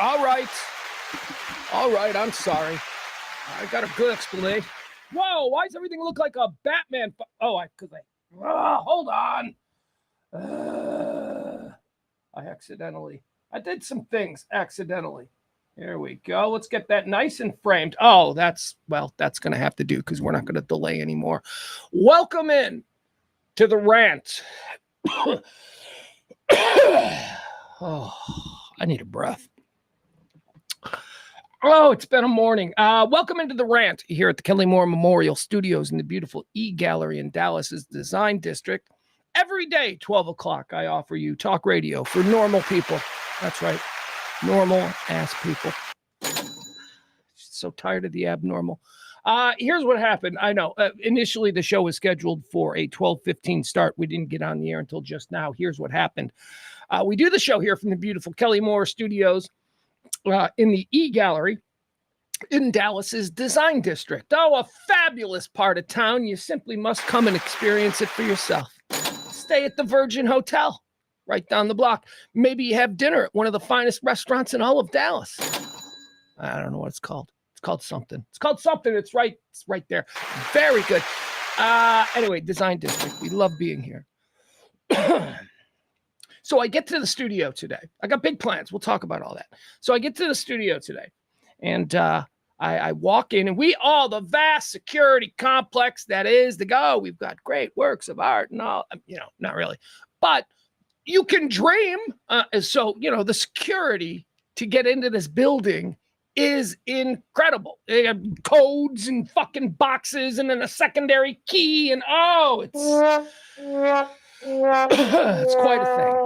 All right. I'm sorry. I got a good explanation. Whoa, why does everything look like a Batman? Hold on. I did some things accidentally. Here we go. Let's get that nice and framed. Oh, that's going to have to do because we're not going to delay anymore. Welcome in to the Rant. Oh, I need a breath. Oh, it's been a morning. Welcome into the Rant here at the Kelly Moore Memorial Studios in the beautiful E-Gallery in Dallas's Design District. Every day, 12 o'clock, I offer you talk radio for normal people. That's right. Normal-ass people. So tired of the abnormal. Here's what happened. I know. Initially, the show was scheduled for a 12:15 start. We didn't get on the air until just now. Here's what happened. We do the show here from the beautiful Kelly Moore Studios in the E-Gallery in Dallas's Design District. Oh, a fabulous part of town. You simply must come and experience it for yourself. Stay at the Virgin Hotel right down the block. Maybe you have dinner at one of the finest restaurants in all of Dallas. I don't know what it's called. It's called something. It's right there. Very good. Anyway, Design District. We love being here. So I get to the studio today. I got big plans. We'll talk about all that. So I get to the studio today, and I walk in, and the vast security complex that is the go. We've got great works of art and all, not really, but you can dream. So, the security to get into this building is incredible. They have codes and fucking boxes and then a secondary key. And it's quite a thing.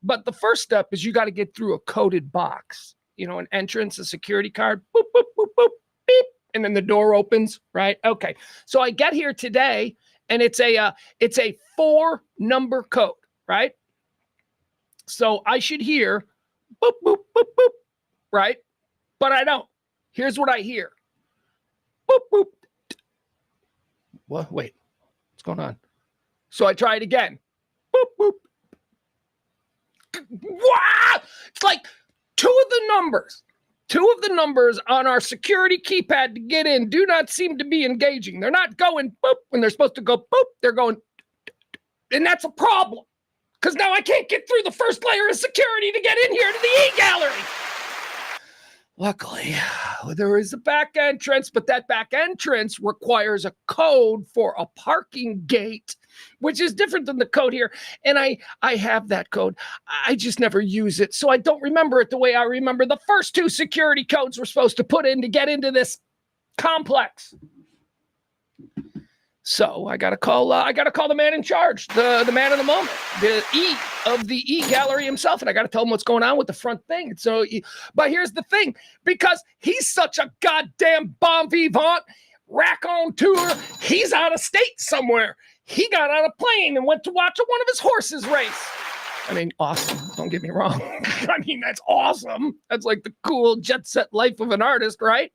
But the first step is you got to get through a coded box, an entrance, a security card, boop, boop, boop, boop, beep. And then the door opens, right? Okay. So I get here today and it's a 4-number code, right? So I should hear boop, boop, boop, boop, right? But I don't. Here's what I hear. Boop, boop. What? Wait, what's going on? So I try it again. Boop, boop. Wow! It's like two of the numbers on our security keypad to get in do not seem to be engaging. They're not going boop when they're supposed to go boop. They're going, and that's a problem. Because now I can't get through the first layer of security to get in here to the E-Gallery. Luckily, there is a back entrance, but that back entrance requires a code for a parking gate, which is different than the code here. And I have that code. I just never use it. So I don't remember it the way I remember the first 2 security codes we're supposed to put in to get into this complex. So I got to call the man in charge, the man of the moment, the E-Gallery himself. And I got to tell him what's going on with the front thing. And so, but here's the thing, because he's such a goddamn bon vivant, raconteur, he's out of state somewhere. He got on a plane and went to watch one of his horses race. I mean, awesome. Don't get me wrong. I mean, that's awesome. That's like the cool jet set life of an artist, right?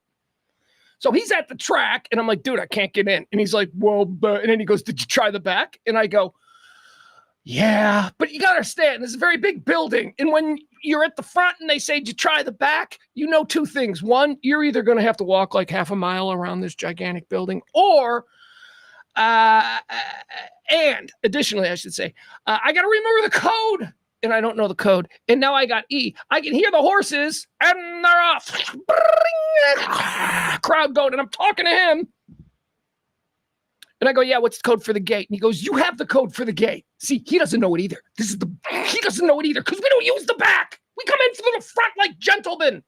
So he's at the track, and I'm like, dude, I can't get in. And he's like, well, and then he goes, did you try the back? And I go, yeah, but you got to understand, this is a very big building. And when you're at the front and they say, did you try the back? 2 things. One, you're either going to have to walk like half a mile around this gigantic building, or, and additionally, I should say, I got to remember the code. And I don't know the code. And now I got E. I can hear the horses, and they're off. Crowd going, and I'm talking to him. And I go, yeah, what's the code for the gate? And he goes, you have the code for the gate. See, he doesn't know it either. He doesn't know it either because we don't use the back. We come in through the front like gentlemen.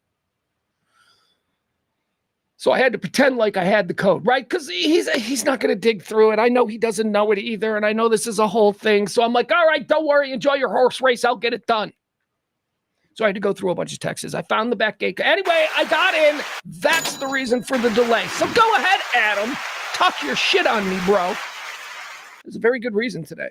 So I had to pretend like I had the code, right? Because he's not going to dig through it. I know he doesn't know it either, and I know this is a whole thing. So I'm like, all right, don't worry. Enjoy your horse race. I'll get it done. So I had to go through a bunch of texts. I found the back gate. Anyway, I got in. That's the reason for the delay. So go ahead, Adam. Talk your shit on me, bro. There's a very good reason today.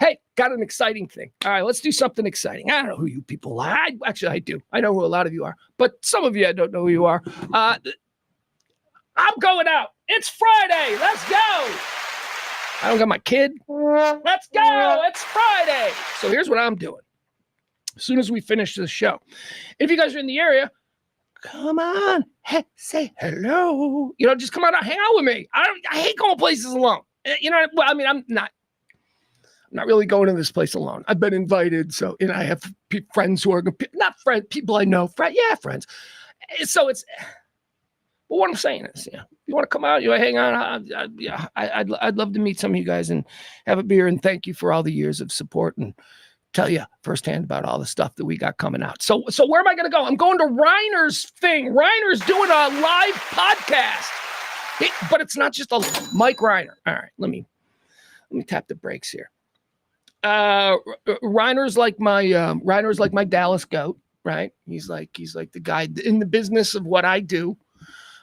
Hey, got an exciting thing. All right, let's do something exciting. I don't know who you people are. Actually, I do. I know who a lot of you are. But some of you, I don't know who you are. I'm going out. It's Friday. Let's go. I don't got my kid. Let's go. It's Friday. So here's what I'm doing. as soon as we finish the show. If you guys are in the area, come on, hey, say hello. You know, just come on out, hang out with me. I hate going places alone. You know, well, I mean, I'm not really going to this place alone. I've been invited, so I have friends who are not friends, people I know. Friends. So it's. But what I'm saying is, if you want to come out, you want to hang out. I'd love to meet some of you guys and have a beer and thank you for all the years of support and tell you firsthand about all the stuff that we got coming out. So where am I going to go? I'm going to Reiner's thing. Reiner's doing a live podcast, but it's not just a Mike Reiner. All right, let me tap the brakes here. Reiner's like my Dallas goat, right? He's like the guy in the business of what I do.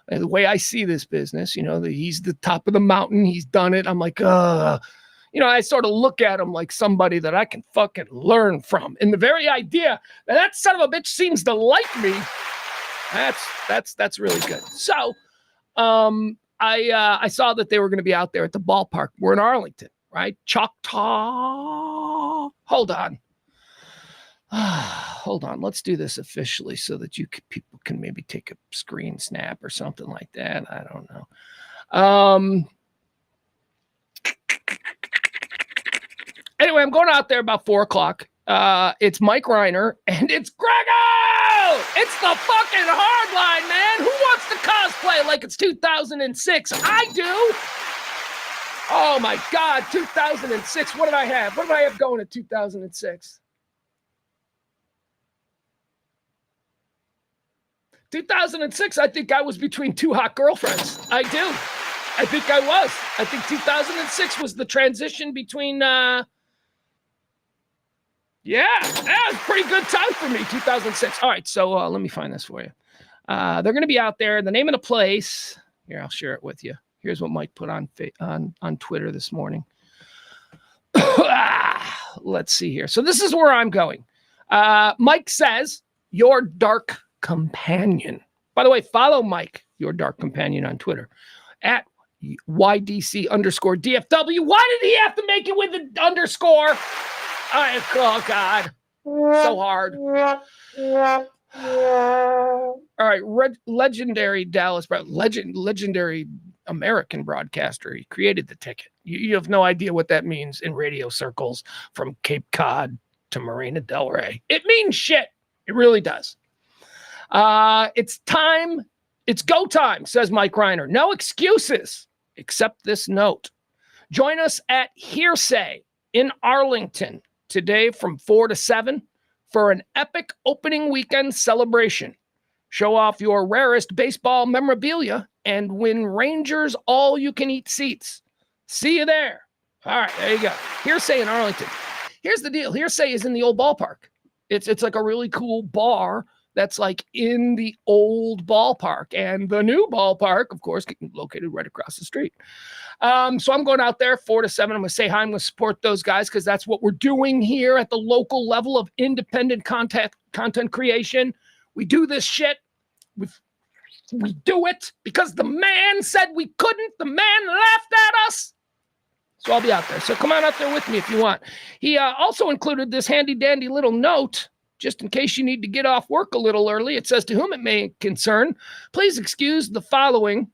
And the way I see this business, he's the top of the mountain. He's done it. I'm like, I sort of look at him like somebody that I can fucking learn from. And the very idea that son of a bitch seems to like me, that's really good. So, I saw that they were going to be out there at the ballpark. We're in Arlington, right? Choctaw. Hold on. Hold on. Let's do this officially so that people can maybe take a screen snap or something like that. I don't know. Anyway, I'm going out there about 4:00. It's Mike Reiner and it's Grego. It's the fucking hardline, man. Who wants to cosplay like it's 2006? I do. Oh my God, 2006. What did I have? What did I have going at 2006? 2006, I think I was between two hot girlfriends. I do. I think I was. I think 2006 was the transition between, that was a pretty good time for me, 2006. All right, so let me find this for you. They're going to be out there. The name of the place, here, I'll share it with you. Here's what Mike put on Twitter this morning. Let's see here. So this is where I'm going. Mike says, your dark companion. By the way, follow Mike, your dark companion, on Twitter at YDC_DFW. Why did he have to make it with an underscore? Oh God, so hard. All right, legendary Dallas, legendary American broadcaster. He created the ticket. You have no idea what that means in radio circles from Cape Cod to Marina Del Rey. It means shit. It really does. It's time. It's go time, says Mike Reiner. No excuses, except this note. Join us at Hearsay in Arlington today from 4 to 7 for an epic opening weekend celebration. Show off your rarest baseball memorabilia and win Rangers all-you-can-eat seats. See you there. All right, there you go. Hearsay in Arlington. Here's the deal. Hearsay is in the old ballpark. It's like a really cool bar that's like in the old ballpark, and the new ballpark, of course, located right across the street. So I'm going out there 4 to 7. I'm going to say hi. I'm going to support those guys because that's what we're doing here at the local level of independent content creation. We do this shit. We do it because the man said we couldn't. The man laughed at us. So I'll be out there. So come on out there with me if you want. He also included this handy dandy little note, just in case you need to get off work a little early. It says, to whom it may concern, please excuse the following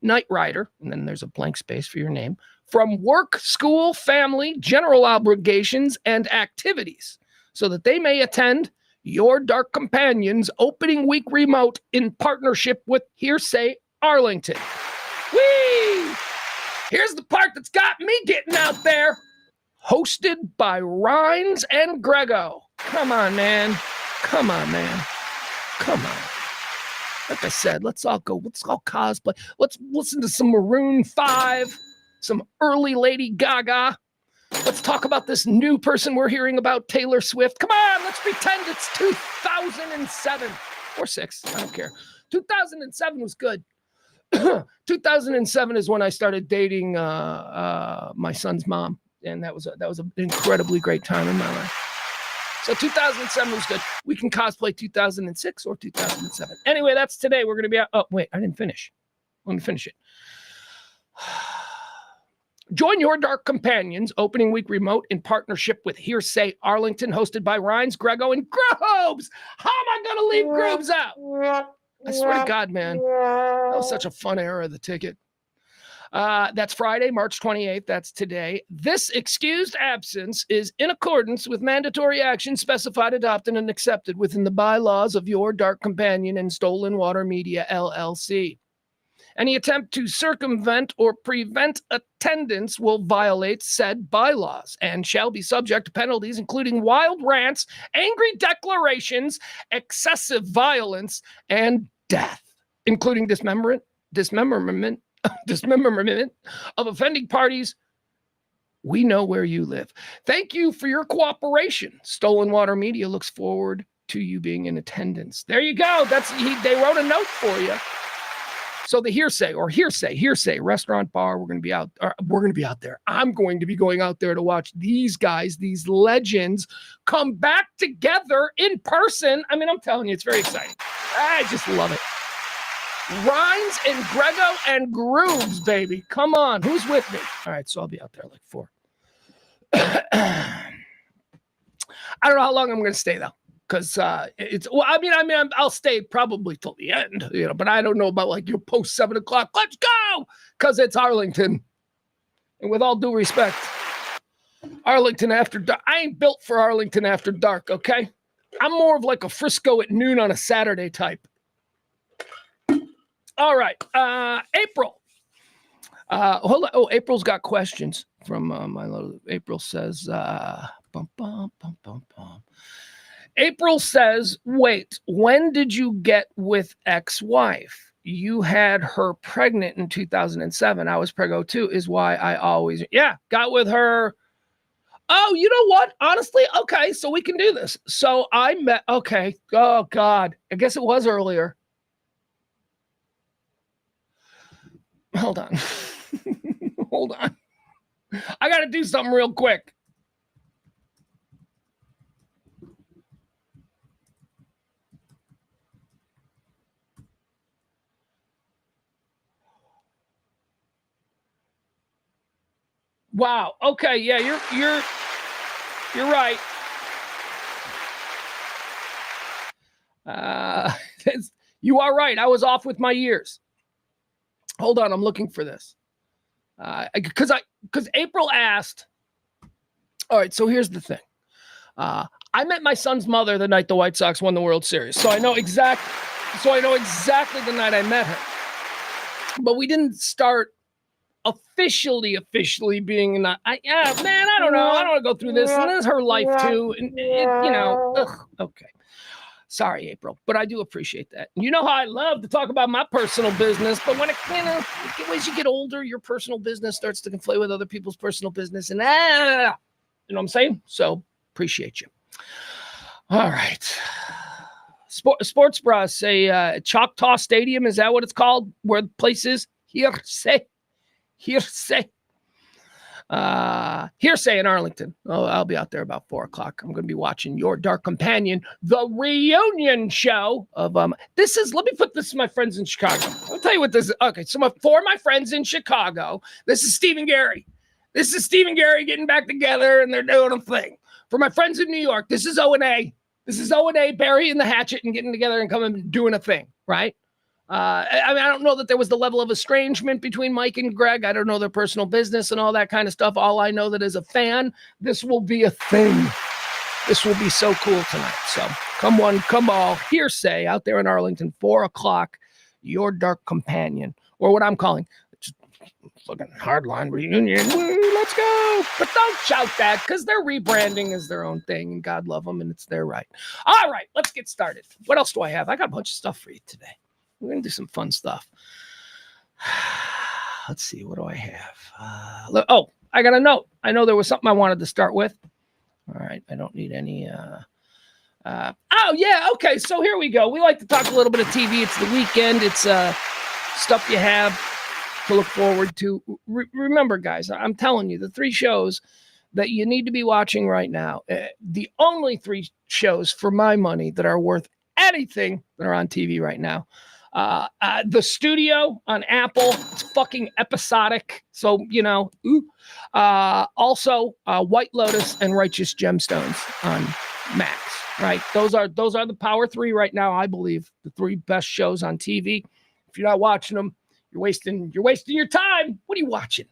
Night Rider, and then there's a blank space for your name, from work, school, family, general obligations, and activities, so that they may attend your Dark Companions opening week remote in partnership with Hearsay Arlington. Whee! Here's the part that's got me getting out there. Hosted by Rhines and Grego. Come on, man. Come on, man. Come on. Like I said, let's all go. Let's all cosplay. Let's listen to some Maroon 5, some early Lady Gaga. Let's talk about this new person we're hearing about, Taylor Swift. Come on, let's pretend it's 2007 or 6. I don't care. 2007 was good. 2007 is when I started dating my son's mom, and that was an incredibly great time in my life. So 2007 was good. We can cosplay 2006 or 2007. Anyway, that's today. We're going to be out. Oh, wait, I didn't finish. Let me finish it. Join your dark companions opening week remote in partnership with Hearsay Arlington, hosted by Rhines, Grego, and Groves. How am I going to leave Groves out? I swear to God, man, that was such a fun era of the ticket. That's Friday, March 28th. That's today. This excused absence is in accordance with mandatory action specified, adopted, and accepted within the bylaws of your dark companion and Stolen Water Media, LLC. Any attempt to circumvent or prevent attendance will violate said bylaws and shall be subject to penalties, including wild rants, angry declarations, excessive violence, and death, including dismemberment of offending parties. We know where you live. Thank you for your cooperation. Stolen Water Media looks forward to you being in attendance. There you go. They wrote a note for you. So the Hearsay restaurant bar, we're going to be out there. I'm going to be going out there to watch these guys, these legends, come back together in person. I mean, I'm telling you, it's very exciting. I just love it. Rhines and Grego and Grooves, baby. Come on. Who's with me? All right, so I'll be out there like 4. I don't know how long I'm going to stay, though. Because I'll stay probably till the end, but I don't know about like your post 7 o'clock. Let's go, because it's Arlington, and with all due respect, Arlington after dark. I ain't built for Arlington after dark. Okay, I'm more of like a Frisco at noon on a Saturday type. All right, April. Hold on. Oh, April's got questions from my little. April says, April says, wait, when did you get with ex-wife? You had her pregnant in 2007. I was preggo too, is why I always, got with her. Oh, you know what? Honestly, okay, so we can do this. So I met, okay, oh God, I guess it was earlier. Hold on. Hold on. I got to do something real quick. Wow. Okay. Yeah, you're right. You are right. I was off with my years. Hold on. I'm looking for this. Because April asked. All right. So here's the thing. I met my son's mother the night the White Sox won the World Series. So I know exactly the night I met her. But we didn't start officially being not. I don't know. I don't want to go through this. And this is her life too. And okay. Sorry, April, but I do appreciate that. You know how I love to talk about my personal business, but when as you get older, your personal business starts to conflate with other people's personal business, and you know what I'm saying? So appreciate you. All right. Sports Bras say Choctaw Stadium. Is that what it's called? Where the place is? Hearsay in Arlington. Oh, I'll be out there about 4 o'clock. I'm going to be watching Your Dark Companion, the reunion show of this is, let me put this to my friends in Chicago. I'll tell you what this is. Okay, so for my friends in Chicago, this is Stephen Gary. This is Stephen Gary getting back together, and they're doing a thing. For my friends in New York, this is O&A. This is O&A burying the hatchet and getting together and coming and doing a thing, right? I don't know that there was the level of estrangement between Mike and Greg. I don't know their personal business and all that kind of stuff. All I know that as a fan, this will be a thing. This will be so cool tonight. So come one, come all. Hearsay out there in Arlington, 4 o'clock, Your Dark Companion, or what I'm calling fucking hardline reunion. Woo, let's go. But don't shout that, because their rebranding is their own thing, and God love them, and it's their right. All right, let's get started. What else do I have? I got a bunch of stuff for you today. We're going to do some fun stuff. Let's see. What do I have? I got a note. I know there was something I wanted to start with. All right. I don't need any. Okay. So here we go. We like to talk a little bit of TV. It's the weekend. It's stuff you have to look forward to. Remember, guys, I'm telling you, the 3 shows that you need to be watching right now, the only 3 shows for my money that are worth anything that are on TV right now. The Studio on Apple, it's fucking episodic. So, also White Lotus and Righteous Gemstones on Max, right? Those are the power three right now, I believe, the three best shows on TV. If you're not watching them, you're wasting your time. What are you watching?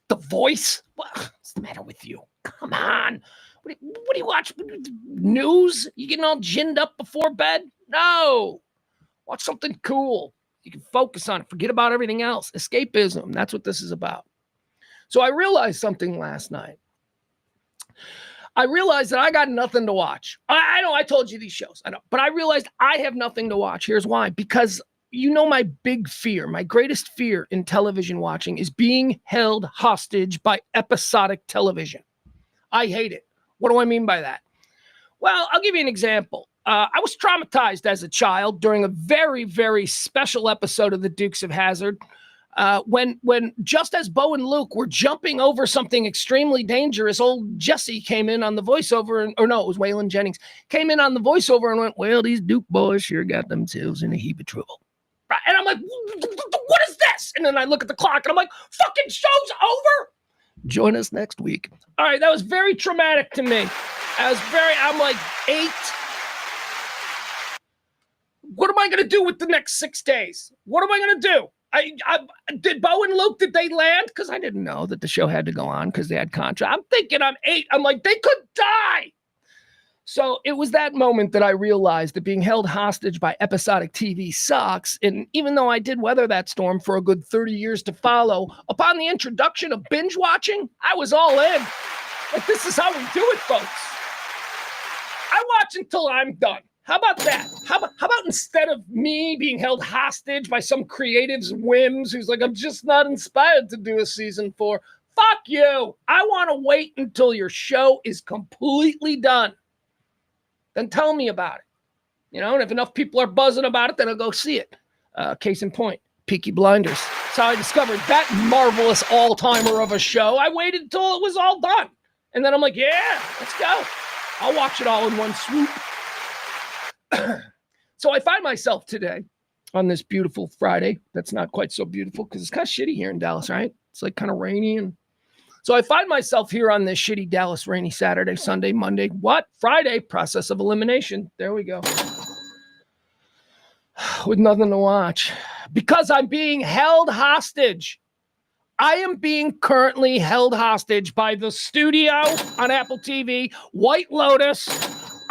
The Voice? What's the matter with you? Come on. What do you watch? News? You getting all ginned up before bed? No. Watch something cool. You can focus on it. Forget about everything else. Escapism. That's what this is about. So I realized something last night. I realized that I got nothing to watch. I know I told you these shows. I know. But I realized I have nothing to watch. Here's why. Because my big fear, my greatest fear in television watching is being held hostage by episodic television. I hate it. What do I mean by that? Well, I'll give you an example. I was traumatized as a child during a very, very special episode of the Dukes of Hazzard when just as Bo and Luke were jumping over something extremely dangerous, old Jesse came in on the voiceover, it was Waylon Jennings, came in on the voiceover and went, well, these Duke boys sure got themselves in a heap of trouble. Right? And I'm like, what is this? And then I look at the clock and I'm like, fucking show's over? Join us next week. All right, that was very traumatic to me. I'm like 8. What am I going to do with the next 6 days? What am I going to do? Did Bo and Luke, did they land? Because I didn't know that the show had to go on because they had contract. I'm thinking I'm 8. I'm like, they could die. So it was that moment that I realized that being held hostage by episodic TV sucks. And even though I did weather that storm for a good 30 years to follow, upon the introduction of binge watching, I was all in. Like, this is how we do it, folks. I watch until I'm done. How about that? How about instead of me being held hostage by some creative's whims who's like, I'm just not inspired to do a season 4. Fuck you. I want to wait until your show is completely done. Then tell me about it. And if enough people are buzzing about it, then I'll go see it. Case in point, Peaky Blinders. That's how I discovered that marvelous all-timer of a show. I waited until it was all done. And then I'm like, yeah, let's go. I'll watch it all in one swoop. So I find myself today on this beautiful Friday. That's not quite so beautiful because it's kind of shitty here in Dallas, right? It's like kind of rainy. And so I find myself here on this shitty Dallas rainy Saturday, Sunday, Monday. What? Friday, process of elimination. There we go. With nothing to watch because I'm being held hostage. I am being currently held hostage by the Studio on Apple TV, White Lotus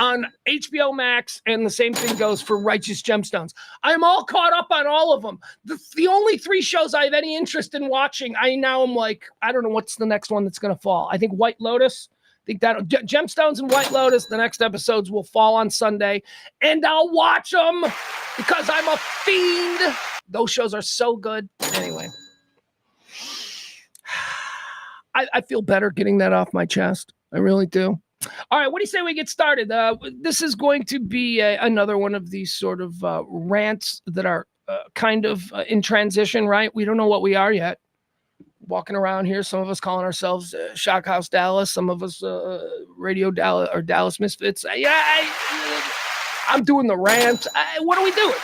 on HBO Max, and the same thing goes for Righteous Gemstones. I'm all caught up on all of them. The only 3 shows I have any interest in watching, I'm like, I don't know what's the next one that's going to fall. I think White Lotus. I think that Gemstones and White Lotus, the next episodes will fall on Sunday, and I'll watch them because I'm a fiend. Those shows are so good. Anyway. I feel better getting that off my chest. I really do. All right, what do you say we get started? This is going to be another one of these sort of rants that are kind of in transition, right? We don't know what we are yet. Walking around here, some of us calling ourselves Shock House Dallas, some of us Radio Dallas or Dallas Misfits. I'm doing the rant. What are we doing?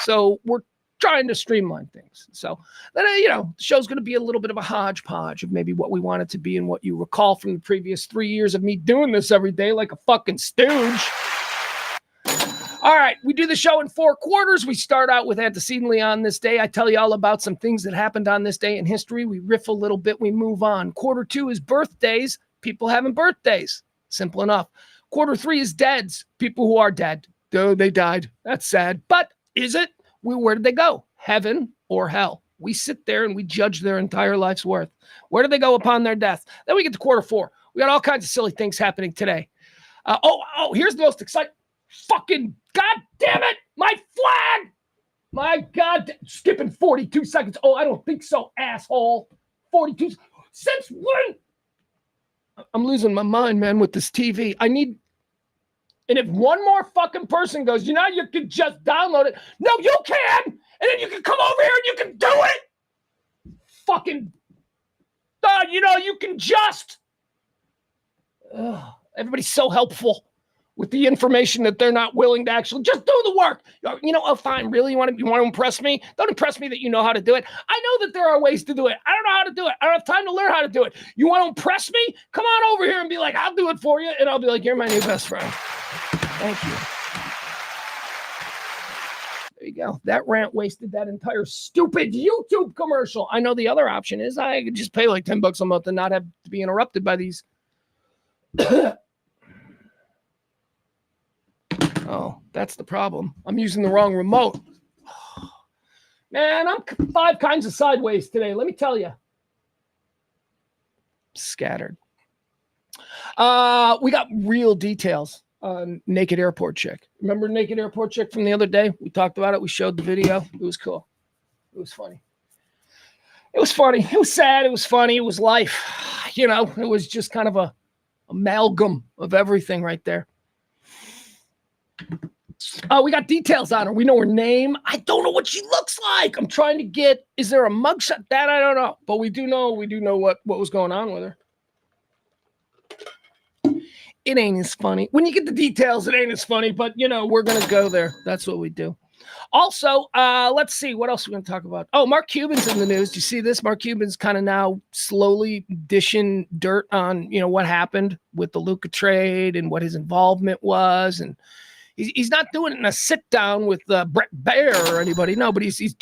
So we're trying to streamline things. So then, the show's going to be a little bit of a hodgepodge of maybe what we want it to be and what you recall from the previous 3 years of me doing this every day like a fucking stooge. All right, we do the show in 4 quarters. We start out with antecedently on this day. I tell you all about some things that happened on this day in history. We riff a little bit. We move on. Quarter 2 is birthdays. People having birthdays. Simple enough. Quarter 3 is deads. People who are dead. Oh, they died. That's sad. But is it? Where did they go? Heaven or hell? We sit there and we judge their entire life's worth. Where did they go upon their death? Then we get to quarter 4. We got all kinds of silly things happening today. Here's the most exciting. Fucking God damn it! My flag! My God, skipping 42 seconds. Oh, I don't think so, asshole. 42. Since when? I'm losing my mind, man, with this TV. And if one more fucking person goes, you can just download it. No, you can. And then you can come over here and you can do it. Fucking, you can just. Everybody's so helpful. with the information that they're not willing to actually just do the work. You know, oh, fine. Really? You want to impress me? Don't impress me that you know how to do it. I know that there are ways to do it. I don't know how to do it. I don't have time to learn how to do it. You want to impress me? Come on over here and be like, I'll do it for you. And I'll be like, you're my new best friend. Thank you. There you go. That rant wasted that entire stupid YouTube commercial. I know the other option is I could just pay like $10 a month and not have to be interrupted by these. Oh, that's the problem. I'm using the wrong remote. Man, I'm 5 kinds of sideways today. Let me tell you. Scattered. We got real details on Naked Airport Chick. Remember Naked Airport Chick from the other day? We talked about it. We showed the video. It was cool. It was funny. It was funny. It was sad. It was funny. It was life. You know, it was just kind of a amalgam of everything right there. We got details on her. We know her name. I don't know what she looks like. I'm trying to get, is there a mugshot? That I don't know. But we do know what was going on with her. It ain't as funny. When you get the details, it ain't as funny, but you know, we're going to go there. That's what we do. Also, let's see. What else are we going to talk about? Oh, Mark Cuban's in the news. Do you see this? Mark Cuban's kind of now slowly dishing dirt on, you know, what happened with the Luka trade and what his involvement was. And he's not doing it in a sit down with Brett Baer or anybody. No, but he's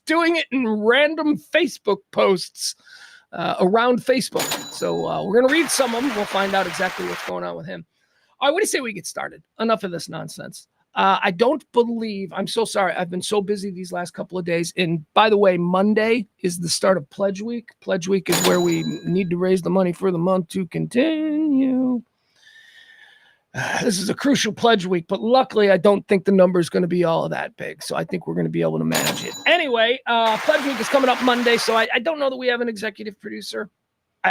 doing it in random Facebook posts around Facebook. So we're going to read some of them. We'll find out exactly what's going on with him. All right, what do you say we get started? Enough of this nonsense. I don't believe, I'm so sorry. I've been so busy these last couple of days. And by the way, Monday is the start of Pledge Week. Pledge Week is where we need to raise the money for the month to continue. This is a crucial Pledge Week, but luckily I don't think the number is going to be all of that big. So I think we're going to be able to manage it. Anyway, Pledge Week is coming up Monday. So I don't know that we have an executive producer.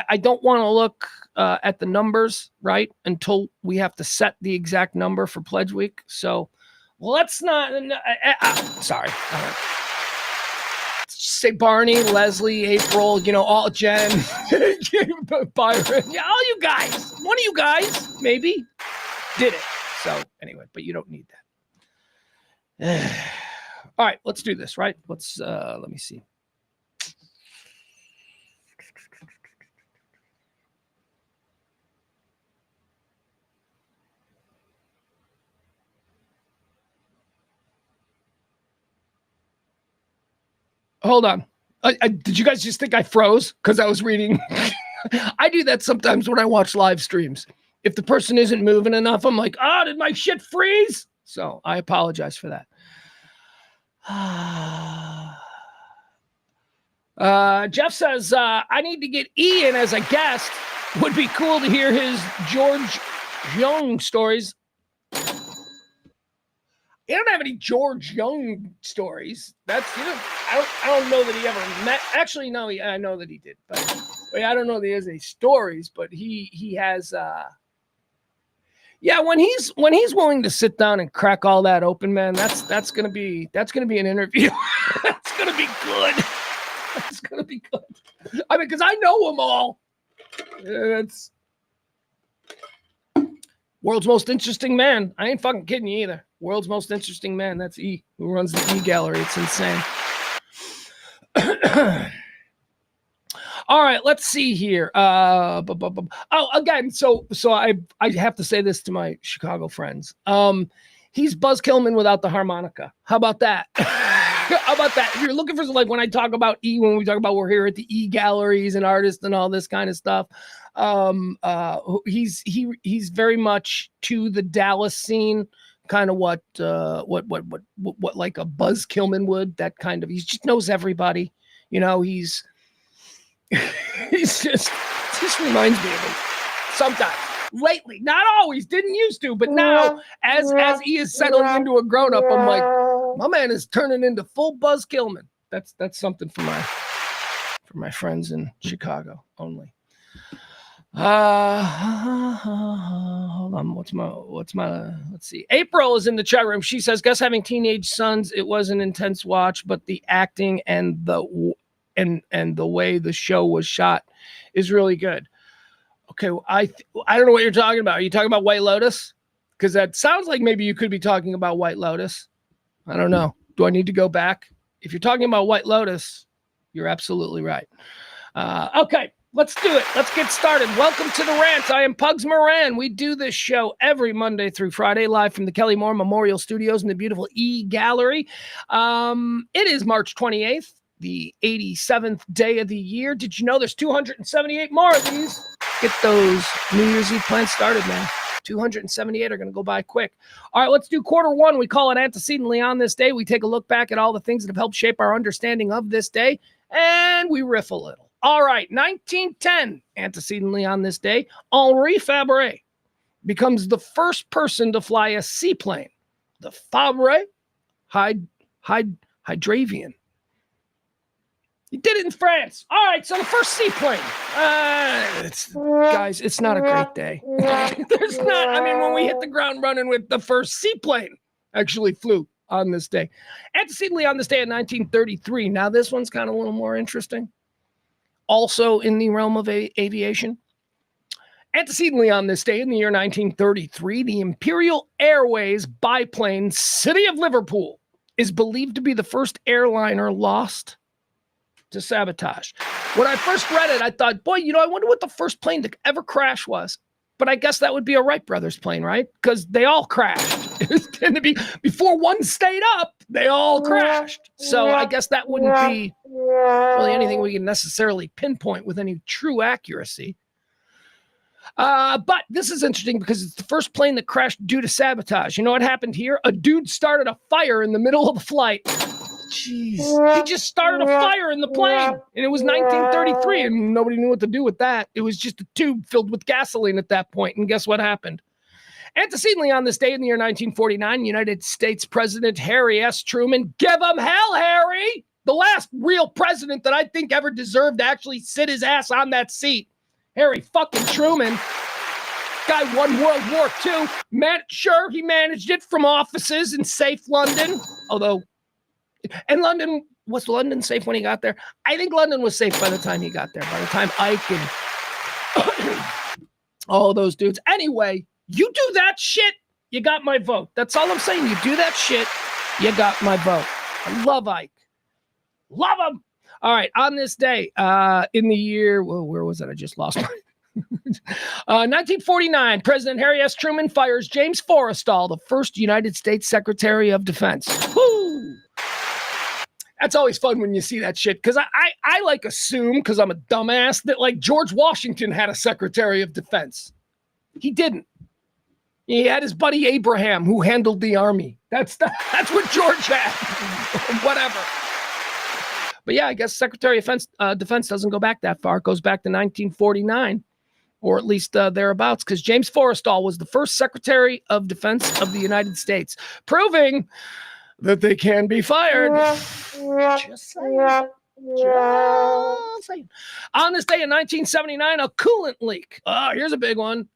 I don't want to look at the numbers, right, until we have to set the exact number for Pledge Week. So let's not, sorry. Say Barney, Leslie, April, you know, all Jen, Byron, yeah, all you guys, one of you guys, maybe, did it. So anyway, but you don't need that. All right, let's do this, right? Let's, let me see. Hold on. Did you guys just think I froze because I was reading? I do that sometimes when I watch live streams. If the person isn't moving enough, I'm like, oh, did my shit freeze? So I apologize for that. Jeff says, I need to get Ian as a guest. Would be cool to hear his George Young stories. You don't have any George Young stories. That's, you know, I don't know that he ever met. Actually, no, I know that he did, but I don't know that he has any stories. But he has. Yeah, when he's willing to sit down and crack all that open, man, that's gonna be an interview. That's gonna be good. That's gonna be good. I mean, because I know them all. It's world's most interesting man. I ain't fucking kidding you either. World's most interesting man. That's E, who runs the E gallery. It's insane. All right, let's see here. Oh, again, so I have to say this to my Chicago friends. He's Buzz Killman without the harmonica. How about that? How about that? If you're looking for, like, when I talk about E, when we talk about we're here at the E gallery, he's an artist and all this kind of stuff. He's very much to the Dallas scene, kind of what like a Buzz Killman would. That kind of, he just knows everybody. You know, he's just reminds me of him sometimes. Lately, not always, didn't used to, but now as he is settling into a grown up, I'm like, my man is turning into full Buzz Killman. That's something for my friends in Chicago only. Hold on. What's my, let's see. April is in the chat room. She says, guess having teenage sons, it was an intense watch, but the acting and the way the show was shot is really good. Okay. I don't know what you're talking about. Are you talking about White Lotus? because that sounds like maybe you could be talking about White Lotus. I don't know. Do I need to go back? If you're talking about White Lotus, you're absolutely right. Okay, let's do it. Let's get started. Welcome to the Rant. I am Pugs Moran. We do this show every Monday through Friday, live from the Kelly Moore Memorial Studios in the beautiful E-Gallery. It is March 28th, the 87th day of the year. Did you know there's 278 more of these? Get those New Year's Eve plans started, man. 278 are going to go by quick. All right, let's do quarter one. We call it Antecedently on this day. We take a look back at all the things that have helped shape our understanding of this day, and we riff a little. All right, 1910, antecedently on this day, Henri Fabre becomes the first person to fly a seaplane. The Fabre Hydravian. He did it in France. All right, so the first seaplane. Guys, it's not a great day. There's not. I mean, when we hit the ground running with the first seaplane actually flew on this day. Antecedently on this day in 1933. Now, this one's kind of a little more interesting. Also in the realm of aviation. Antecedently on this day in the year 1933, the Imperial Airways biplane City of Liverpool is believed to be the first airliner lost to sabotage. When I first read it, I thought, boy, I wonder what the first plane to ever crash was. But I guess that would be a Wright brothers plane, right? Because they all crashed. It tended to be, before one stayed up, they all crashed. So I guess that wouldn't be really anything we can necessarily pinpoint with any true accuracy. But this is interesting because it's the first plane that crashed due to sabotage. You know what happened here? A dude started a fire in the middle of the flight. Jeez. He just started a fire in the plane, and it was 1933, and nobody knew what to do with that. It was just a tube filled with gasoline at that point, and guess what happened? Antecedently on this day in the year 1949, United States President Harry S. Truman, give him hell, Harry! The last real president that I think ever deserved to actually sit his ass on that seat. Harry fucking Truman. Guy won World War II. Sure, he managed it from offices in safe London, although... And London, was London safe when he got there? I think London was safe by the time he got there, by the time Ike and all those dudes. Anyway, you do that shit, you got my vote. That's all I'm saying. You do that shit, you got my vote. I love Ike. Love him. All right, on this day, in the year, well, where was it? I just lost my... 1949, President Harry S. Truman fires James Forrestal, the first United States Secretary of Defense. Woo! That's always fun when you see that shit, because I like assume, because I'm a dumbass, that like George Washington had a Secretary of Defense. He didn't. He had his buddy Abraham, who handled the army. That's what George had. Whatever. But yeah, I guess Secretary of Defense doesn't go back that far. It goes back to 1949, or at least thereabouts, because James Forrestal was the first Secretary of Defense of the United States, proving that they can be fired. Just saying. Just saying. On this day in 1979, a coolant leak. Oh, here's a big one.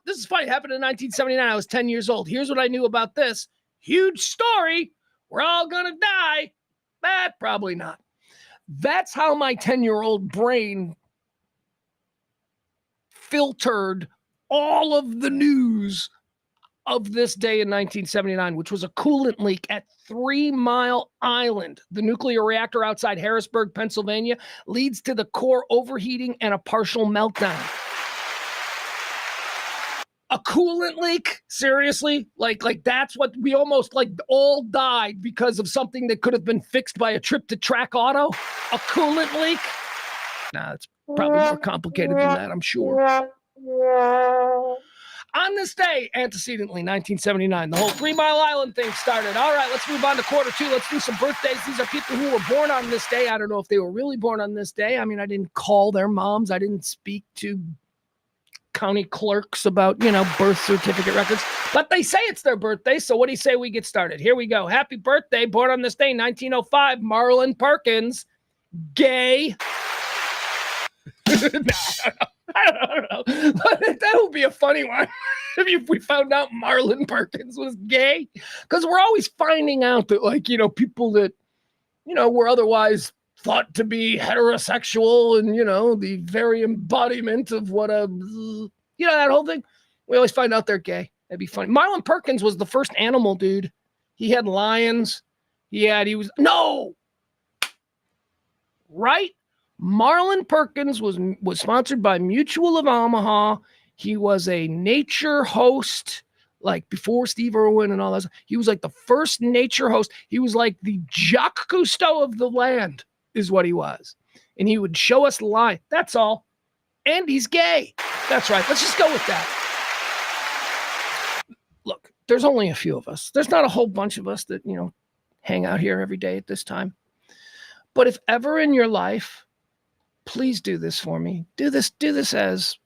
This is funny. It happened in 1979. I was 10 years old. Here's what I knew about this. Huge story. We're all going to die. But probably not. That's how my 10-year-old brain filtered all of the news of this day in 1979, which was a coolant leak at 3 Mile Island. The nuclear reactor outside Harrisburg, Pennsylvania, leads to the core overheating and a partial meltdown. A coolant leak? Seriously? Like that's what we almost all died because of something that could have been fixed by a trip to Track Auto? A coolant leak? Nah, it's probably more complicated than that, I'm sure. On this day, antecedently, 1979, the whole 3 Mile Island thing started. All right, let's move on to quarter two. Let's do some birthdays. These are people who were born on this day. I don't know if they were really born on this day. I mean, I didn't call their moms. I didn't speak to county clerks about, birth certificate records. But they say it's their birthday, so what do you say we get started? Here we go. Happy birthday, born on this day, 1905, Marlon Perkins. Gay. I don't know. But that would be a funny one if we found out Marlon Perkins was gay. Because we're always finding out that, people that, were otherwise thought to be heterosexual and, the very embodiment of what that whole thing. We always find out they're gay. That'd be funny. Marlon Perkins was the first animal dude. He had lions. Right? Marlon Perkins was sponsored by Mutual of Omaha. He was a nature host, like before Steve Irwin and all that. He was like the first nature host. He was like the Jacques Cousteau of the land, is what he was. And he would show us the line. That's all. And he's gay. That's right. Let's just go with that. Look, there's only a few of us. There's not a whole bunch of us that, hang out here every day at this time. But if ever in your life, please do this for me. Do this as,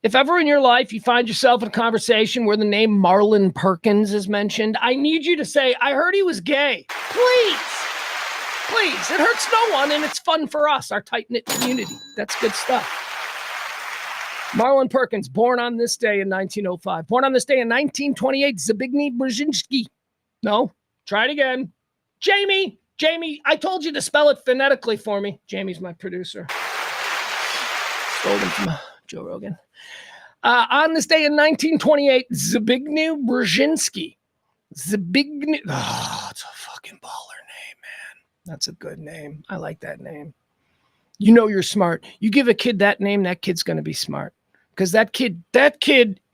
if ever in your life you find yourself in a conversation where the name Marlon Perkins is mentioned, I need you to say, I heard he was gay. Please. Please. It hurts no one, and it's fun for us, our tight-knit community. That's good stuff. Marlon Perkins, born on this day in 1905. Born on this day in 1928, Zbigniew Brzezinski. No, try it again. Jamie, I told you to spell it phonetically for me. Jamie's my producer. Stole them from Joe Rogan. On this day in 1928, Zbigniew Brzezinski. Zbigniew. Oh, it's a fucking baller name, man. That's a good name. I like that name. You know you're smart. You give a kid that name, that kid's going to be smart. Because that kid,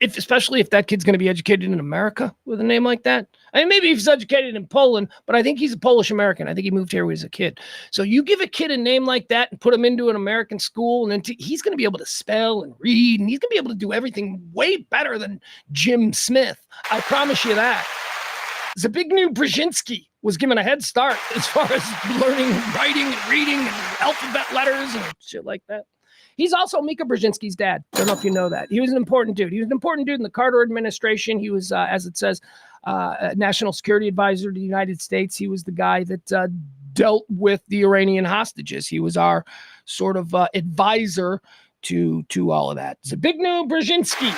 especially if that kid's going to be educated in America with a name like that. I mean, maybe he's educated in Poland, but I think he's a Polish American. I think he moved here when he was a kid. So you give a kid a name like that and put him into an American school, and then he's going to be able to spell and read, and he's going to be able to do everything way better than Jim Smith. I promise you that. Zbigniew Brzezinski was given a head start as far as learning writing and reading and alphabet letters and shit like that. He's also Mika Brzezinski's dad. Don't know if you know that. He was an important dude. He was an important dude in the Carter administration. He was, as it says, National Security Advisor to the United States. He was the guy that dealt with the Iranian hostages. He was our sort of advisor to all of that. Zbigniew Brzezinski.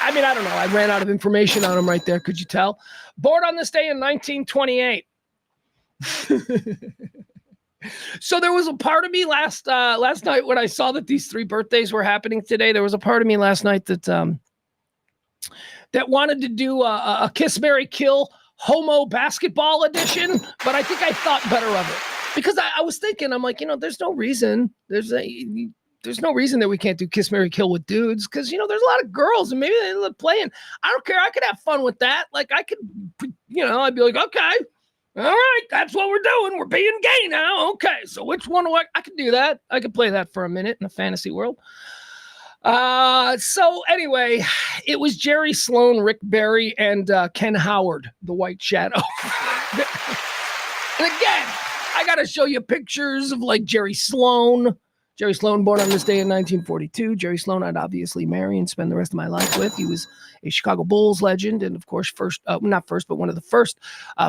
I mean, I don't know. I ran out of information on him right there. Could you tell? Born on this day in 1928. So there was a part of me last night when I saw that these 3 birthdays were happening today. There was a part of me last night that wanted to do a Kiss, Marry, Kill homo basketball edition, but I think I thought better of it because I was thinking, I'm like, there's no reason that we can't do Kiss, Marry, Kill with dudes because, there's a lot of girls and maybe they love playing. I don't care. I could have fun with that. Like I could, I'd be like, okay, all right, that's what we're doing. We're being gay now. Okay, so which one do I could do that. I could play that for a minute in a fantasy world. So anyway, it was Jerry Sloan, Rick Barry, and Ken Howard, the White Shadow. And again, I got to show you pictures of like Jerry Sloan. Jerry Sloan, born on this day in 1942. Jerry Sloan, I'd obviously marry and spend the rest of my life with. He was a Chicago Bulls legend, and of course, not first, but one of the first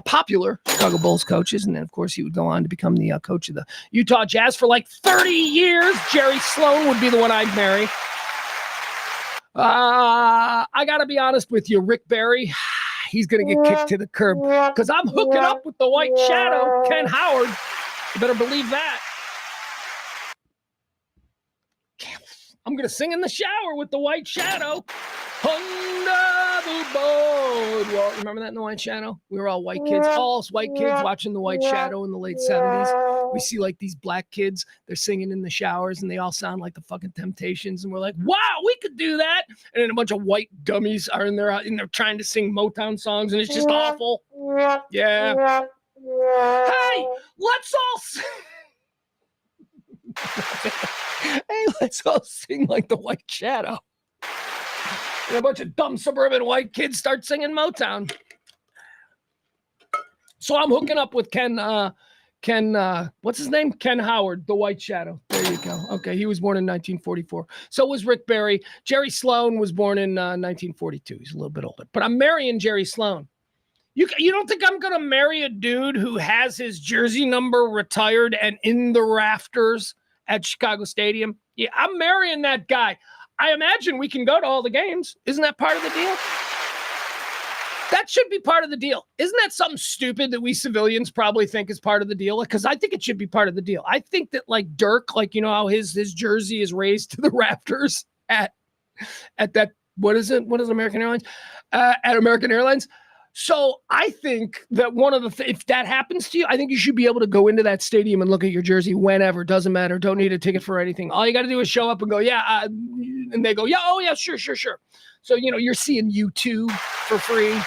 popular Chicago Bulls coaches. And then, of course, he would go on to become the coach of the Utah Jazz for like 30 years. Jerry Sloan would be the one I'd marry. I got to be honest with you, Rick Barry, he's going to get kicked to the curb because I'm hooking up with the White Shadow, Ken Howard. You better believe that. I'm going to sing in the shower with the White Shadow. Under the boardwalk. Remember that in the White Shadow? We were all white kids, watching the White Shadow in the late 70s. We see like these black kids, they're singing in the showers and they all sound like the fucking Temptations. And we're like, wow, we could do that. And then a bunch of white dummies are in there and they're trying to sing Motown songs and it's just awful. Yeah. Hey, let's all Hey, let's all sing like the White Shadow. And a bunch of dumb suburban white kids start singing Motown. So I'm hooking up with Ken, what's his name? Ken Howard, the White Shadow. There you go. Okay, he was born in 1944. So was Rick Barry. Jerry Sloan was born in 1942. He's a little bit older. But I'm marrying Jerry Sloan. You don't think I'm going to marry a dude who has his jersey number retired and in the rafters at Chicago Stadium? Yeah, I'm marrying that guy. I imagine we can go to all the games. Isn't that part of the deal? That should be part of the deal. Isn't that something stupid that we civilians probably think is part of the deal? Because I think it should be part of the deal. I think that like Dirk, like, how his jersey is raised to the rafters at that What is it? What is American Airlines? At American Airlines. So I think that one of the if that happens to you, I think you should be able to go into that stadium and look at your jersey whenever. Doesn't matter. Don't need a ticket for anything. All you got to do is show up and go, yeah. And they go, yeah, oh yeah, sure. So you're seeing U2 for free.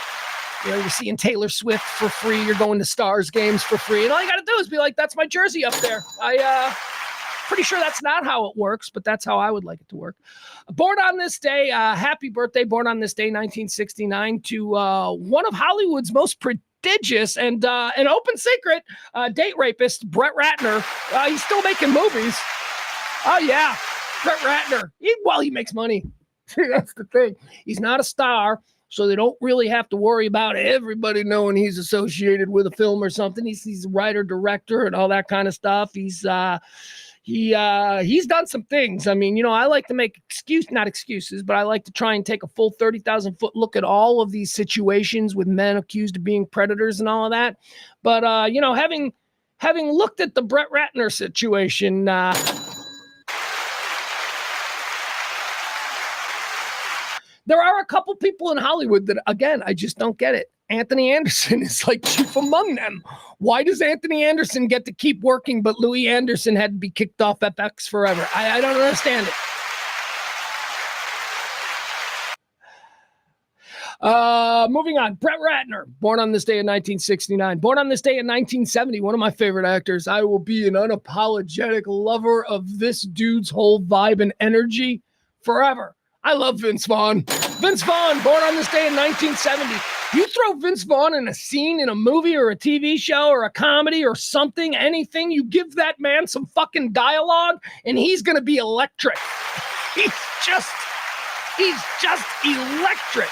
You're seeing Taylor Swift for free. You're going to Stars games for free, and all you got to do is be like, that's my jersey up there. Pretty sure that's not how it works, but that's how I would like it to work. Born on this day, happy birthday, born on this day, 1969, to one of Hollywood's most prodigious and an open secret date rapist, Brett Ratner. He's still making movies. Oh, yeah, Brett Ratner. He makes money. That's the thing. He's not a star, so they don't really have to worry about everybody knowing he's associated with a film or something. He's a writer, director, and all that kind of stuff. He's done some things. I mean, I like to make not excuses, but I like to try and take a full 30,000 foot look at all of these situations with men accused of being predators and all of that. But, having looked at the Brett Ratner situation, there are a couple people in Hollywood that, again, I just don't get it. Anthony Anderson is like chief among them. Why does Anthony Anderson get to keep working, but Louis Anderson had to be kicked off FX forever? I don't understand it. Moving on. Brett Ratner, born on this day in 1969. Born on this day in 1970, one of my favorite actors. I will be an unapologetic lover of this dude's whole vibe and energy forever. I love Vince Vaughn. Vince Vaughn, born on this day in 1970. You throw Vince Vaughn in a scene in a movie or a TV show or a comedy or something, anything, you give that man some fucking dialogue and he's going to be electric. He's just electric.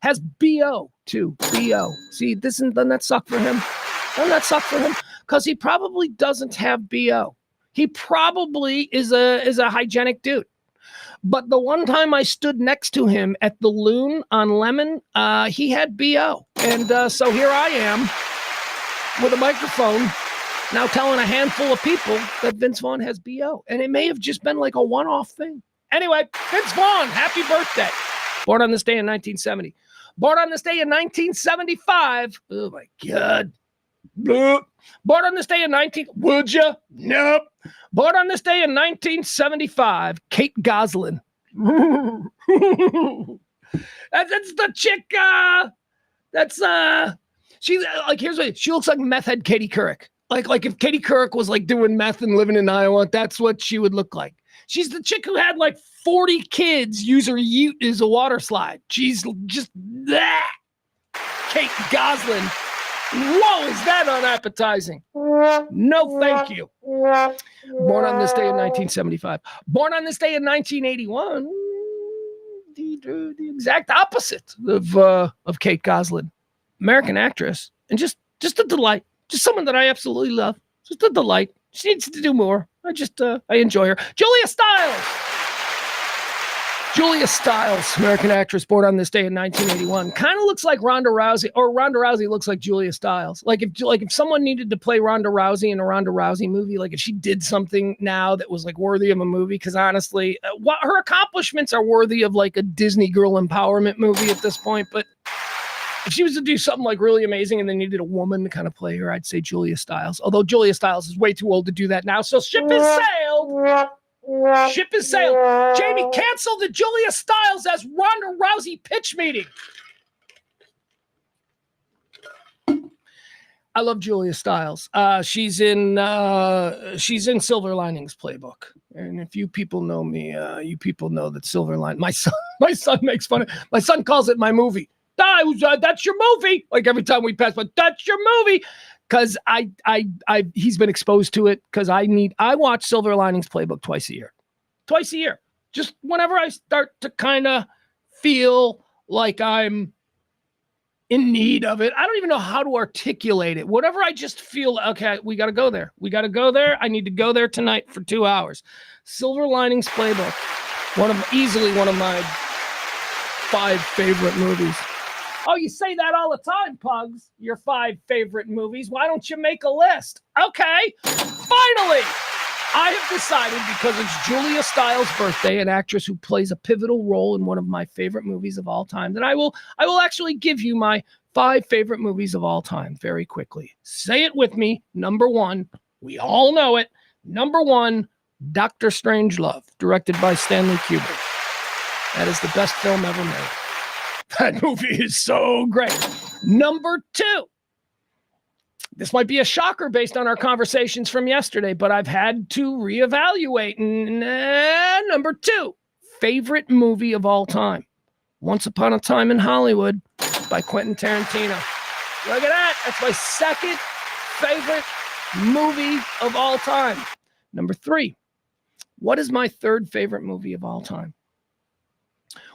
Has BO too. BO. See, doesn't that suck for him? Doesn't that suck for him? Because he probably doesn't have BO. He probably is a hygienic dude. But the one time I stood next to him at the Loon on Lemon, he had BO. And so here I am with a microphone now telling a handful of people that Vince Vaughn has BO. And it may have just been like a one-off thing. Anyway, Vince Vaughn, happy birthday. Born on this day in 1970. Born on this day in 1975. Oh, my God. Bloop. Born on this day in would you? Nope. Born on this day in 1975, Kate Gosselin. That's the chick. She's like, here's what she looks like. Meth head Katie Couric. Like if Katie Couric was like doing meth and living in Iowa, that's what she would look like. She's the chick who had like 40 kids use her ute as a water slide. She's just that. Kate Gosselin. Whoa, is that unappetizing? No, thank you. Born on this day in 1975. Born on this day in 1981. The exact opposite of Kate Gosselin. American actress. And just a delight. Just someone that I absolutely love. Just a delight. She needs to do more. I enjoy her. Julia Stiles. Julia Stiles, American actress, born on this day in 1981, kind of looks like Ronda Rousey, or Ronda Rousey looks like Julia Stiles. Like if someone needed to play Ronda Rousey in a Ronda Rousey movie, like if she did something now that was like worthy of a movie, because honestly, her accomplishments are worthy of like a Disney girl empowerment movie at this point. But if she was to do something like really amazing and they needed a woman to kind of play her, I'd say Julia Stiles. Although Julia Stiles is way too old to do that now, so ship has sailed. Ship is sailed. Jamie, cancel the Julia Stiles as Ronda Rousey pitch meeting. I love Julia Stiles. She's in Silver Linings Playbook. And if you people know me, you people know that Silver Lining. My son makes fun of. My son calls it my movie. That's your movie. Like every time we pass, but that's your movie. Because he's been exposed to it. Because I watch Silver Linings Playbook twice a year. Just whenever I start to kind of feel like I'm in need of it. I don't even know how to articulate it. Whatever I just feel, okay, we got to go there. I need to go there tonight for 2 hours. Silver Linings Playbook. Easily one of my 5 favorite movies. Oh, you say that all the time, Pugs. Your 5 favorite movies. Why don't you make a list? Okay. Finally, I have decided, because it's Julia Stiles' birthday, an actress who plays a pivotal role in one of my favorite movies of all time, that I will actually give you my 5 favorite movies of all time very quickly. Say it with me. Number 1, we all know it. Number 1, Doctor Strangelove, directed by Stanley Kubrick. That is the best film ever made. That movie is so great. Number 2. This might be a shocker based on our conversations from yesterday, but I've had to reevaluate. Number 2, favorite movie of all time, Once Upon a Time in Hollywood by Quentin Tarantino. Look at that. That's my second favorite movie of all time. Number 3, what is my third favorite movie of all time?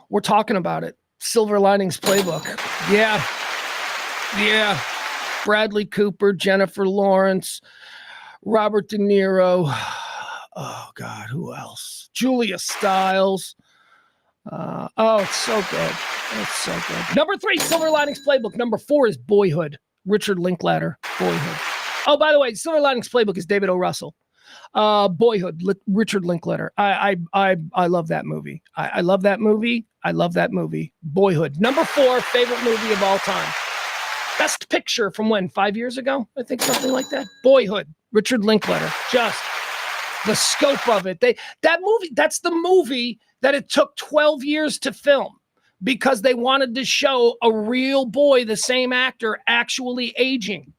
We're talking about it. Silver Linings Playbook. Yeah. Bradley Cooper, Jennifer Lawrence, Robert De Niro. Oh, God, who else? Julia Stiles. It's so good. It's so good. Number 3, Silver Linings Playbook. Number 4 is Boyhood. Richard Linklater, Boyhood. Oh, by the way, Silver Linings Playbook is David O. Russell. Boyhood, Richard Linklater. I love that movie. I love that movie. I love that movie. Boyhood. Number 4, favorite movie of all time. Best picture from when? 5 years ago? I think something like that. Boyhood, Richard Linklater. Just the scope of it. That's the movie that it took 12 years to film because they wanted to show a real boy, the same actor, actually aging.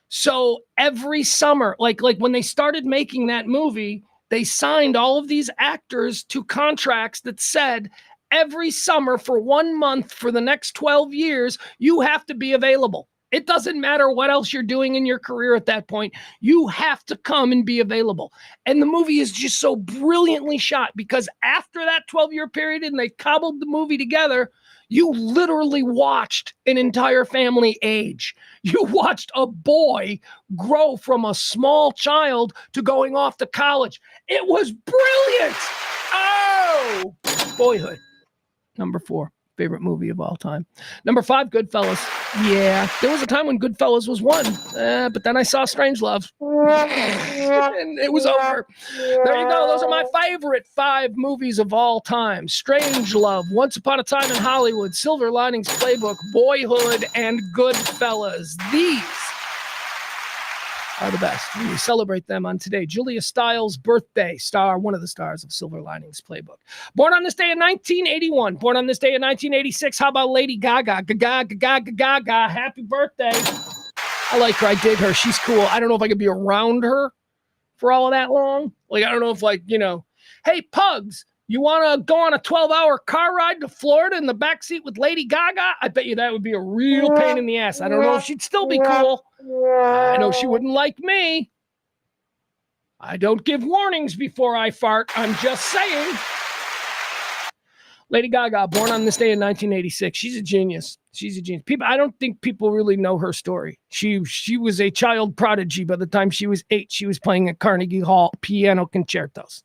So every summer, like when they started making that movie, they signed all of these actors to contracts that said, every summer for 1 month for the next 12 years, you have to be available. It doesn't matter what else you're doing in your career at that point. You have to come and be available. And the movie is just so brilliantly shot because after that 12-year period and they cobbled the movie together, you literally watched an entire family age. You watched a boy grow from a small child to going off to college. It was brilliant. Oh, Boyhood. Number 4, favorite movie of all time. Number 5, Goodfellas. Yeah, there was a time when Goodfellas was 1, but then I saw Strangelove, and it was over. There you go. Those are my favorite 5 movies of all time. Strangelove, Once Upon a Time in Hollywood, Silver Linings Playbook, Boyhood, and Goodfellas. These are the best. We celebrate them on today. Julia Stiles' birthday, one of the stars of Silver Linings Playbook. Born on this day in 1981. Born on this day in 1986. How about Lady Gaga? Gaga. Happy birthday. I like her. I dig her. She's cool. I don't know if I could be around her for all of that long. Like, I don't know if hey, Pugs, you want to go on a 12-hour car ride to Florida in the backseat with Lady Gaga? I bet you that would be a real pain in the ass. I don't know if she'd still be cool. I know she wouldn't like me. I don't give warnings before I fart. I'm just saying. Lady Gaga, born on this day in 1986. She's a genius. I don't think people really know her story. She was a child prodigy. By the time she was 8, she was playing at Carnegie Hall piano concertos.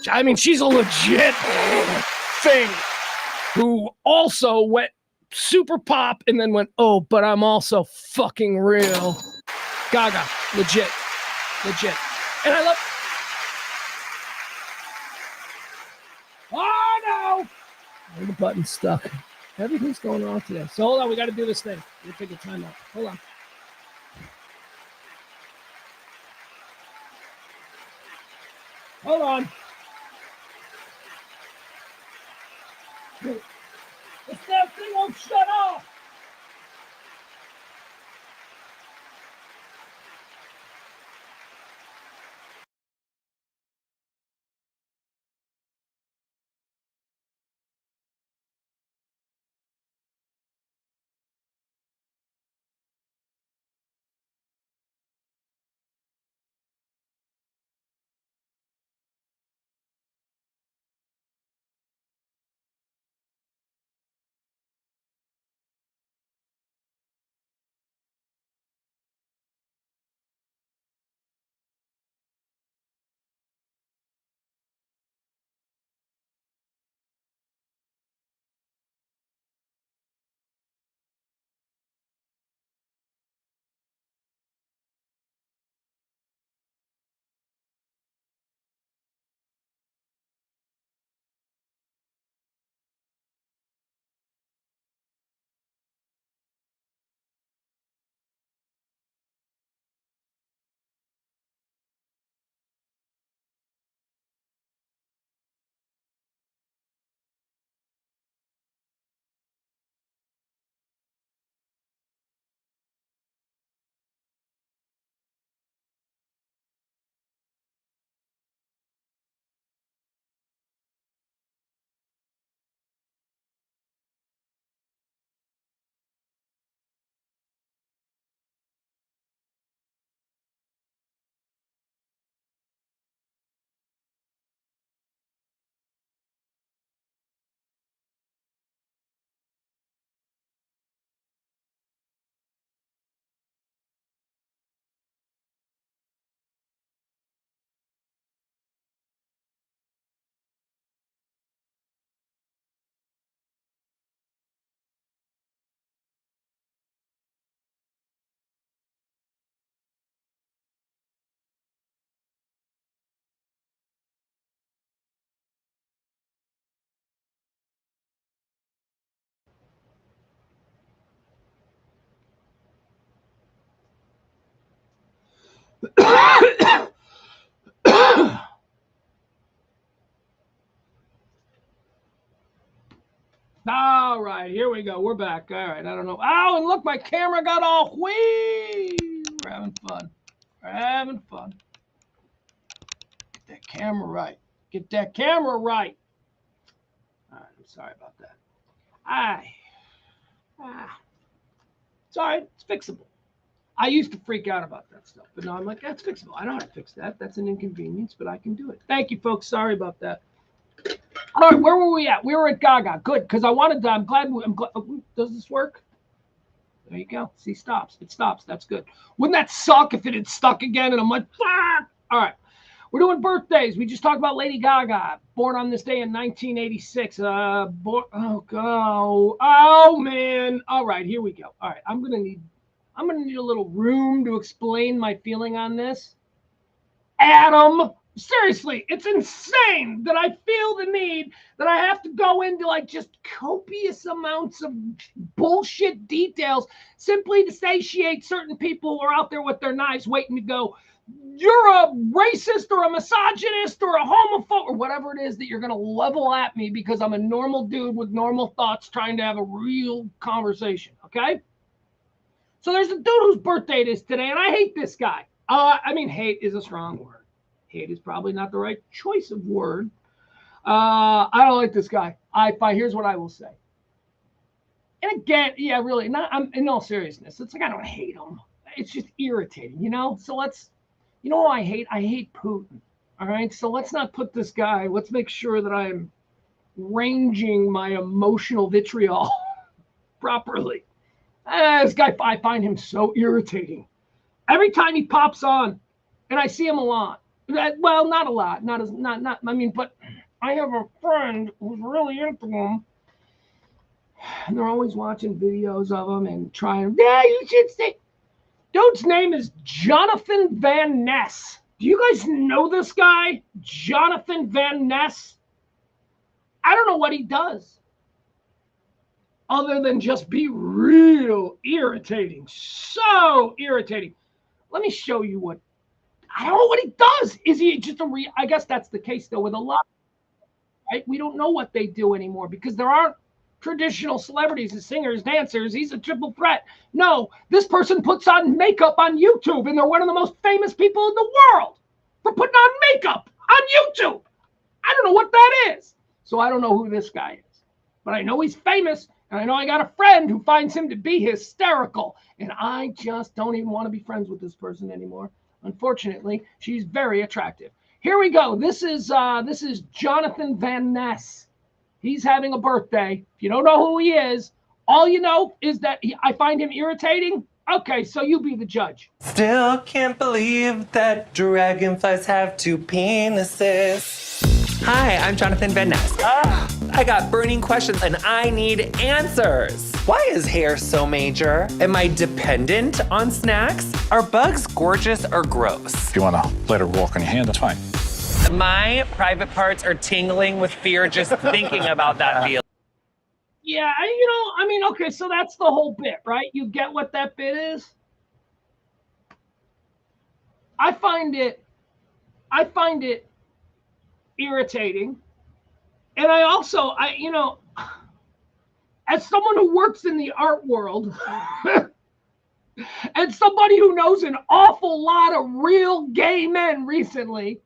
I mean, she's a legit thing who also went super pop and then went, oh, but I'm also fucking real. Gaga, legit. And I love... Oh, no! The button's stuck. Everything's going wrong today. So hold on, we got to do this thing. We'll take a time out. Hold on. Hold on. This damn thing won't shut off. All right, here we go. We're back. All right, I don't know. Oh, and look, my camera got all whee. We're having fun. We're having fun. Get that camera right. Get that camera right. All right, I'm sorry about that. It's all right. It's fixable. I used to freak out about that stuff, but now I'm like, that's fixable. I know how to fix that. That's an inconvenience, but I can do it. Thank you, folks. Sorry about that. All right, where were we at? We were at Gaga. Good, because I wanted to. I'm glad. Does this work? There you go. See, stops. It stops. That's good. Wouldn't that suck if it had stuck again? And I'm like, ah! All right. We're doing birthdays. We just talked about Lady Gaga, born on this day in 1986. Oh man. All right, here we go. All right, I'm gonna need a little room to explain my feeling on this. Adam, seriously, it's insane that I feel the need that I have to go into like just copious amounts of bullshit details simply to satiate certain people who are out there with their knives waiting to go, you're a racist or a misogynist or a homophobe or whatever it is that you're going to level at me because I'm a normal dude with normal thoughts trying to have a real conversation, okay? So there's a dude whose birthday it is today, and I hate this guy. I mean, hate is a strong word. Hate is probably not the right choice of word. I don't like this guy. Here's what I will say. And again, yeah, really, I'm in all seriousness. It's like I don't hate him. It's just irritating, you know? So you know what I hate? I hate Putin. All right. So let's not put this guy. Let's make sure that I'm ranging my emotional vitriol properly. This guy, I find him so irritating. Every time he pops on, and I see him a lot. Well, not a lot. Not. I mean, but I have a friend who's really into him. And they're always watching videos of him and trying. Yeah, you should say. Dude's name is Jonathan Van Ness. Do you guys know this guy? Jonathan Van Ness? I don't know what he does other than just be real irritating. So irritating. Let me show you what. I don't know what he does. Is he just I guess that's the case, though, with a lot. Right? We don't know what they do anymore because there aren't traditional celebrities as singers, dancers. He's a triple threat. No, this person puts on makeup on YouTube, and they're one of the most famous people in the world for putting on makeup on YouTube. I don't know what that is. So I don't know who this guy is. But I know he's famous, and I know I got a friend who finds him to be hysterical. And I just don't even want to be friends with this person anymore. Unfortunately, she's very attractive. Here we go. This is Jonathan Van Ness. He's having a birthday. If you don't know who he is, all you know is that I find him irritating. Okay, so you be the judge. Still can't believe that dragonflies have two penises. Hi, I'm Jonathan Van Ness. I got burning questions and I need answers. Why is hair so major? Am I dependent on snacks? Are bugs gorgeous or gross? If you want to let her walk on your hand, that's fine. My private parts are tingling with fear just thinking about that feeling. Yeah, okay, so that's the whole bit, right? You get what that bit is? I find it irritating. And I also, as someone who works in the art world, and somebody who knows an awful lot of real gay men recently,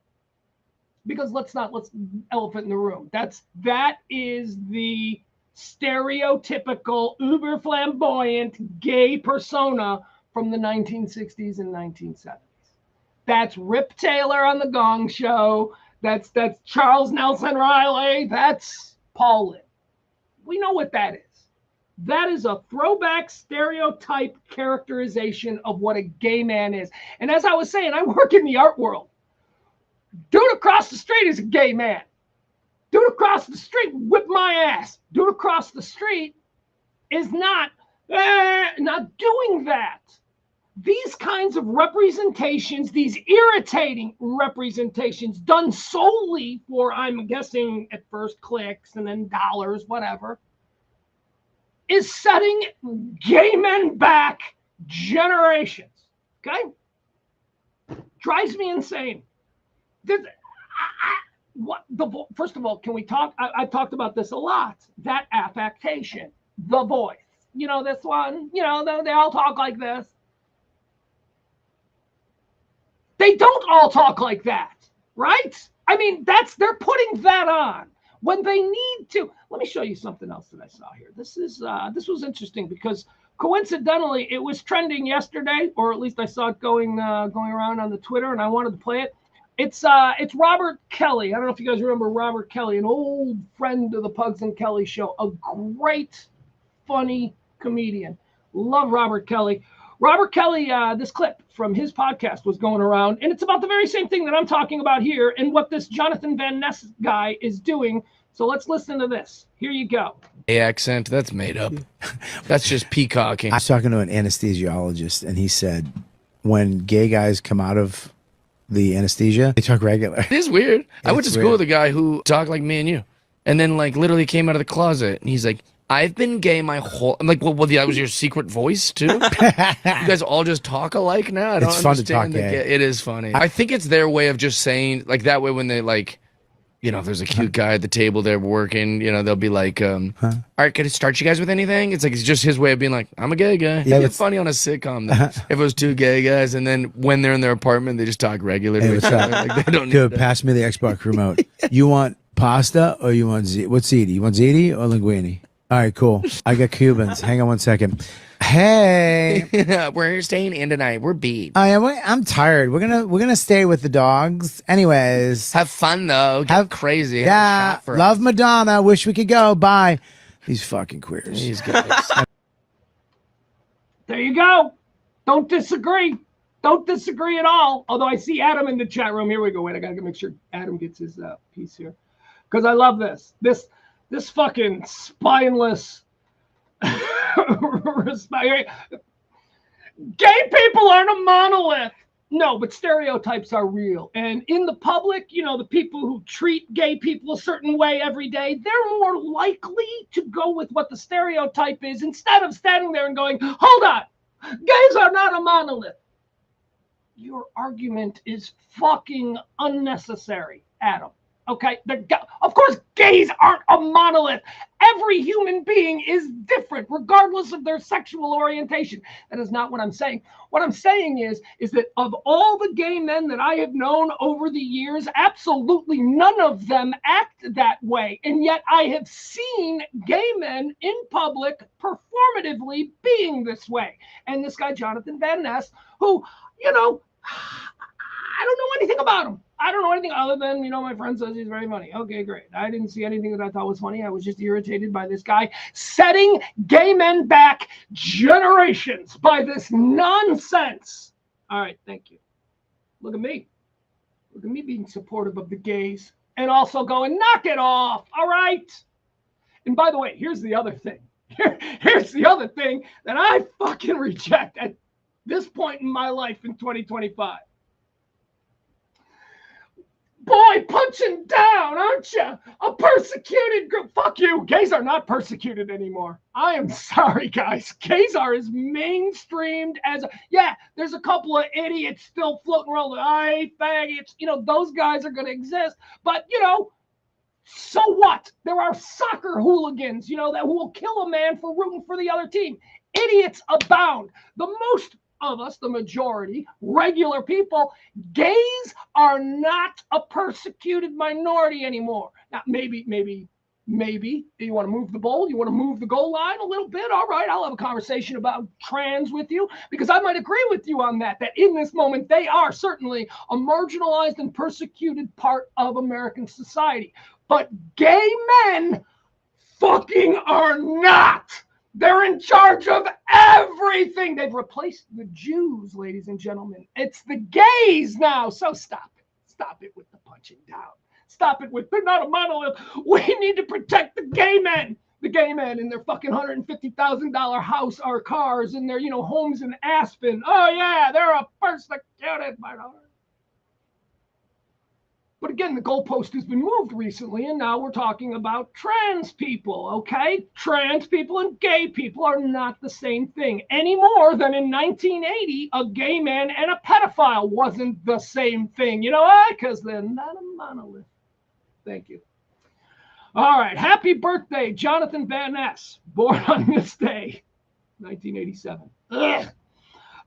because let's elephant in the room. That is the stereotypical uber flamboyant gay persona from the 1960s and 1970s. That's Rip Taylor on the Gong Show. That's Charles Nelson Riley. That's Paul Lynde. We know what that is. That is a throwback stereotype characterization of what a gay man is. And as I was saying, I work in the art world. Dude across the street is a gay man. Dude across the street whip my ass. Dude across the street is not doing that. These kinds of representations, these irritating representations done solely for, I'm guessing at first clicks and then dollars, whatever, is setting gay men back generations. Okay? Drives me insane. First of all, can we talk? I've talked about this a lot. That affectation, the voice. You know, this one, you know, they all talk like this. They don't all talk like that, right? I mean, they're putting that on when they need to. Let me show you something else that I saw here. This was interesting because coincidentally it was trending yesterday, or at least I saw it going around on the Twitter, and I wanted to play it. It's Robert Kelly. I don't know if you guys remember Robert Kelly, an old friend of the Pugs and Kelly show, a great, funny comedian. Love Robert Kelly. Robert Kelly, this clip from his podcast was going around, and it's about the very same thing that I'm talking about here and what this Jonathan Van Ness guy is doing. So let's listen to this. Here you go. Accent, that's made up. That's just peacocking. I was talking to an anesthesiologist, and he said when gay guys come out of the anesthesia, they talk regular. It is weird. I went to school with a guy who talked like me and you, and then like literally came out of the closet, and he's like, I've been gay my whole. I'm like, well, that was your secret voice too. You guys all just talk alike now. I don't It's fun to understand talk gay. It is funny. I think it's their way of just saying like that way when they like, you know, if there's a cute guy at the table they're working, you know, they'll be like, all right, can I start you guys with anything? It's like it's just his way of being like, I'm a gay guy. Yeah, It's funny on a sitcom though, if it was two gay guys, and then when they're in their apartment, they just talk regular to each other. Like, they don't need Dude, that. pass me the Xbox remote. You want pasta or you want what's ziti? You want ziti or linguine? All right, cool. I got Cubans. Hang on one second. Hey, We're staying in tonight. We're beat. I'm tired. We're gonna stay with the dogs. Anyways, Have fun though. Get crazy. Have a yeah, shot for love us. Madonna. Wish we could go. Bye. These fucking queers. These guys. There you go. Don't disagree. Don't disagree at all. Although I see Adam in the chat room. Here we go. Wait, I gotta make sure Adam gets his piece here, because I love this. This fucking spineless. Gay people aren't a monolith. No, but stereotypes are real. And in the public, you know, the people who treat gay people a certain way every day, they're more likely to go with what the stereotype is instead of standing there and going, hold on, gays are not a monolith. Your argument is fucking unnecessary, Adam. Okay, of course, gays aren't a monolith. Every human being is different, regardless of their sexual orientation. That is not what I'm saying. What I'm saying is that of all the gay men that I have known over the years, absolutely none of them act that way. And yet I have seen gay men in public performatively being this way. And this guy, Jonathan Van Ness, who, you know, I don't know anything about him. I don't know anything other than, you know, my friend says he's very funny. Okay, great. I didn't see anything that I thought was funny. I was just irritated by this guy setting gay men back generations by this nonsense. All right, thank you. Look at me. Look at me being supportive of the gays and also going, knock it off. All right. And by the way, here's the other thing. Here's the other thing that I fucking reject at this point in my life in 2025. Boy, punching down, aren't you? A persecuted group. Fuck you. Gays are not persecuted anymore. I am sorry, guys. Gays are as mainstreamed as... Yeah, there's a couple of idiots still floating around. I faggots. You know, those guys are going to exist. But, you know, so what? There are soccer hooligans, you know, that who will kill a man for rooting for the other team. Idiots abound. The most of us, the majority, regular people, gays are not a persecuted minority anymore. Now, maybe you want to move the goal, you want to move the goal line a little bit. All right, I'll have a conversation about trans with you, because I might agree with you on that in this moment, they are certainly a marginalized and persecuted part of American society. But gay men fucking are not. They're in charge of everything. They've replaced the Jews, ladies and gentlemen. It's the gays now. So stop it. Stop it with the punching down. Stop it with, they're not a monolith. We need to protect the gay men. The gay men in their fucking $150,000 house or cars and their, you know, homes in Aspen. Oh, yeah, they're a persecuted minority. But again, the goalpost has been moved recently, and now we're talking about trans people, okay? Trans people and gay people are not the same thing any more than in 1980, a gay man and a pedophile wasn't the same thing. You know why? Because they're not a monolith. Thank you. All right. Happy birthday, Jonathan Van Ness, born on this day, 1987. Ugh.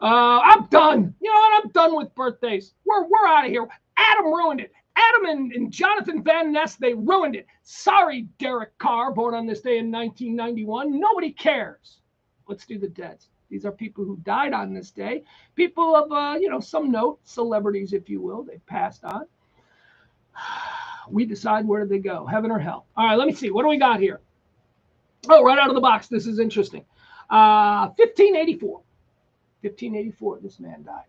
I'm done. You know what? I'm done with birthdays. We're out of here. Adam ruined it. Adam and Jonathan Van Ness, they ruined it. Sorry, Derek Carr, born on this day in 1991. Nobody cares. Let's do the deads. These are people who died on this day. People of, some note, celebrities, if you will. They passed on. We decide where they go, heaven or hell. All right, let me see. What do we got here? Oh, right out of the box. This is interesting. 1584. 1584, this man died.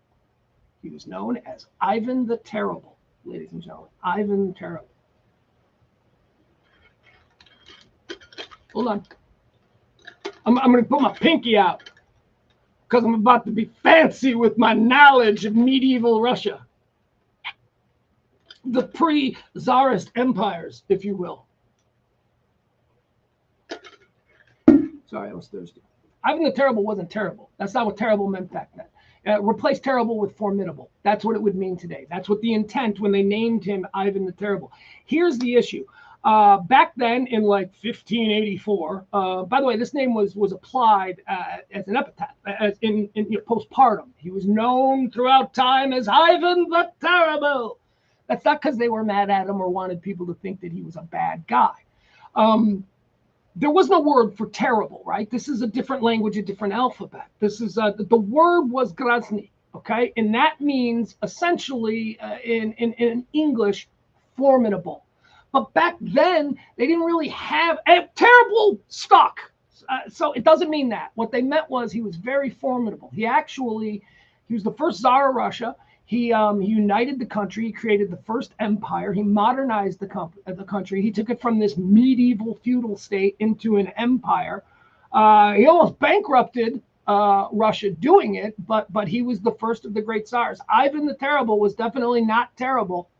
He was known as Ivan the Terrible, ladies and gentlemen. Ivan the Terrible. Hold on. I'm going to put my pinky out because I'm about to be fancy with my knowledge of medieval Russia. The pre-Tsarist empires, if you will. Sorry, I was thirsty. Ivan the Terrible wasn't terrible. That's not what terrible meant back then. Replace terrible with formidable. That's what it would mean today. That's what the intent when they named him Ivan the Terrible. Here's the issue. Back then in like 1584, by the way, this name was applied as an epithet, as in postpartum. He was known throughout time as Ivan the Terrible. That's not because they were mad at him or wanted people to think that he was a bad guy. There was no word for terrible, right? This is a different language, a different alphabet. This is the word was Grozny, okay? And that means essentially in English, formidable. But back then, they didn't really have a terrible stock. So it doesn't mean that. What they meant was he was very formidable. He was the first Tsar of Russia. He united the country. He created the first empire. He modernized the country. He took it from this medieval feudal state into an empire. He almost bankrupted Russia doing it, but he was the first of the great Tsars. Ivan the Terrible was definitely not terrible,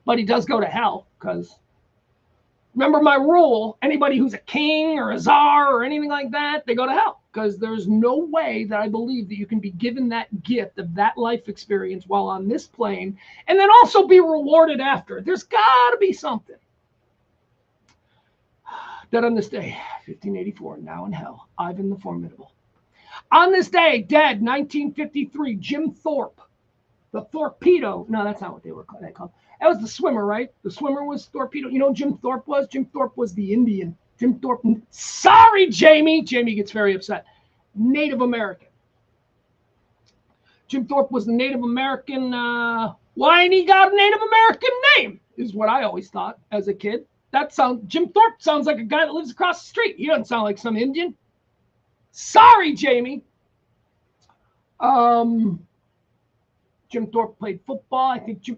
but he does go to hell because remember my rule, anybody who's a king or a czar or anything like that, they go to hell because there's no way that I believe that you can be given that gift of that life experience while on this plane and then also be rewarded after. There's got to be something. Dead on this day, 1584, now in hell, Ivan the Formidable. On this day, dead, 1953, Jim Thorpe, the Torpedo. No, that's not what they were called. That was the swimmer, right? The swimmer was Torpedo. You know who Jim Thorpe was? Jim Thorpe was the Indian. Jim Thorpe. Sorry, Jamie. Jamie gets very upset. Native American. Jim Thorpe was the Native American. Why ain't he got a Native American name? Is what I always thought as a kid. Jim Thorpe sounds like a guy that lives across the street. He doesn't sound like some Indian. Sorry, Jamie. Jim Thorpe played football. I think Jim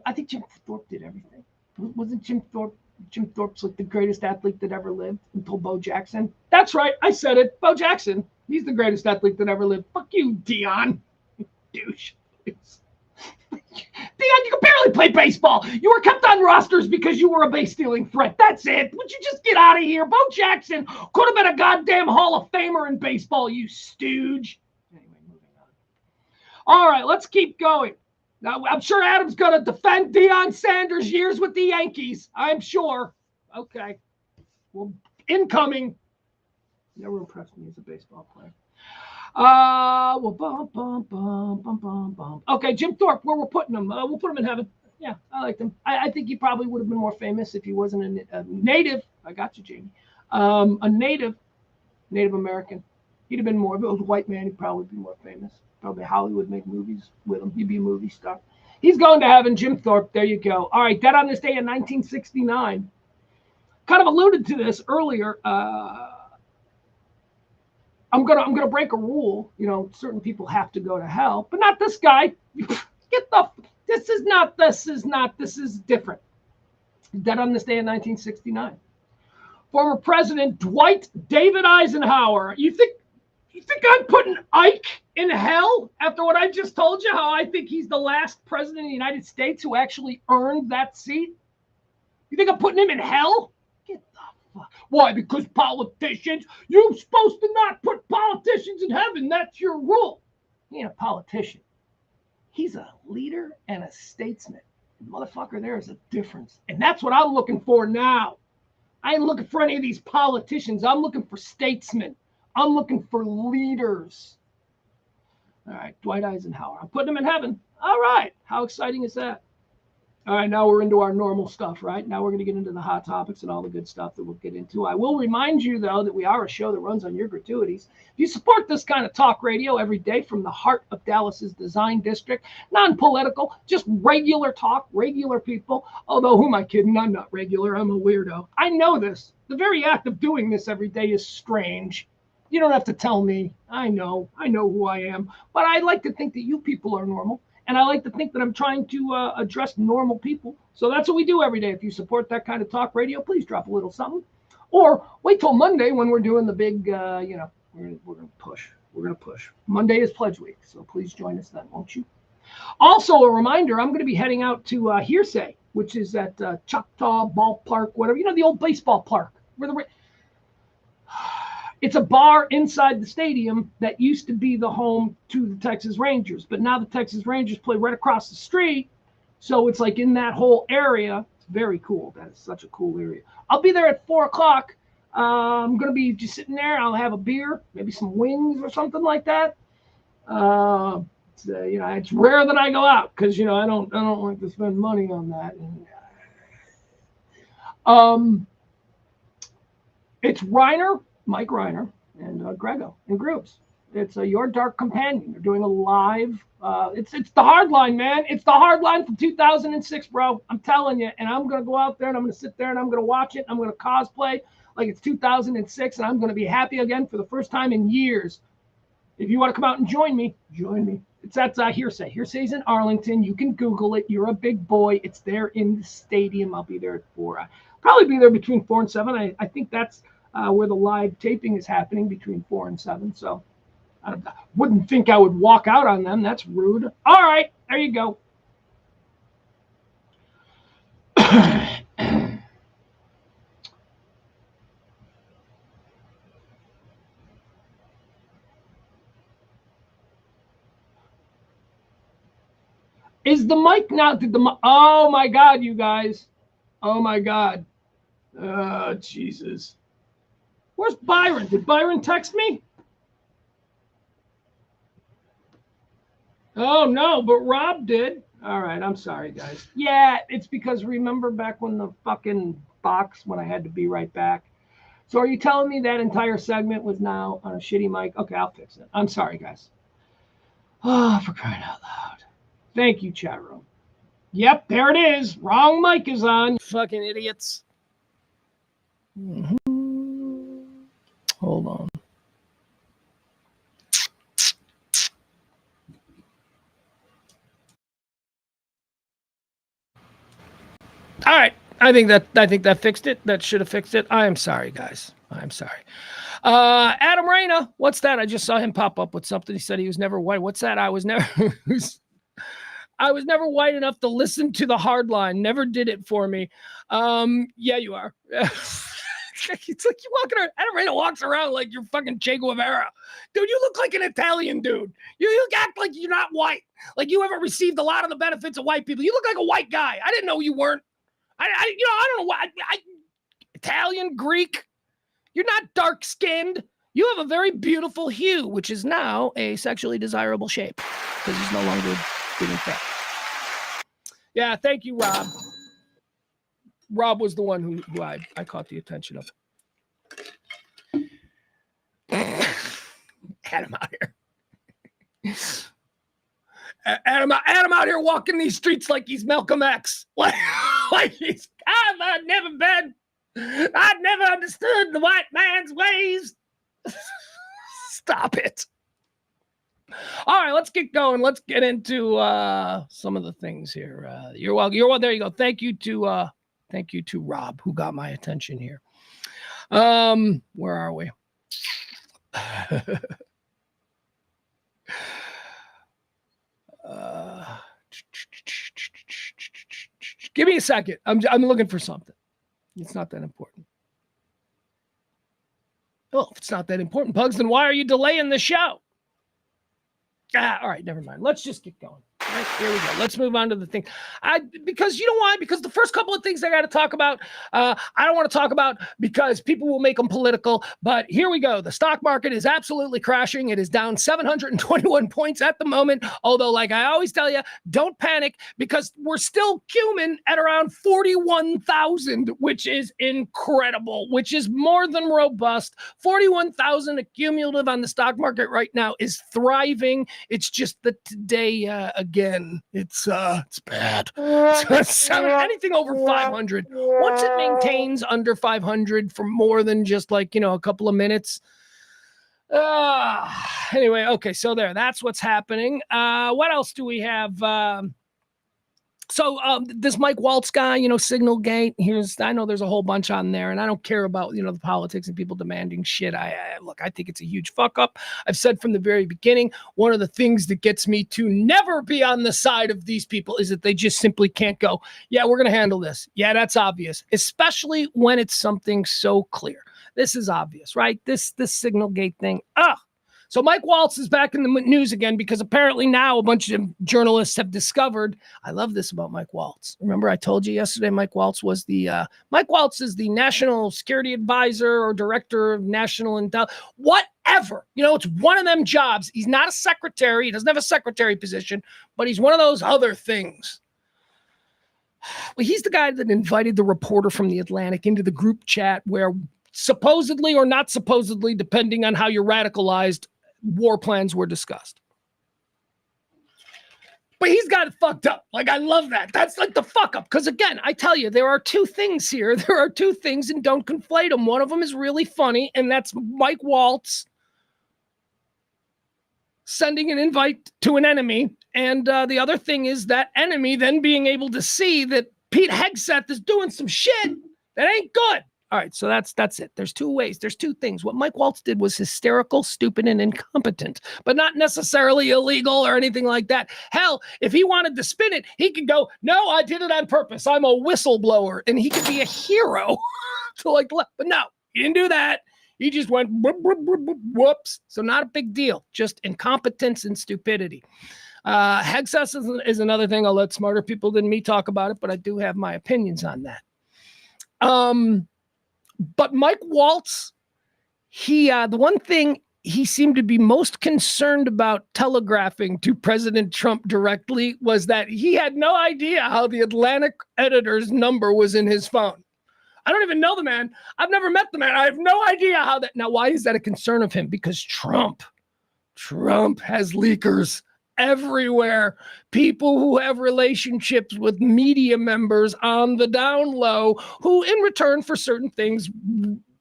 Thorpe did everything. Wasn't Jim Thorpe's like the greatest athlete that ever lived until Bo Jackson? That's right. I said it. Bo Jackson. He's the greatest athlete that ever lived. Fuck you, Dion. Douche. Dion, you could barely play baseball. You were kept on rosters because you were a base-stealing threat. That's it. Would you just get out of here? Bo Jackson could have been a goddamn Hall of Famer in baseball, you stooge. Anyway, moving on. All right, let's keep going. Now, I'm sure Adam's going to defend Deion Sanders' years with the Yankees. I'm sure. Okay. Well, incoming. Never impressed me as a baseball player. Okay, Jim Thorpe, where we're putting him. We'll put him in heaven. Yeah, I liked him. I think he probably would have been more famous if he wasn't a native. I got you, Jamie. A Native American. He'd have been more. If it was a white man, he'd probably be more famous. Probably Hollywood make movies with him. He'd be a movie star. He's going to heaven, Jim Thorpe. There you go. All right, dead on this day in 1969. Kind of alluded to this earlier. I'm gonna break a rule. You know, certain people have to go to hell, but not this guy. This is different. Dead on this day in 1969. Former President Dwight David Eisenhower. You think I'm putting Ike in hell after what I just told you? How I think he's the last president of the United States who actually earned that seat? You think I'm putting him in hell? Get the fuck. Why? Because politicians. You're supposed to not put politicians in heaven. That's your rule. He ain't a politician. He's a leader and a statesman. Motherfucker, there is a difference. And that's what I'm looking for now. I ain't looking for any of these politicians. I'm looking for statesmen. I'm looking for leaders. All right, Dwight Eisenhower. I'm putting him in heaven. All right. How exciting is that? All right, now we're into our normal stuff, right? Now we're going to get into the hot topics and all the good stuff that we'll get into. I will remind you, though, that we are a show that runs on your gratuities. If you support this kind of talk radio every day from the heart of Dallas's design district, non-political, just regular talk, regular people, although who am I kidding? I'm not regular. I'm a weirdo. I know this. The very act of doing this every day is strange. You don't have to tell me. I know who I am. But I like to think that you people are normal. And I like to think that I'm trying to address normal people. So that's what we do every day. If you support that kind of talk radio, please drop a little something. Or wait till Monday when we're doing the big, we're going to push. We're going to push. Monday is Pledge Week. So please join us then, won't you? Also, a reminder, I'm going to be heading out to Hearsay, which is at Choctaw Ballpark, whatever. You know, the old baseball park. It's a bar inside the stadium that used to be the home to the Texas Rangers, but now the Texas Rangers play right across the street, so it's like in that whole area. It's very cool. That is such a cool area. I'll be there at 4 o'clock. I'm gonna be just sitting there. I'll have a beer, maybe some wings or something like that. It's rare that I go out because I don't like to spend money on that. It's Mike Reiner, and Grego and Groups. It's Your Dark Companion. They're doing a live. It's the hard line, man. It's the hard line from 2006, bro. I'm telling you. And I'm going to go out there and I'm going to sit there and I'm going to watch it. I'm going to cosplay like it's 2006 and I'm going to be happy again for the first time in years. If you want to come out and join me, join me. It's at Hearsay. Hearsay's in Arlington. You can Google it. You're a big boy. It's there in the stadium. I'll be there at 4. I'll probably be there between 4 and 7. I think that's where the live taping is happening between 4 and 7. So I wouldn't think I would walk out on them. That's rude. All right, there you go. Is the mic now? Oh my God, you guys. Oh my God. Oh, Jesus. Where's Byron? Did Byron text me? Oh, no, but Rob did. All right, I'm sorry, guys. Yeah, it's because remember back when the fucking box, when I had to be right back. So are you telling me that entire segment was now on a shitty mic? Okay, I'll fix it. I'm sorry, guys. Oh, for crying out loud. Thank you, chat room. Yep, there it is. Wrong mic is on. Fucking idiots. Mm-hmm. Hold on. All right. I think that fixed it. That should have fixed it. I am sorry, guys. I'm sorry. Adam Reyna, what's that? I just saw him pop up with something. He said he was never white. What's that? I was never white enough to listen to the hard line. Never did it for me. Yeah, you are. It's like you walking around. Adam Reyna walks around like you're fucking Che Guevara. Dude, you look like an Italian dude. You act like you're not white. Like you haven't received a lot of the benefits of white people. You look like a white guy. I didn't know you weren't. I don't know why. Italian, Greek. You're not dark-skinned. You have a very beautiful hue, which is now a sexually desirable shape because he's no longer getting fat. Yeah, thank you, Rob. Rob was the one who I caught the attention of. Adam out here. Adam out here walking these streets like he's Malcolm X. Like he's, I've never understood the white man's ways. Stop it. All right, let's get going. Let's get into some of the things here. You're welcome. There you go. Thank you to Rob who got my attention here. Where are we? Give me a second. I'm looking for something. It's not that important. Oh, if it's not that important, Pugs, then why are you delaying the show? All right, never mind. Let's just get going. Right, here we go. Let's move on to the thing. Because you know why? Because the first couple of things I got to talk about, I don't want to talk about because people will make them political. But here we go. The stock market is absolutely crashing. It is down 721 points at the moment. Although, like I always tell you, don't panic because we're still human at around 41,000, which is incredible, which is more than robust. 41,000 cumulative on the stock market right now is thriving. It's just that today, again, it's bad. Anything over 500, once it maintains under 500 for more than just like, a couple of minutes. Anyway, okay, so that's what's happening. What else do we have? So this Mike Waltz guy, Signalgate, I know there's a whole bunch on there, and I don't care about, the politics and people demanding shit. Look, I think it's a huge fuck up. I've said from the very beginning, one of the things that gets me to never be on the side of these people is that they just simply can't go, yeah, we're going to handle this. Yeah, that's obvious, especially when it's something so clear. This is obvious, right? This Signalgate thing. So Mike Waltz is back in the news again because apparently now a bunch of journalists have discovered. I love this about Mike Waltz. Remember, I told you yesterday Mike Waltz is the National Security Advisor or Director of National Intelligence, whatever. It's one of them jobs. He's not a secretary. He doesn't have a secretary position, but he's one of those other things. Well, he's the guy that invited the reporter from The Atlantic into the group chat where supposedly or not supposedly, depending on how you're radicalized, war plans were discussed. But he's got it fucked up. Like, I love that. That's like the fuck up. Because again, I tell you, there are two things here. There are two things, and don't conflate them. One of them is really funny, and that's Mike Waltz sending an invite to an enemy. And the other thing is that enemy then being able to see that Pete Hegseth is doing some shit that ain't good. All right, so that's it. There's two ways. There's two things. What Mike Waltz did was hysterical, stupid, and incompetent, but not necessarily illegal or anything like that. Hell, if he wanted to spin it, he could go, no, I did it on purpose. I'm a whistleblower, and he could be a hero. But no, he didn't do that. He just went, whoops. So not a big deal, just incompetence and stupidity. Hegseth is another thing. I'll let smarter people than me talk about it, but I do have my opinions on that. But Mike Waltz, the one thing he seemed to be most concerned about telegraphing to President Trump directly was that he had no idea how the Atlantic editor's number was in his phone. I don't even know the man. I've never met the man. I have no idea how that. Now, why is that a concern of him? Because Trump has leakers everywhere. People who have relationships with media members on the down low who in return for certain things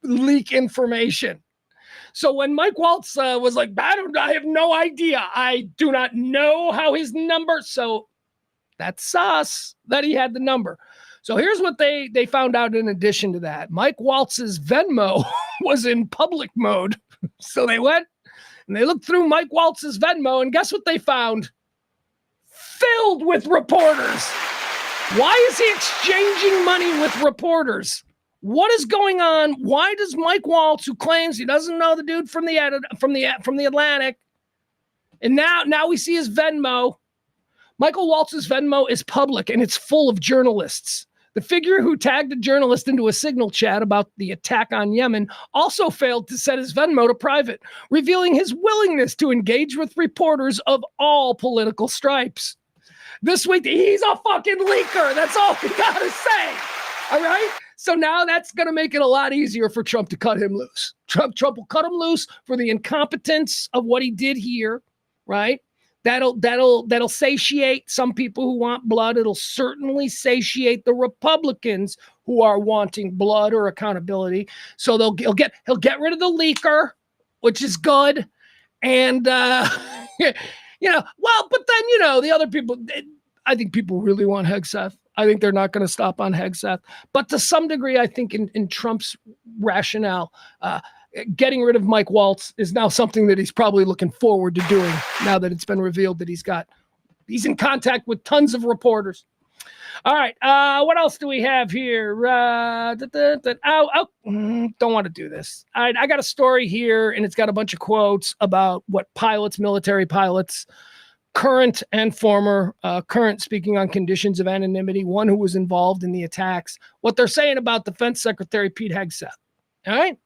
leak information. So when Mike Waltz was like, I have no idea. I do not know how his number. So that's sus that he had the number. So here's what they found out in addition to that. Mike Waltz's Venmo was in public mode. So they went and they looked through Mike Waltz's Venmo, and guess what they found? Filled with reporters. Why is he exchanging money with reporters? What is going on? Why does Mike Waltz, who claims he doesn't know the dude from the Atlantic, and now we see his Venmo? Michael Waltz's Venmo is public, and it's full of journalists. The figure who tagged a journalist into a Signal chat about the attack on Yemen also failed to set his Venmo to private, revealing his willingness to engage with reporters of all political stripes. This week, he's a fucking leaker. That's all we gotta say. All right? So now that's going to make it a lot easier for Trump to cut him loose. Trump will cut him loose for the incompetence of what he did here, right? That'll satiate some people who want blood. It'll certainly satiate the Republicans who are wanting blood or accountability. So he'll get rid of the leaker, which is good. And but then the other people, I think people really want Hegseth. I think they're not going to stop on Hegseth. But to some degree, I think in Trump's rationale, getting rid of Mike Waltz is now something that he's probably looking forward to doing now that it's been revealed that he's in contact with tons of reporters. All right. What else do we have here? Don't want to do this. I got a story here, and it's got a bunch of quotes about what military pilots current and former, current speaking on conditions of anonymity, one who was involved in the attacks, what they're saying about Defense Secretary Pete Hegseth. All right?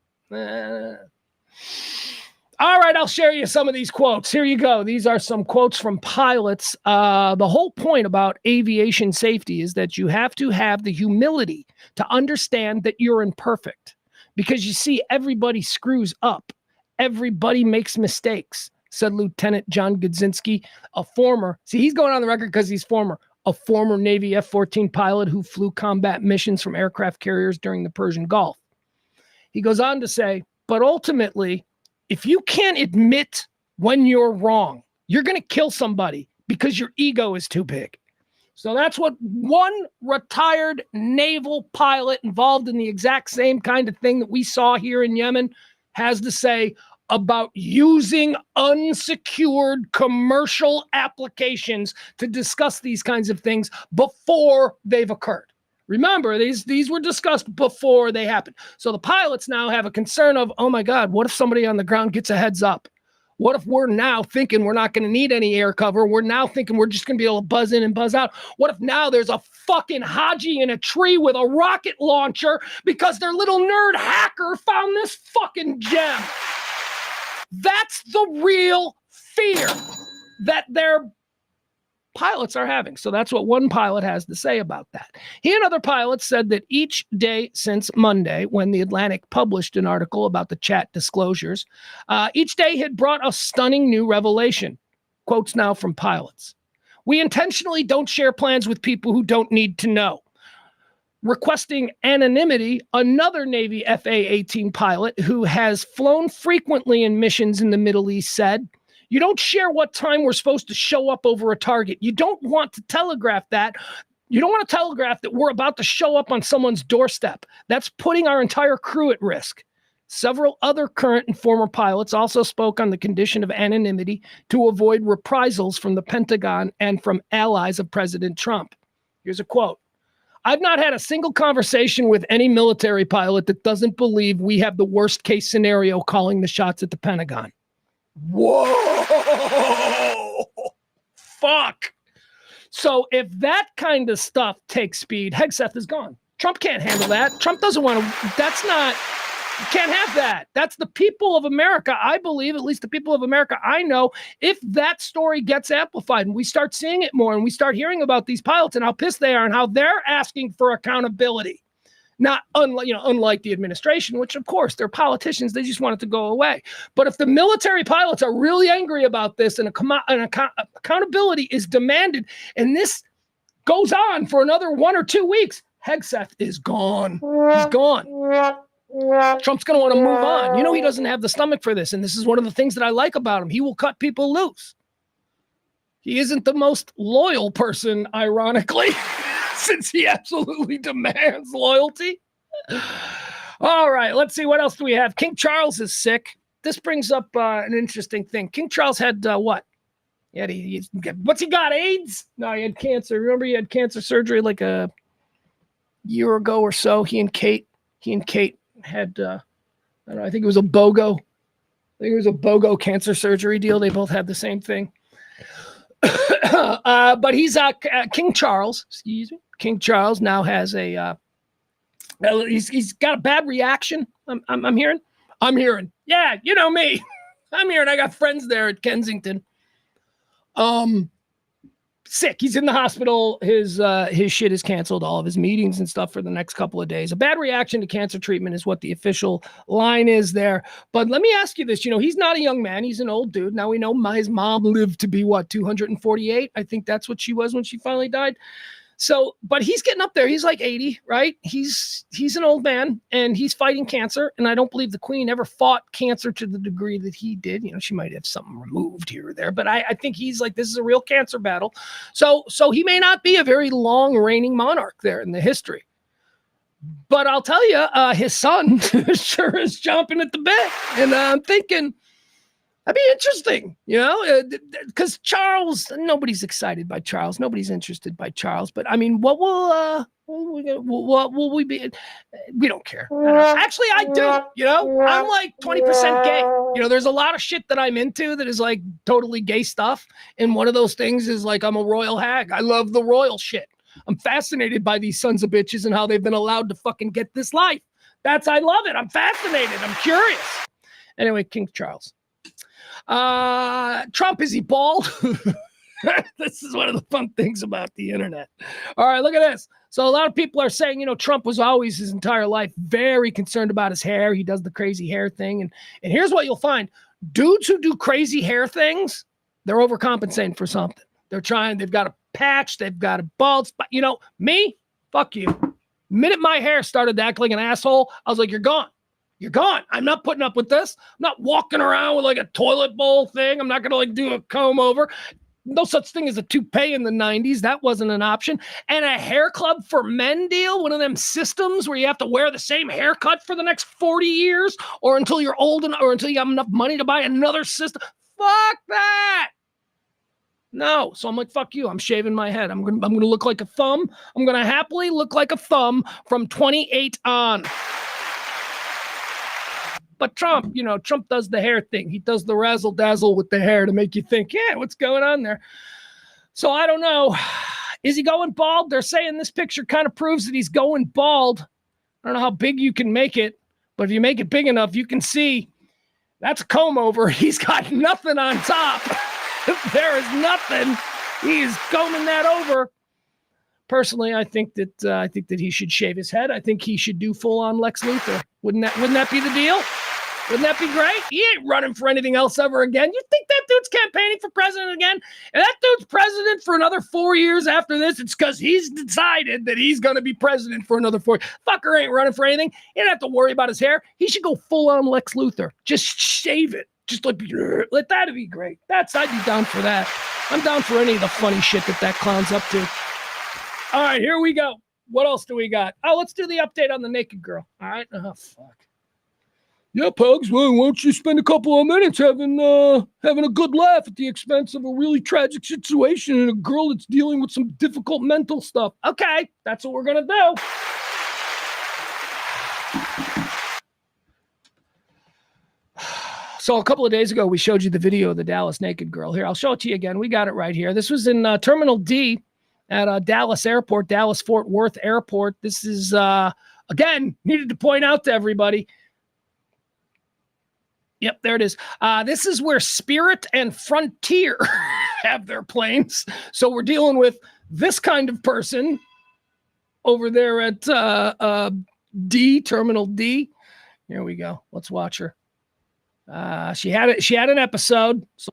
All right, I'll share you some of these quotes. Here you go. These are some quotes from pilots. The whole point about aviation safety is that you have to have the humility to understand that you're imperfect. Because you see, everybody screws up. Everybody makes mistakes, said Lieutenant John Gudzinski, a former, see, he's going on the record because he's a former Navy F-14 pilot who flew combat missions from aircraft carriers during the Persian Gulf. He goes on to say, but ultimately, if you can't admit when you're wrong, you're going to kill somebody because your ego is too big. So that's what one retired naval pilot involved in the exact same kind of thing that we saw here in Yemen has to say about using unsecured commercial applications to discuss these kinds of things before they've occurred. Remember, these were discussed before they happened. So the pilots now have a concern of, oh my God, what if somebody on the ground gets a heads up? What if we're now thinking we're not going to need any air cover? We're now thinking we're just going to be able to buzz in and buzz out. What if now there's a fucking Haji in a tree with a rocket launcher because their little nerd hacker found this fucking gem? That's the real fear that their pilots are having. So that's what one pilot has to say about that. He and other pilots said that each day since Monday, when the Atlantic published an article about the chat disclosures, each day had brought a stunning new revelation. Quotes now from pilots. We intentionally don't share plans with people who don't need to know. Requesting anonymity, another Navy FA-18 pilot who has flown frequently in missions in the Middle East said, you don't share what time we're supposed to show up over a target. You don't want to telegraph that. You don't want to telegraph that we're about to show up on someone's doorstep. That's putting our entire crew at risk. Several other current and former pilots also spoke on the condition of anonymity to avoid reprisals from the Pentagon and from allies of President Trump. Here's a quote. I've not had a single conversation with any military pilot that doesn't believe we have the worst case scenario calling the shots at the Pentagon. Whoa! Fuck! So if that kind of stuff takes speed, Hegseth is gone. Trump can't handle that. Trump doesn't want to, that's not, you can't have that. That's the people of America, I believe, at least the people of America I know, if that story gets amplified and we start seeing it more and we start hearing about these pilots and how pissed they are and how they're asking for accountability. Not unlike the administration, which of course they're politicians, they just want it to go away. But if the military pilots are really angry about this and accountability is demanded, and this goes on for another 1 or 2 weeks, Hegseth is gone. He's gone. Trump's going to want to move on. You know, he doesn't have the stomach for this. And this is one of the things that I like about him. He will cut people loose. He isn't the most loyal person, ironically. Since he absolutely demands loyalty. All right, let's see. What else do we have? King Charles is sick. This brings up an interesting thing. King Charles had what? What's he got, AIDS? No, he had cancer. Remember he had cancer surgery like a year ago or so. He and Kate had, I don't know, I think it was a BOGO cancer surgery deal. They both had the same thing. But he's King Charles, excuse me. King Charles now has he's got a bad reaction. I'm hearing. Yeah, you know me. I'm hearing. I got friends there at Kensington. Sick. He's in the hospital. His shit is canceled. All of his meetings and stuff for the next couple of days. A bad reaction to cancer treatment is what the official line is there. But let me ask you this. You know, he's not a young man. He's an old dude. Now we know his mom lived to be 248. I think that's what she was when she finally died. So, but he's getting up there. He's like 80, right? He's an old man and he's fighting cancer. And I don't believe the Queen ever fought cancer to the degree that he did. You know, she might have something removed here or there, but I think he's like, this is a real cancer battle. So he may not be a very long reigning monarch there in the history. But I'll tell you, his son sure is chomping at the bit. And I'm thinking, That'd be interesting, you know, because Charles, nobody's excited by Charles. Nobody's interested by Charles. But I mean, what will we be? We don't care. Actually, I do. You know, I'm like 20% gay. You know, there's a lot of shit that I'm into that is like totally gay stuff. And one of those things is like, I'm a royal hag. I love the royal shit. I'm fascinated by these sons of bitches and how they've been allowed to fucking get this life. I love it. I'm fascinated. I'm curious. Anyway, King Charles. Trump, is he bald? This is one of the fun things about the internet. All right, look at this. So a lot of people are saying, you know, Trump was always his entire life very concerned about his hair. He does the crazy hair thing. And here's what you'll find. Dudes who do crazy hair things, they're overcompensating for something. They've got a patch, they've got a bald spot. You know, me, fuck you. The minute my hair started to act like an asshole, I was like, you're gone. You're gone. I'm not putting up with this. I'm not walking around with like a toilet bowl thing. I'm not going to like do a comb over. No such thing as a toupee in the 90s. That wasn't an option. And a hair club for men deal, one of them systems where you have to wear the same haircut for the next 40 years or until you're old enough or until you have enough money to buy another system. Fuck that. No. So I'm like, fuck you. I'm shaving my head. I'm going to look like a thumb. I'm going to happily look like a thumb from 28 on. But Trump, you know, Trump does the hair thing. He does the razzle dazzle with the hair to make you think, yeah, what's going on there? So I don't know. Is he going bald? They're saying this picture kind of proves that he's going bald. I don't know how big you can make it, but if you make it big enough, you can see that's a comb over. He's got nothing on top. There is nothing. He is combing that over. Personally, I think that he should shave his head. I think he should do full on Lex Luthor. Wouldn't that be the deal? Wouldn't that be great? He ain't running for anything else ever again. You think that dude's campaigning for president again? And that dude's president for another 4 years after this, it's because he's decided that he's going to be president for another 4 years. Fucker ain't running for anything. He don't have to worry about his hair. He should go full on Lex Luthor. Just shave it. Just let that be great. I'd be down for that. I'm down for any of the funny shit that clown's up to. All right, here we go. What else do we got? Oh, let's do the update on the naked girl. All right. Oh, fuck. Yeah, Pugs, well, why don't you spend a couple of minutes having a good laugh at the expense of a really tragic situation and a girl that's dealing with some difficult mental stuff. Okay, that's what we're going to do. So a couple of days ago, we showed you the video of the Dallas naked girl. Here, I'll show it to you again. We got it right here. This was in Terminal D at Dallas Airport, Dallas-Fort Worth Airport. This is, again, needed to point out to everybody. Yep, there it is. This is where Spirit and Frontier have their planes. So we're dealing with this kind of person over there at Terminal D. Here we go. Let's watch her. She had an episode. So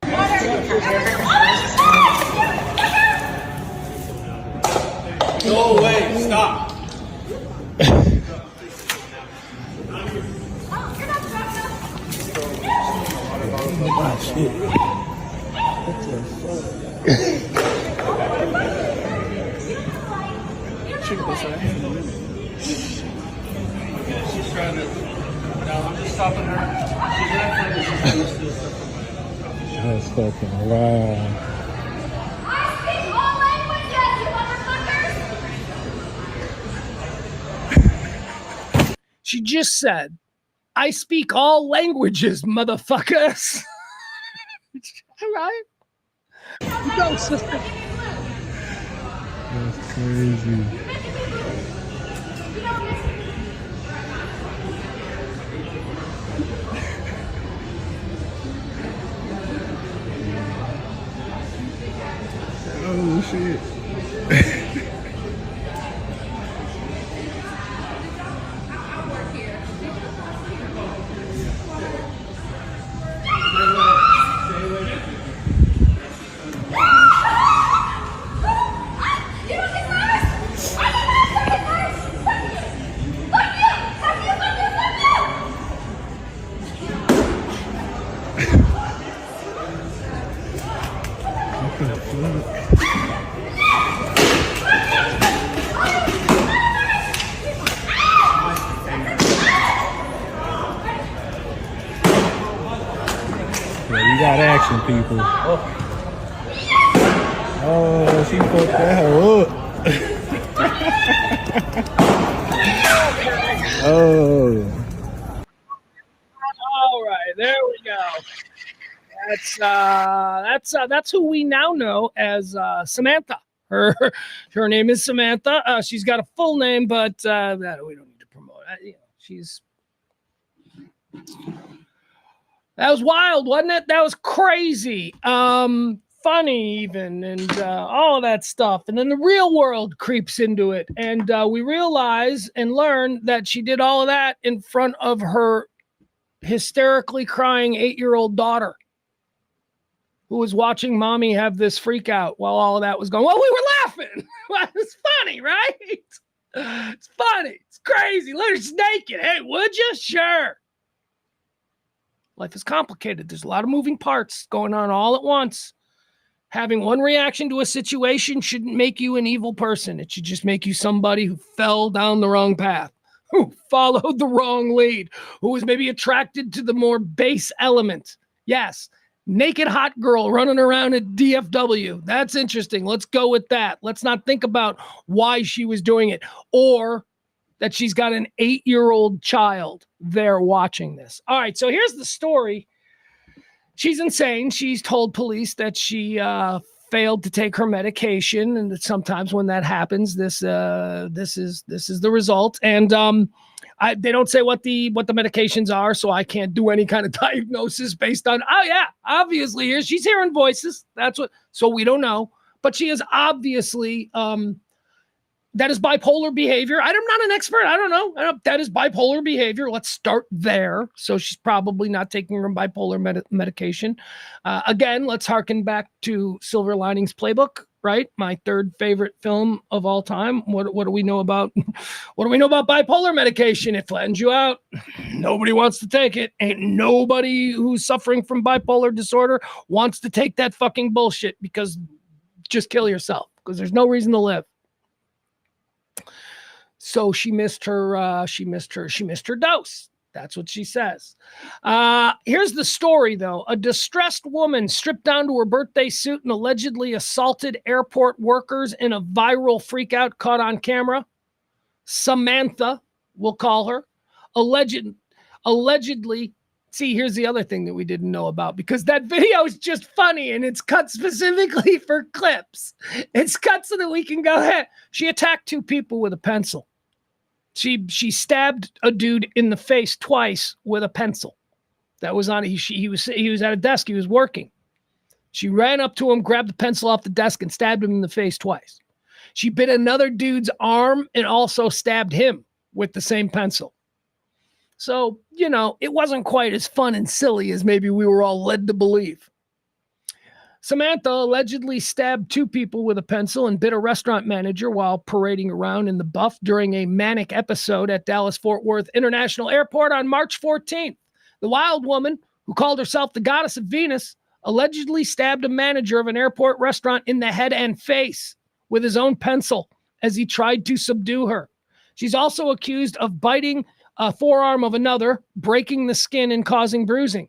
no way, stop. Oh, shit. What the fuck? She's trying to. No, I'm just stopping her. That's fucking wow. I speak all languages, you motherfuckers! She just said, I speak all languages, motherfuckers. All right. Go, sister. That's crazy. Oh, shit. got action, people. Oh, she fucked that hoe up. Oh. All right, there we go. That's who we now know as Samantha. Her name is Samantha. She's got a full name, but that we don't need to promote. That was wild, wasn't it? That was crazy. Funny even, and all of that stuff. And then the real world creeps into it, and we realize and learn that she did all of that in front of her hysterically crying 8-year-old daughter, who was watching mommy have this freak out while all of that was going. Well, we were laughing. It's funny, right? It's funny. It's crazy. Look, she's naked. Hey, would you? Sure. Life is complicated. There's a lot of moving parts going on all at once. Having one reaction to a situation shouldn't make you an evil person. It should just make you somebody who fell down the wrong path, who followed the wrong lead, who was maybe attracted to the more base element. Yes, naked hot girl running around at DFW. That's interesting. Let's go with that. Let's not think about why she was doing it, or that she's got an 8-year-old child there watching this. All right, so here's the story. She's insane. She's told police that she failed to take her medication, and that sometimes when that happens, this is the result. And they don't say what the medications are, so I can't do any kind of diagnosis based on. Oh yeah, obviously here she's hearing voices. That's what. So we don't know, but she is obviously that is bipolar behavior. I'm not an expert. I don't know. That is bipolar behavior. Let's start there. So she's probably not taking her bipolar medication. Again, let's harken back to Silver Linings Playbook, right? My third favorite film of all time. What do we know about? What do we know about bipolar medication? It flattens you out. Nobody wants to take it. Ain't nobody who's suffering from bipolar disorder wants to take that fucking bullshit, because just kill yourself, because there's no reason to live. So she missed her dose. That's what she says. Here's the story, though. A distressed woman stripped down to her birthday suit and allegedly assaulted airport workers in a viral freakout caught on camera. Samantha, we'll call her. Allegedly. See, here's the other thing that we didn't know about, because that video is just funny and it's cut specifically for clips. It's cut so that we can go ahead. She attacked 2 people with a pencil. She stabbed a dude in the face twice with a pencil. That was on. He was at a desk. He was working. She ran up to him, grabbed the pencil off the desk, and stabbed him in the face twice. She bit another dude's arm and also stabbed him with the same pencil. So, it wasn't quite as fun and silly as maybe we were all led to believe. Samantha allegedly stabbed 2 people with a pencil and bit a restaurant manager while parading around in the buff during a manic episode at Dallas-Fort Worth International Airport on March 14th. The wild woman, who called herself the Goddess of Venus, allegedly stabbed a manager of an airport restaurant in the head and face with his own pencil as he tried to subdue her. She's also accused of biting a forearm of another, breaking the skin and causing bruising.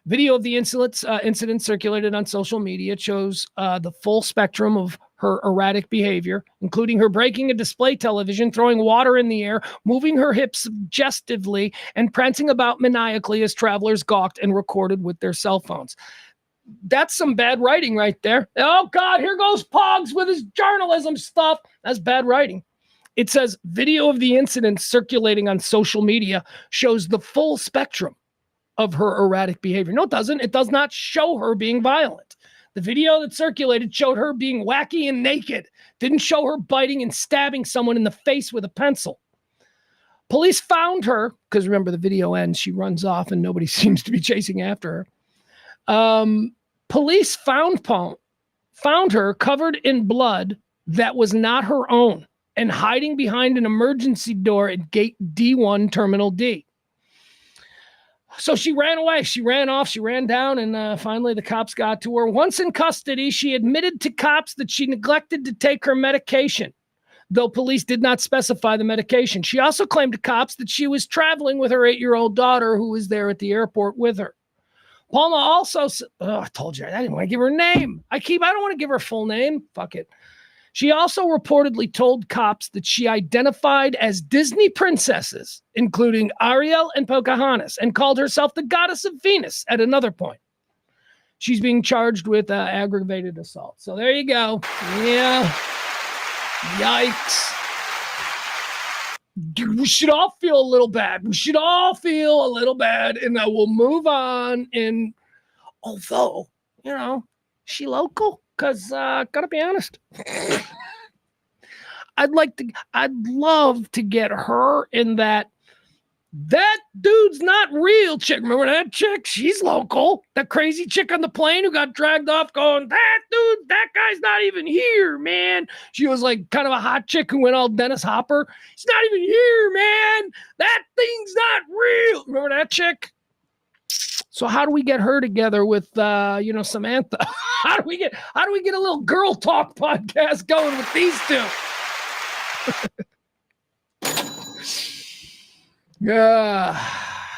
Video of the incident circulated on social media shows the full spectrum of her erratic behavior, including her breaking a display television, throwing water in the air, moving her hips suggestively, and prancing about maniacally as travelers gawked and recorded with their cell phones. That's some bad writing right there. Oh, God, here goes Pugs with his journalism stuff. That's bad writing. It says video of the incident circulating on social media shows the full spectrum of her erratic behavior. No, it doesn't. It does not show her being violent. The video that circulated showed her being wacky and naked. Didn't show her biting and stabbing someone in the face with a pencil. Police found her, because remember the video ends, she runs off and nobody seems to be chasing after her. Police found her covered in blood that was not her own and hiding behind an emergency door at gate D1 Terminal D. So she ran away. She ran off. She ran down, and finally the cops got to her. Once in custody, she admitted to cops that she neglected to take her medication, though police did not specify the medication. She also claimed to cops that she was traveling with her 8-year-old daughter, who was there at the airport with her. Palma also, I told you, I didn't want to give her name. I don't want to give her full name. Fuck it. She also reportedly told cops that she identified as Disney princesses, including Ariel and Pocahontas, and called herself the goddess of Venus at another point. She's being charged with aggravated assault. So there you go. Yeah. Yikes. We should all feel a little bad. We should all feel a little bad, and then we'll move on. And although, she local, because gotta be honest, I'd love to get her in that dude's not real chick. Remember that chick? She's local. That crazy chick on the plane who got dragged off going, that guy's not even here, man. She was like kind of a hot chick who went all Dennis Hopper. He's not even here, man. That thing's not real. Remember that chick? So how do we get her together with Samantha? How do we get a little girl talk podcast going with these two?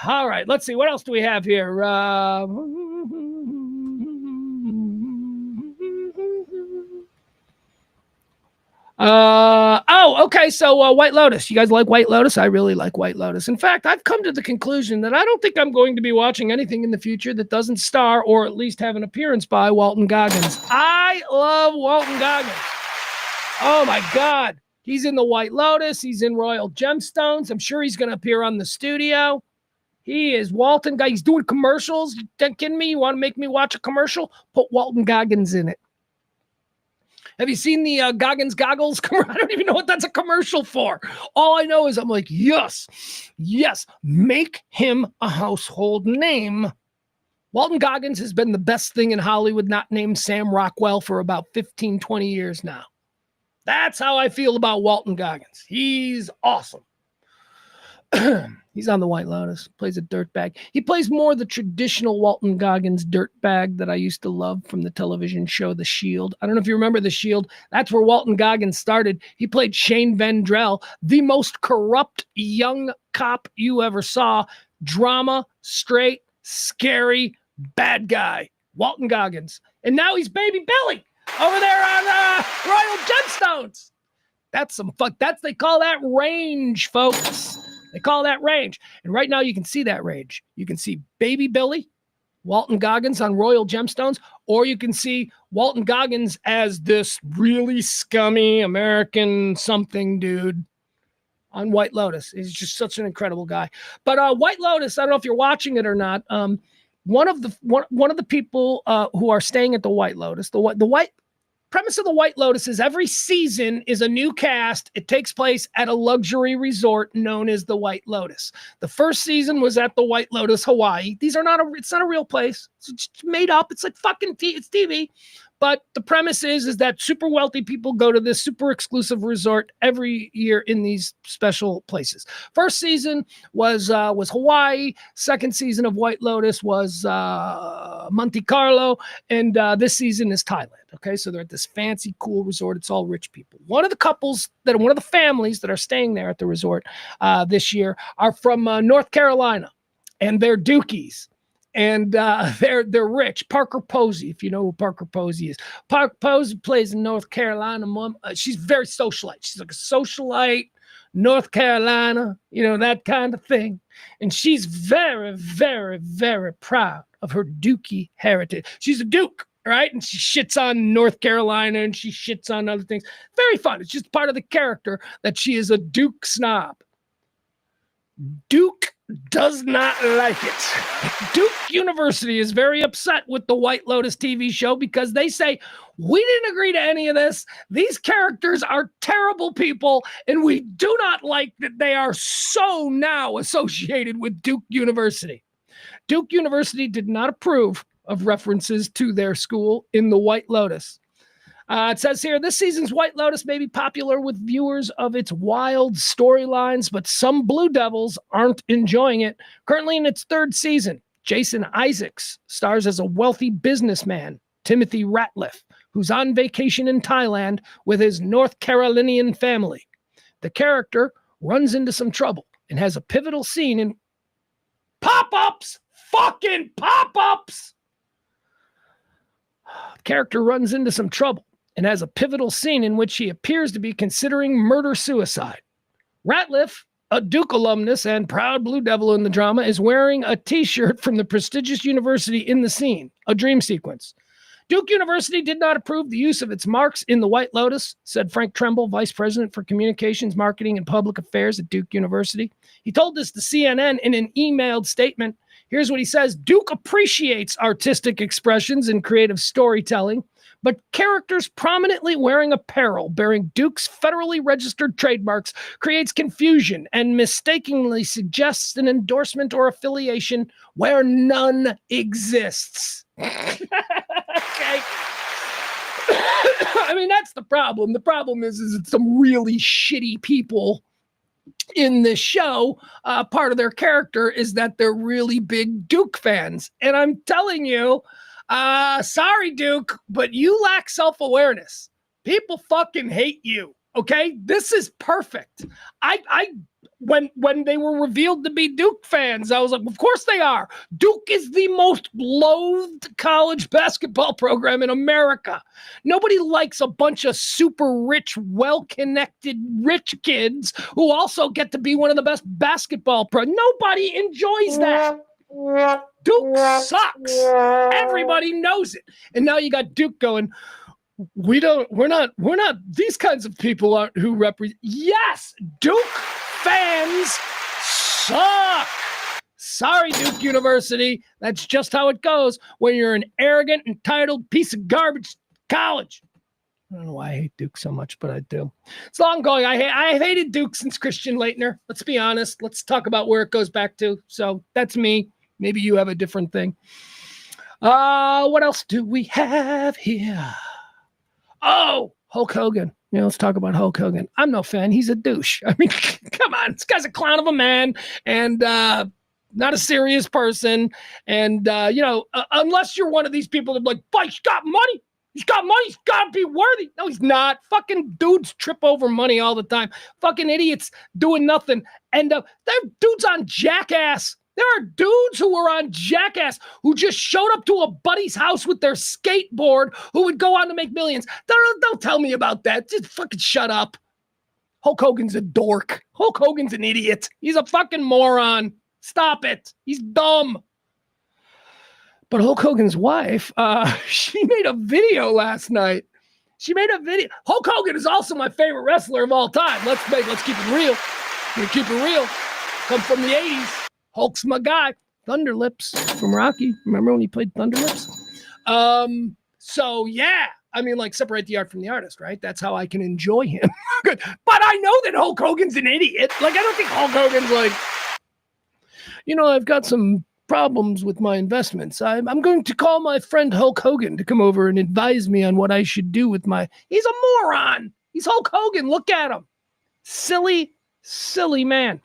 All right, let's see. What else do we have here? Okay. So White Lotus. You guys like White Lotus? I really like White Lotus. In fact, I've come to the conclusion that I don't think I'm going to be watching anything in the future that doesn't star or at least have an appearance by Walton Goggins. I love Walton Goggins. Oh, my God. He's in the White Lotus. He's in Royal Gemstones. I'm sure he's going to appear on the studio. He is Walton Goggins. He's doing commercials. You kidding me? You want to make me watch a commercial? Put Walton Goggins in it. Have you seen the Goggins goggles? I don't even know what that's a commercial for. All I know is I'm like, yes, make him a household name. Walton Goggins has been the best thing in Hollywood, not named Sam Rockwell, for about 15, 20 years now. That's how I feel about Walton Goggins. He's awesome. He's on the White Lotus, plays a dirtbag. He plays more the traditional Walton Goggins dirtbag that I used to love from the television show The Shield. I don't know if you remember The Shield. That's where Walton Goggins started. He played Shane Vendrell, the most corrupt young cop you ever saw. Drama, straight, scary, bad guy. Walton Goggins. And now he's Baby Billy over there on Royal Gemstones. That's some fuck. They call that range, folks. They call that range. And right now you can see that range. You can see Baby Billy, Walton Goggins on Royal Gemstones, or you can see Walton Goggins as this really scummy American something dude on White Lotus. He's just such an incredible guy. But White Lotus, I don't know if you're watching it or not. One of the people who are staying at the White Lotus, the White premise of the White Lotus is every season is a new cast. It takes place at a luxury resort known as the White Lotus. The first season was at the White Lotus, Hawaii. It's not a real place. It's just made up. It's like fucking it's TV. But the premise is that super wealthy people go to this super exclusive resort every year in these special places. First season was Hawaii. Second season of White Lotus was Monte Carlo, and this season is Thailand. Okay, so they're at this fancy, cool resort. It's all rich people. One of the families that are staying there at the resort this year are from North Carolina, and they're Dukies. And they're rich. Parker Posey, if you know who Parker Posey is. Parker Posey plays in North Carolina. She's very socialite. She's like a socialite, North Carolina, that kind of thing. And she's very, very, very proud of her Dookie heritage. She's a Duke, right? And she shits on North Carolina and she shits on other things. Very fun. It's just part of the character that she is a Duke snob. Duke does not like it. Duke University is very upset with the White Lotus TV show because they say, we didn't agree to any of this. These characters are terrible people, and we do not like that they are so now associated with Duke University. Duke University did not approve of references to their school in the White Lotus. It says here, this season's White Lotus may be popular with viewers of its wild storylines, but some Blue Devils aren't enjoying it. Currently in its third season, Jason Isaacs stars as a wealthy businessman, Timothy Ratliff, who's on vacation in Thailand with his North Carolinian family. The character runs into some trouble and has a pivotal scene in Pop-Ups fucking pop-ups. Character runs into some trouble and has a pivotal scene in which he appears to be considering murder-suicide. Ratliff, a Duke alumnus and proud Blue Devil in the drama, is wearing a t-shirt from the prestigious university in the scene, a dream sequence. Duke University did not approve the use of its marks in the White Lotus, said Frank Tremble, Vice President for Communications, Marketing, and Public Affairs at Duke University. He told this to CNN in an emailed statement. Here's what he says. Duke appreciates artistic expressions and creative storytelling, but characters prominently wearing apparel bearing Duke's federally registered trademarks creates confusion and mistakenly suggests an endorsement or affiliation where none exists. Okay. I mean, that's the problem. The problem is it's some really shitty people in this show. Part of their character is that they're really big Duke fans. And I'm telling you, sorry, Duke, but you lack self-awareness. People fucking hate you. Okay, this is perfect. When they were revealed to be Duke fans, I was like, of course they are. Duke is the most loathed college basketball program in America. Nobody likes a bunch of super rich, well-connected rich kids who also get to be one of the best basketball Nobody enjoys that. Duke sucks. Everybody knows it. And now you got Duke going, we're not, these kinds of people aren't who represent. Yes, Duke fans suck. Sorry, Duke University. That's just how it goes when you're an arrogant, entitled piece of garbage college. I don't know why I hate Duke so much, but I do. It's long going. I've hated Duke since Christian Laettner. Let's be honest. Let's talk about where it goes back to. So that's me. Maybe you have a different thing. What else do we have here? Oh, Hulk Hogan. Let's talk about Hulk Hogan. I'm no fan. He's a douche. I mean, come on. This guy's a clown of a man and not a serious person. And, unless you're one of these people that are like, but he's got money. He's got money. He's got to be worthy. No, he's not. Fucking dudes trip over money all the time. Fucking idiots doing nothing. And they're dudes on Jackass. There are dudes who were on Jackass who just showed up to a buddy's house with their skateboard who would go on to make millions. Don't tell me about that. Just fucking shut up. Hulk Hogan's a dork. Hulk Hogan's an idiot. He's a fucking moron. Stop it. He's dumb. But Hulk Hogan's wife, she made a video last night. Hulk Hogan is also my favorite wrestler of all time. Let's keep it real. Keep it real. Come from the 80s. Hulk's my guy. Thunderlips from Rocky. Remember when he played Thunderlips? So yeah, I mean, like, separate the art from the artist, right? That's how I can enjoy him. Good. But I know that Hulk Hogan's an idiot. Like, I don't think Hulk Hogan's like, I've got some problems with my investments. I'm going to call my friend Hulk Hogan to come over and advise me on what I should do with he's a moron. He's Hulk Hogan. Look at him. Silly man.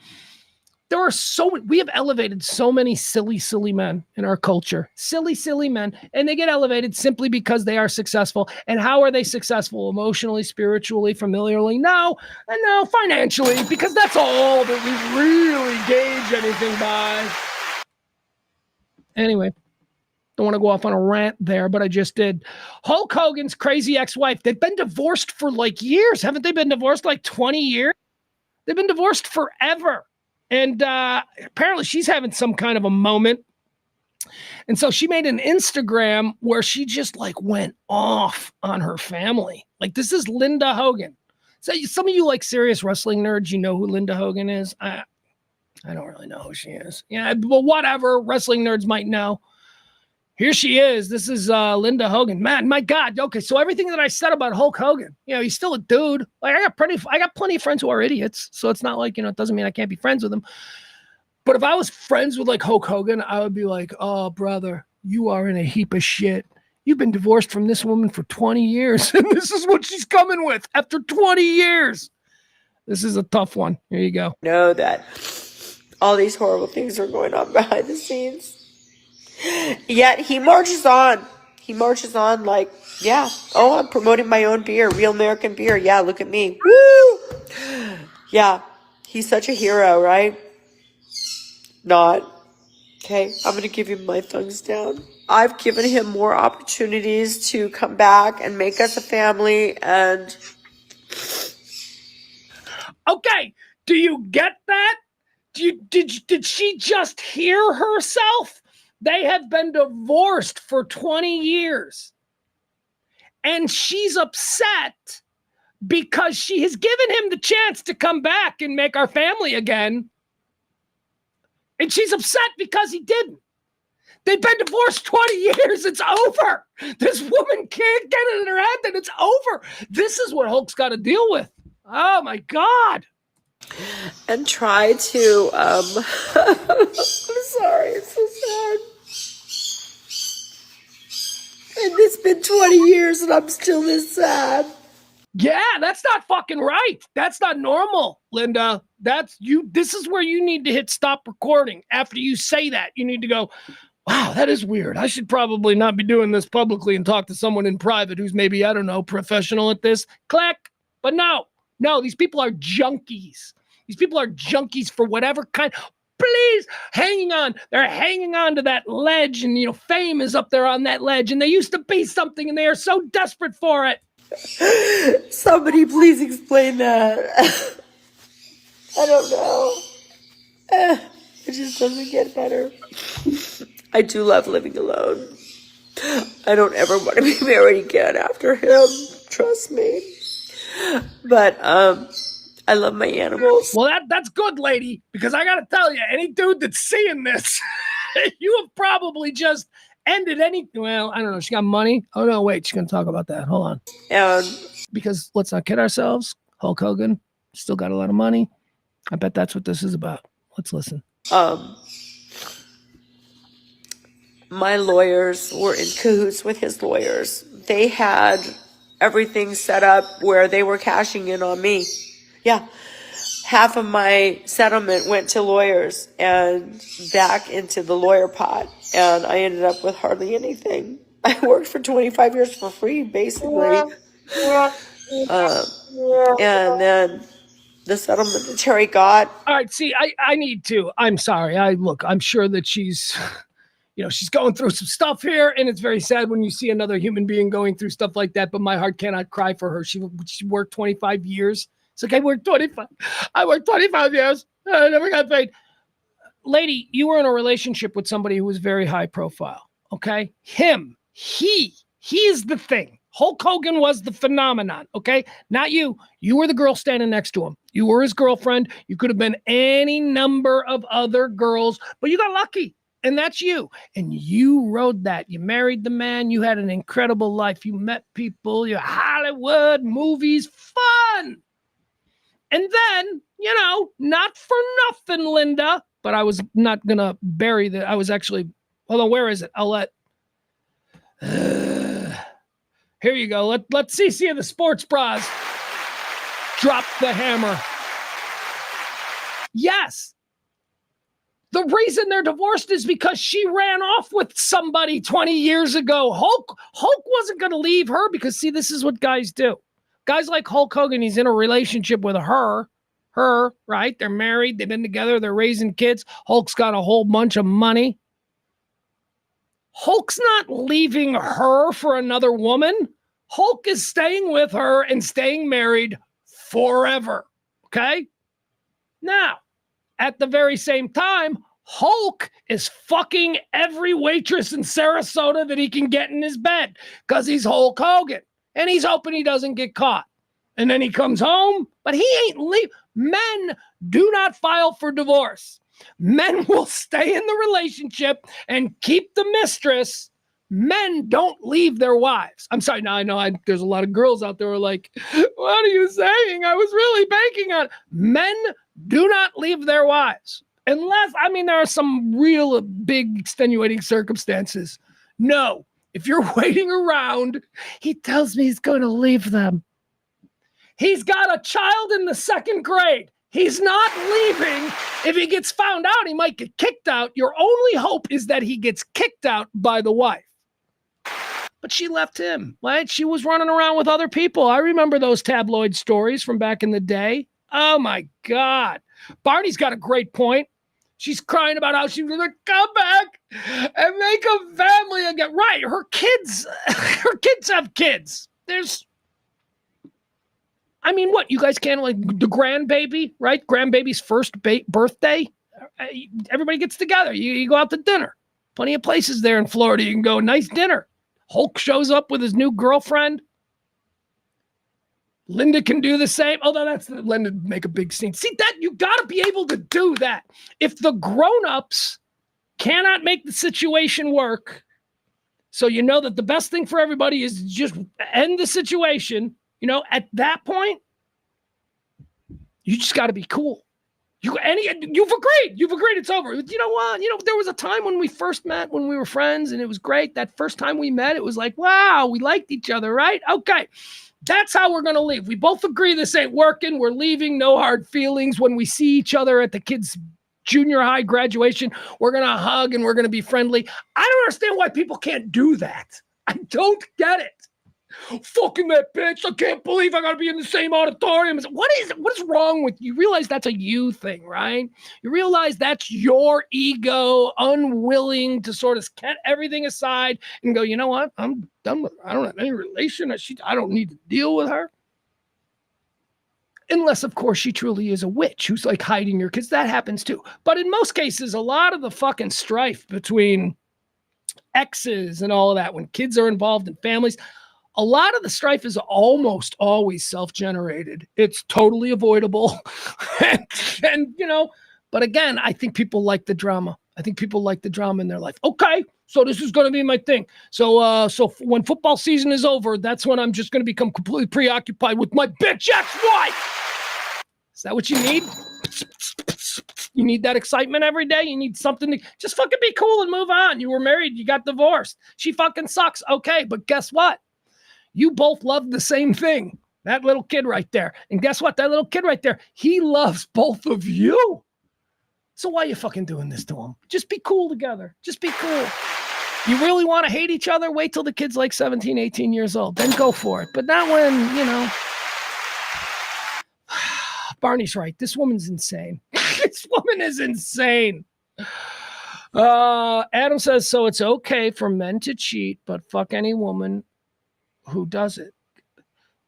We have elevated so many silly men in our culture. Silly men. And they get elevated simply because they are successful. And how are they successful? Emotionally, spiritually, familiarly? No, financially, because that's all that we really gauge anything by. Anyway, don't want to go off on a rant there, but I just did. Hulk Hogan's crazy ex-wife. They've been divorced for like years. Haven't they been divorced like 20 years? They've been divorced forever. And apparently she's having some kind of a moment. And so she made an Instagram where she just like went off on her family. Like, this is Linda Hogan. So some of you like serious wrestling nerds, you know who Linda Hogan is. I don't really know who she is. Yeah, but whatever. Wrestling nerds might know. Here she is. This is Linda Hogan. Man, my God. Okay, so everything that I said about Hulk Hogan, he's still a dude. Like, I got plenty of friends who are idiots. So it's not like, it doesn't mean I can't be friends with them. But if I was friends with like Hulk Hogan, I would be like, oh, brother, you are in a heap of shit. You've been divorced from this woman for 20 years. And this is what she's coming with after 20 years. This is a tough one. Here you go. Know that all these horrible things are going on behind the scenes. Yet he marches on. He marches on like, yeah, I'm promoting my own beer, real American beer. Yeah, look at me. Woo! Yeah, he's such a hero, right? Not. Okay, I'm gonna give him my thumbs down. I've given him more opportunities to come back and make us a family, and Okay, do you get that? Did she just hear herself? They have been divorced for 20 years. And she's upset because she has given him the chance to come back and make our family again. And she's upset because he didn't. They've been divorced 20 years. It's over. This woman can't get it in her head that it's over. This is what Hulk's got to deal with. Oh my God. and try to I'm sorry, it's so sad. And it's been 20 years and I'm still this sad. Yeah, that's not fucking right. That's not normal, Linda. That's you. This is where you need to hit stop recording. After you say that, you need to go, wow, that is weird. I should probably not be doing this publicly and talk to someone in private who's maybe, I don't know, professional at this. Click. But no, these people are junkies. These people are junkies for whatever kind. Please, hanging on. They're hanging on to that ledge, and fame is up there on that ledge, and they used to be something, and they are so desperate for it. Somebody please explain that. I don't know. It just doesn't get better. I do love living alone. I don't ever want to be married again after him. Trust me. But I love my animals. Well, that's good, lady, because I gotta tell you, any dude that's seeing this, you have probably just ended well, I don't know. She got money. Oh no, wait, she's gonna talk about that. Hold on. And Because let's not kid ourselves. Hulk Hogan still got a lot of money. I bet that's what this is about. Let's listen. my lawyers were in cahoots with his lawyers. They had everything set up where they were cashing in on me. Yeah. Half of my settlement went to lawyers and back into the lawyer pot. And I ended up with hardly anything. I worked for 25 years for free, basically. And then the settlement that Terry got. All right, see, I need to. I'm sorry. I'm sure that she's, she's going through some stuff here, and it's very sad when you see another human being going through stuff like that, but my heart cannot cry for her. She worked 25 years. It's like, I worked 25 years. I never got paid. Lady, you were in a relationship with somebody who was very high profile, okay? He is the thing. Hulk Hogan was the phenomenon, okay? Not you. You were the girl standing next to him. You were his girlfriend. You could have been any number of other girls, but you got lucky, and that's you. And you rode that. You married the man. You had an incredible life. You met people. You Hollywood, movies, fun. And then, not for nothing, Linda, but I was not going to bury that. I was actually, hold on, where is it? I'll let, here you go. Let's see the sports bras drop the hammer. Yes. The reason they're divorced is because she ran off with somebody 20 years ago. Hulk wasn't going to leave her because, see, this is what guys do. Guys like Hulk Hogan, he's in a relationship with her, right? They're married. They've been together. They're raising kids. Hulk's got a whole bunch of money. Hulk's not leaving her for another woman. Hulk is staying with her and staying married forever. Okay? Now, at the very same time, Hulk is fucking every waitress in Sarasota that he can get in his bed because he's Hulk Hogan. And he's hoping he doesn't get caught. And then he comes home, but he ain't leave. Men do not file for divorce. Men will stay in the relationship and keep the mistress. Men don't leave their wives. I'm sorry. Now I know there's a lot of girls out there who are like, what are you saying? I was really banking on it. Men do not leave their wives. Unless, there are some real big extenuating circumstances. No. If you're waiting around, he tells me he's going to leave them. He's got a child in the 2nd grade. He's not leaving. If he gets found out, he might get kicked out. Your only hope is that he gets kicked out by the wife. But she left him, right? She was running around with other people. I remember those tabloid stories from back in the day. Oh, my God. Barney's got a great point. She's crying about how she's going to come back and make a family again. Right. Her kids have kids. I mean, what? You guys can't, like, the grandbaby, right? Grandbaby's first birthday. Everybody gets together. You go out to dinner. Plenty of places there in Florida. You can go, nice dinner. Hulk shows up with his new girlfriend. Linda can do the same. Although Linda make a big scene. See, that you got to be able to do that. If the grown-ups cannot make the situation work, so you know that the best thing for everybody is just end the situation, at that point, you just got to be cool. You've agreed. It's over. You know what? There was a time when we first met, when we were friends, and it was great. That first time we met, it was like, wow, we liked each other, right? Okay. That's how we're going to leave. We both agree this ain't working. We're leaving. No hard feelings. When we see each other at the kids' junior high graduation, we're going to hug and we're going to be friendly. I don't understand why people can't do that. I don't get it. Fucking that bitch. I can't believe I got to be in the same auditorium. What is wrong with you? You realize that's a you thing, right? You realize that's your ego unwilling to sort of set everything aside and go, you know what? I'm done with her. I don't have any relation. I don't need to deal with her. Unless, of course, she truly is a witch who's like hiding your kids. That happens too. But in most cases, a lot of the fucking strife between exes and all of that, when kids are involved in families, a lot of the strife is almost always self-generated. It's totally avoidable. and but again, I think people like the drama. I think people like the drama in their life. Okay, so this is going to be my thing. So when football season is over, that's when I'm just going to become completely preoccupied with my bitch ex-wife. Is that what you need? You need that excitement every day? You need something to just fucking be cool and move on. You were married. You got divorced. She fucking sucks. Okay, but guess what? You both love the same thing. That little kid right there. And guess what? That little kid right there, he loves both of you. So why are you fucking doing this to him? Just be cool together. Just be cool. You really want to hate each other? Wait till the kid's like 17, 18 years old. Then go for it. But not when, Barney's right. This woman's insane. This woman is insane. Adam says, so it's okay for men to cheat, but fuck any woman who does it.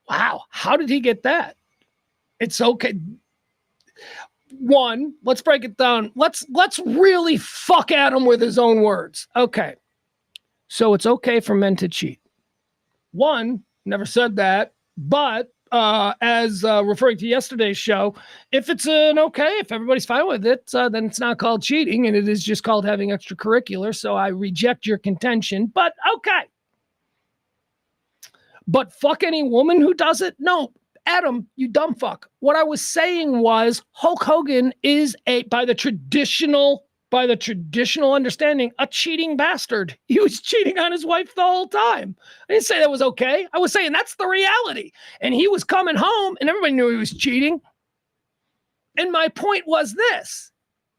Wow. How did he get that? It's okay. One, let's break it down. Let's really fuck at him with his own words. Okay. So it's okay for men to cheat. One, never said that, but as referring to yesterday's show, if it's if everybody's fine with it, then it's not called cheating and it is just called having extracurricular. So I reject your contention, but okay. But fuck any woman who does it? No, Adam, you dumb fuck. What I was saying was Hulk Hogan is by the traditional understanding, a cheating bastard. He was cheating on his wife the whole time. I didn't say that was okay. I was saying that's the reality. And he was coming home and everybody knew he was cheating. And my point was this.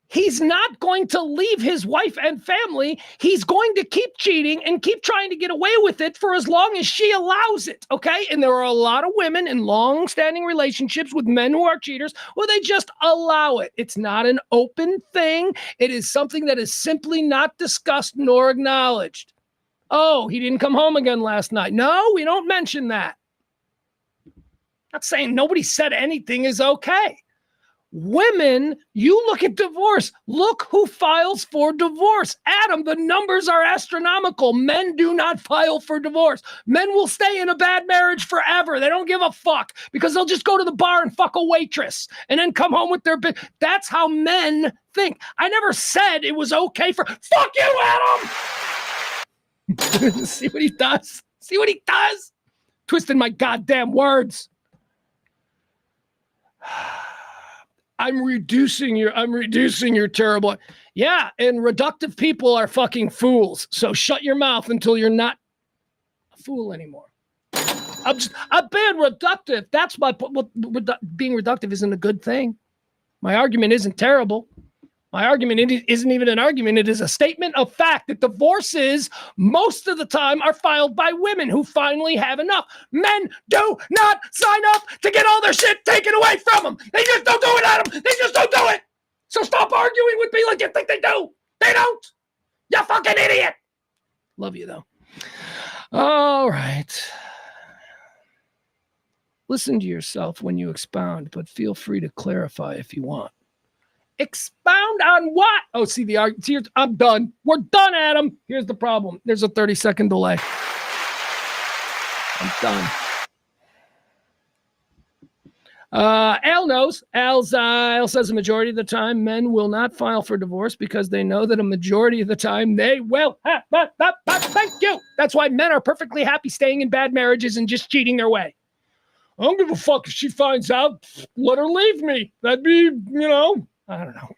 He's not going to leave his wife and family. He's going to keep cheating and keep trying to get away with it for as long as she allows it, okay? And there are a lot of women in long-standing relationships with men who are cheaters where they just allow it. It's not an open thing. It is something that is simply not discussed nor acknowledged. Oh, he didn't come home again last night. No, we don't mention that. Not saying nobody said anything is okay. Women, you look at divorce. Look who files for divorce. Adam, the numbers are astronomical. Men do not file for divorce. Men will stay in a bad marriage forever. They don't give a fuck because they'll just go to the bar and fuck a waitress and then come home with their bitch. That's how men think. I never said it was okay for fuck you, Adam. See what he does? See what he does? Twisting my goddamn words. I'm reducing your terrible. Yeah, and reductive people are fucking fools. So shut your mouth until you're not a fool anymore. I'm being reductive. That's my being reductive isn't a good thing. My argument isn't terrible. My argument isn't even an argument. It is a statement of fact that divorces most of the time are filed by women who finally have enough. Men do not sign up to get all their shit taken away from them. They just don't do it, Adam. They just don't do it. So stop arguing with me like you think they do. They don't. You fucking idiot. Love you, though. All right. Listen to yourself when you expound, but feel free to clarify if you want. Expound on what? Oh, see the argument. I'm done. We're done, Adam. Here's the problem. There's a 30-second delay. I'm done. Al knows. Al says a majority of the time men will not file for divorce because they know that a majority of the time they will. Thank you. That's why men are perfectly happy staying in bad marriages and just cheating their way. I don't give a fuck if she finds out. Let her leave me. That'd be, I don't know.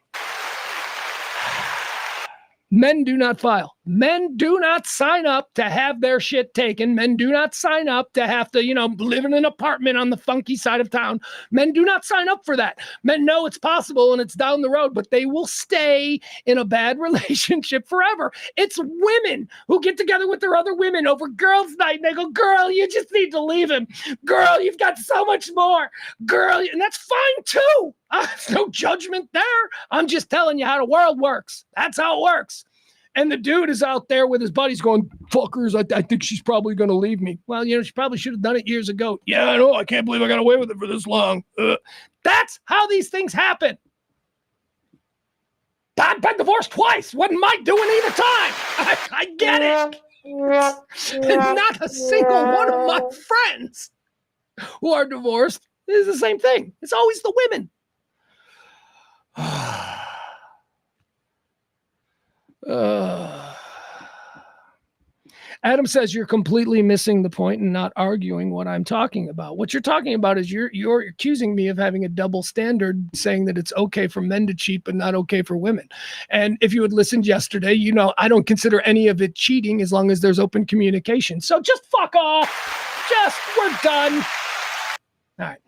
Men do not file. Men do not sign up to have their shit taken. Men do not sign up to have to, live in an apartment on the funky side of town. Men do not sign up for that. Men know it's possible and it's down the road, but they will stay in a bad relationship forever. It's women who get together with their other women over girls' night and they go, girl, you just need to leave him. Girl, you've got so much more. Girl, and that's fine too. There's no judgment there. I'm just telling you how the world works. That's how it works. And the dude is out there with his buddies going, fuckers, I think she's probably going to leave me. Well, she probably should have done it years ago. Yeah, I know. I can't believe I got away with it for this long. That's how these things happen. I've been divorced twice. Wasn't my doing either time. I get it. And not a single one of my friends who are divorced is the same thing. It's always the women. Adam says you're completely missing the point and not arguing what I'm talking about. What you're talking about is you're accusing me of having a double standard, saying that it's okay for men to cheat but not okay for women. And if you had listened yesterday, I don't consider any of it cheating as long as there's open communication. So just fuck off. We're done. All right.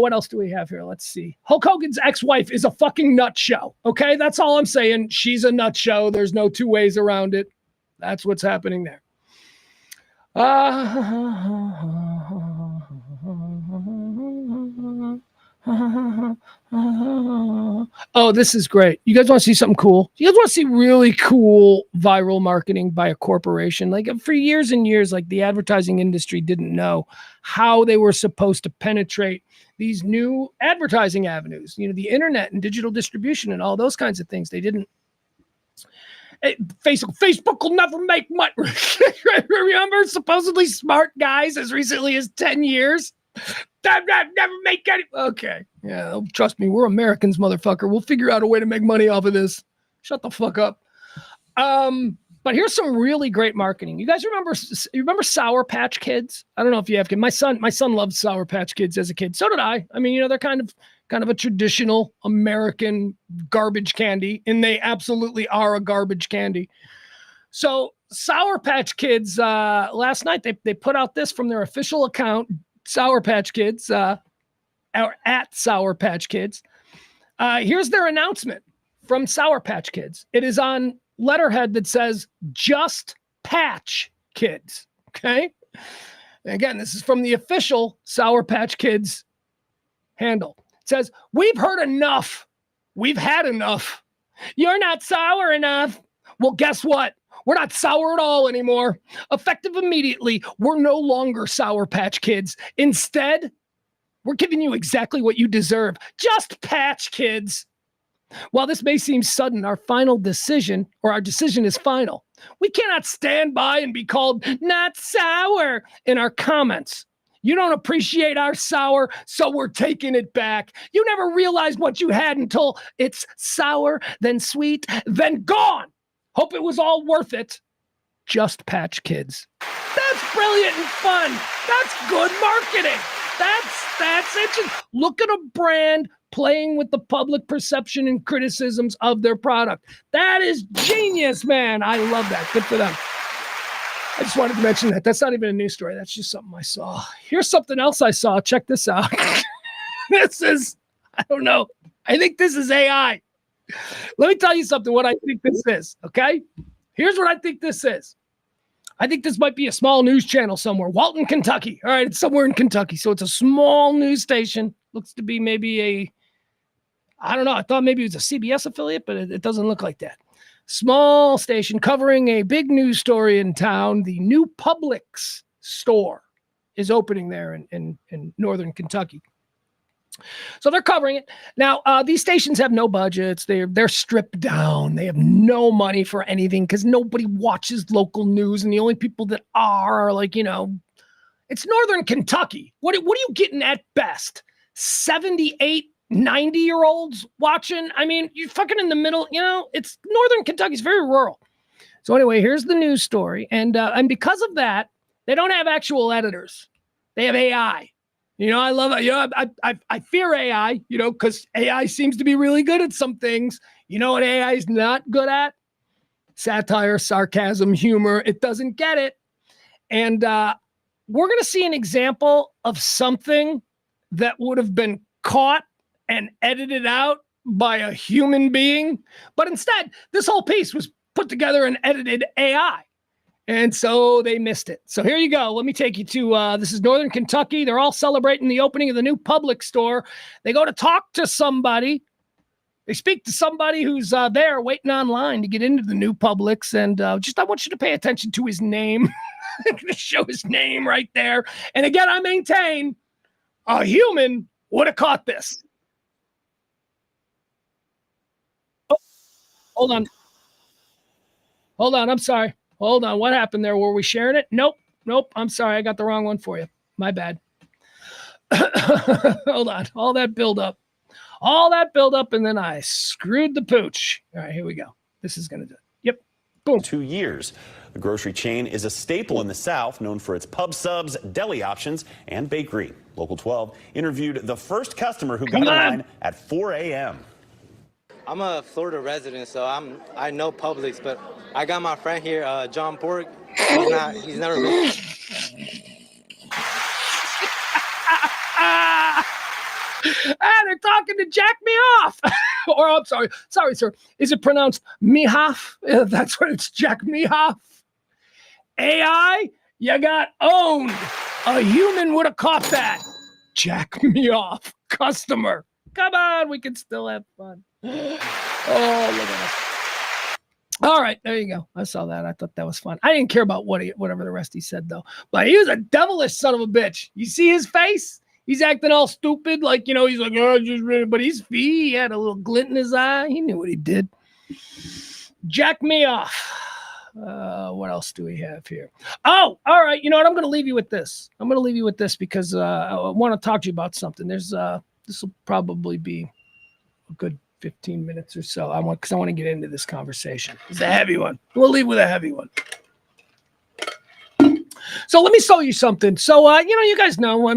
What else do we have here? Let's see. Hulk Hogan's ex-wife is a fucking nut show. Okay, that's all I'm saying. She's a nut show. There's no two ways around it. That's what's happening there. Oh, this is great. You guys want to see something cool? You guys want to see really cool viral marketing by a corporation? Like for years and years, like the advertising industry didn't know how they were supposed to penetrate these new advertising avenues, the internet and digital distribution and all those kinds of things. They didn't. Facebook will never make money. Remember supposedly smart guys as recently as 10 years? Never make any. Okay. Yeah, trust me. We're Americans, motherfucker. We'll figure out a way to make money off of this. Shut the fuck up. But here's some really great marketing. You guys remember Sour Patch Kids? I don't know if you have kids. My son loved Sour Patch Kids as a kid. So did I. I mean, they're kind of a traditional American garbage candy, and they absolutely are a garbage candy. So Sour Patch Kids, last night, they put out this from their official account, Sour Patch Kids, or at Sour Patch Kids. Here's their announcement from Sour Patch Kids. It is on letterhead that says, Just Patch Kids. Okay? And again, this is from the official Sour Patch Kids handle. It says, we've heard enough. We've had enough. You're not sour enough. Well, guess what? We're not sour at all anymore. Effective immediately, we're no longer Sour Patch Kids. Instead, we're giving you exactly what you deserve. Just Patch Kids. While this may seem sudden, our decision is final. We cannot stand by and be called not sour in our comments. You don't appreciate our sour, so we're taking it back. You never realized what you had until it's sour, then sweet, then gone. Hope it was all worth it. Just Patch Kids. That's brilliant and fun. That's good marketing. That's it. Look at a brand playing with the public perception and criticisms of their product. That is genius, man. I love that. Good for them. I just wanted to mention that. That's not even a news story. That's just something I saw. Here's something else I saw. Check this out. This is, I don't know. I think this is AI. Let me tell you something, what I think this is, okay? Here's what I think this is. I think this might be a small news channel somewhere. Walton, Kentucky. All right, it's somewhere in Kentucky. So it's a small news station. Looks to be maybe a I don't know. I thought maybe it was a CBS affiliate, but it doesn't look like that. Small station covering a big news story in town. The new Publix store is opening there in northern Kentucky. So they're covering it. Now, these stations have no budgets. They're stripped down. They have no money for anything because nobody watches local news. And the only people that are like, it's northern Kentucky. What are you getting at best? 78, 90-year-olds watching? I mean, you're fucking in the middle. It's northern Kentucky. It's very rural. So anyway, here's the news story. And because of that, they don't have actual editors. They have AI. I love it. I fear AI, because AI seems to be really good at some things. You know what AI is not good at? Satire, sarcasm, humor. It doesn't get it. And we're going to see an example of something that would have been caught and edited out by a human being. But instead, this whole piece was put together and edited AI. And so they missed it. So here you go. Let me take you to, this is Northern Kentucky. They're all celebrating the opening of the new Publix store. They go to talk to somebody. They speak to somebody who's there waiting online to get into the new Publix. And I want you to pay attention to his name. I'm going to show his name right there. And again, I maintain a human would have caught this. Oh, hold on. I'm sorry. Hold on. What happened there? Were we sharing it? Nope. I'm sorry. I got the wrong one for you. My bad. Hold on. All that build up. And then I screwed the pooch. All right, here we go. This is going to do it. Yep. Boom. 2 years. The grocery chain is a staple in the South, known for its pub subs, deli options, and bakery. Local 12 interviewed the first customer who got in line at 4 a.m. I'm a Florida resident, so I know Publix, but I got my friend here, John Borg. He's never been. They're talking to jack me off. Or I'm sorry, sir. Is it pronounced Mihaf? That's what it's, Jack Mihaf. AI, you got owned. A human would have caught that. Jack me off, customer. Come on, we can still have fun. Oh, look at us. All right, there you go. I saw that. I thought that was fun. I didn't care about whatever the rest he said, though. But he was a devilish son of a bitch. You see his face? He's acting all stupid, like, he's like, oh, just really, but he had a little glint in his eye. He knew what he did. Jack me off. What else do we have here? Oh, all right. You know what? I'm going to leave you with this. Because I want to talk to you about something. This will probably be a good 15 minutes or so. I want to get into this conversation. It's a heavy one. We'll leave with a heavy one. So let me show you something. So you guys know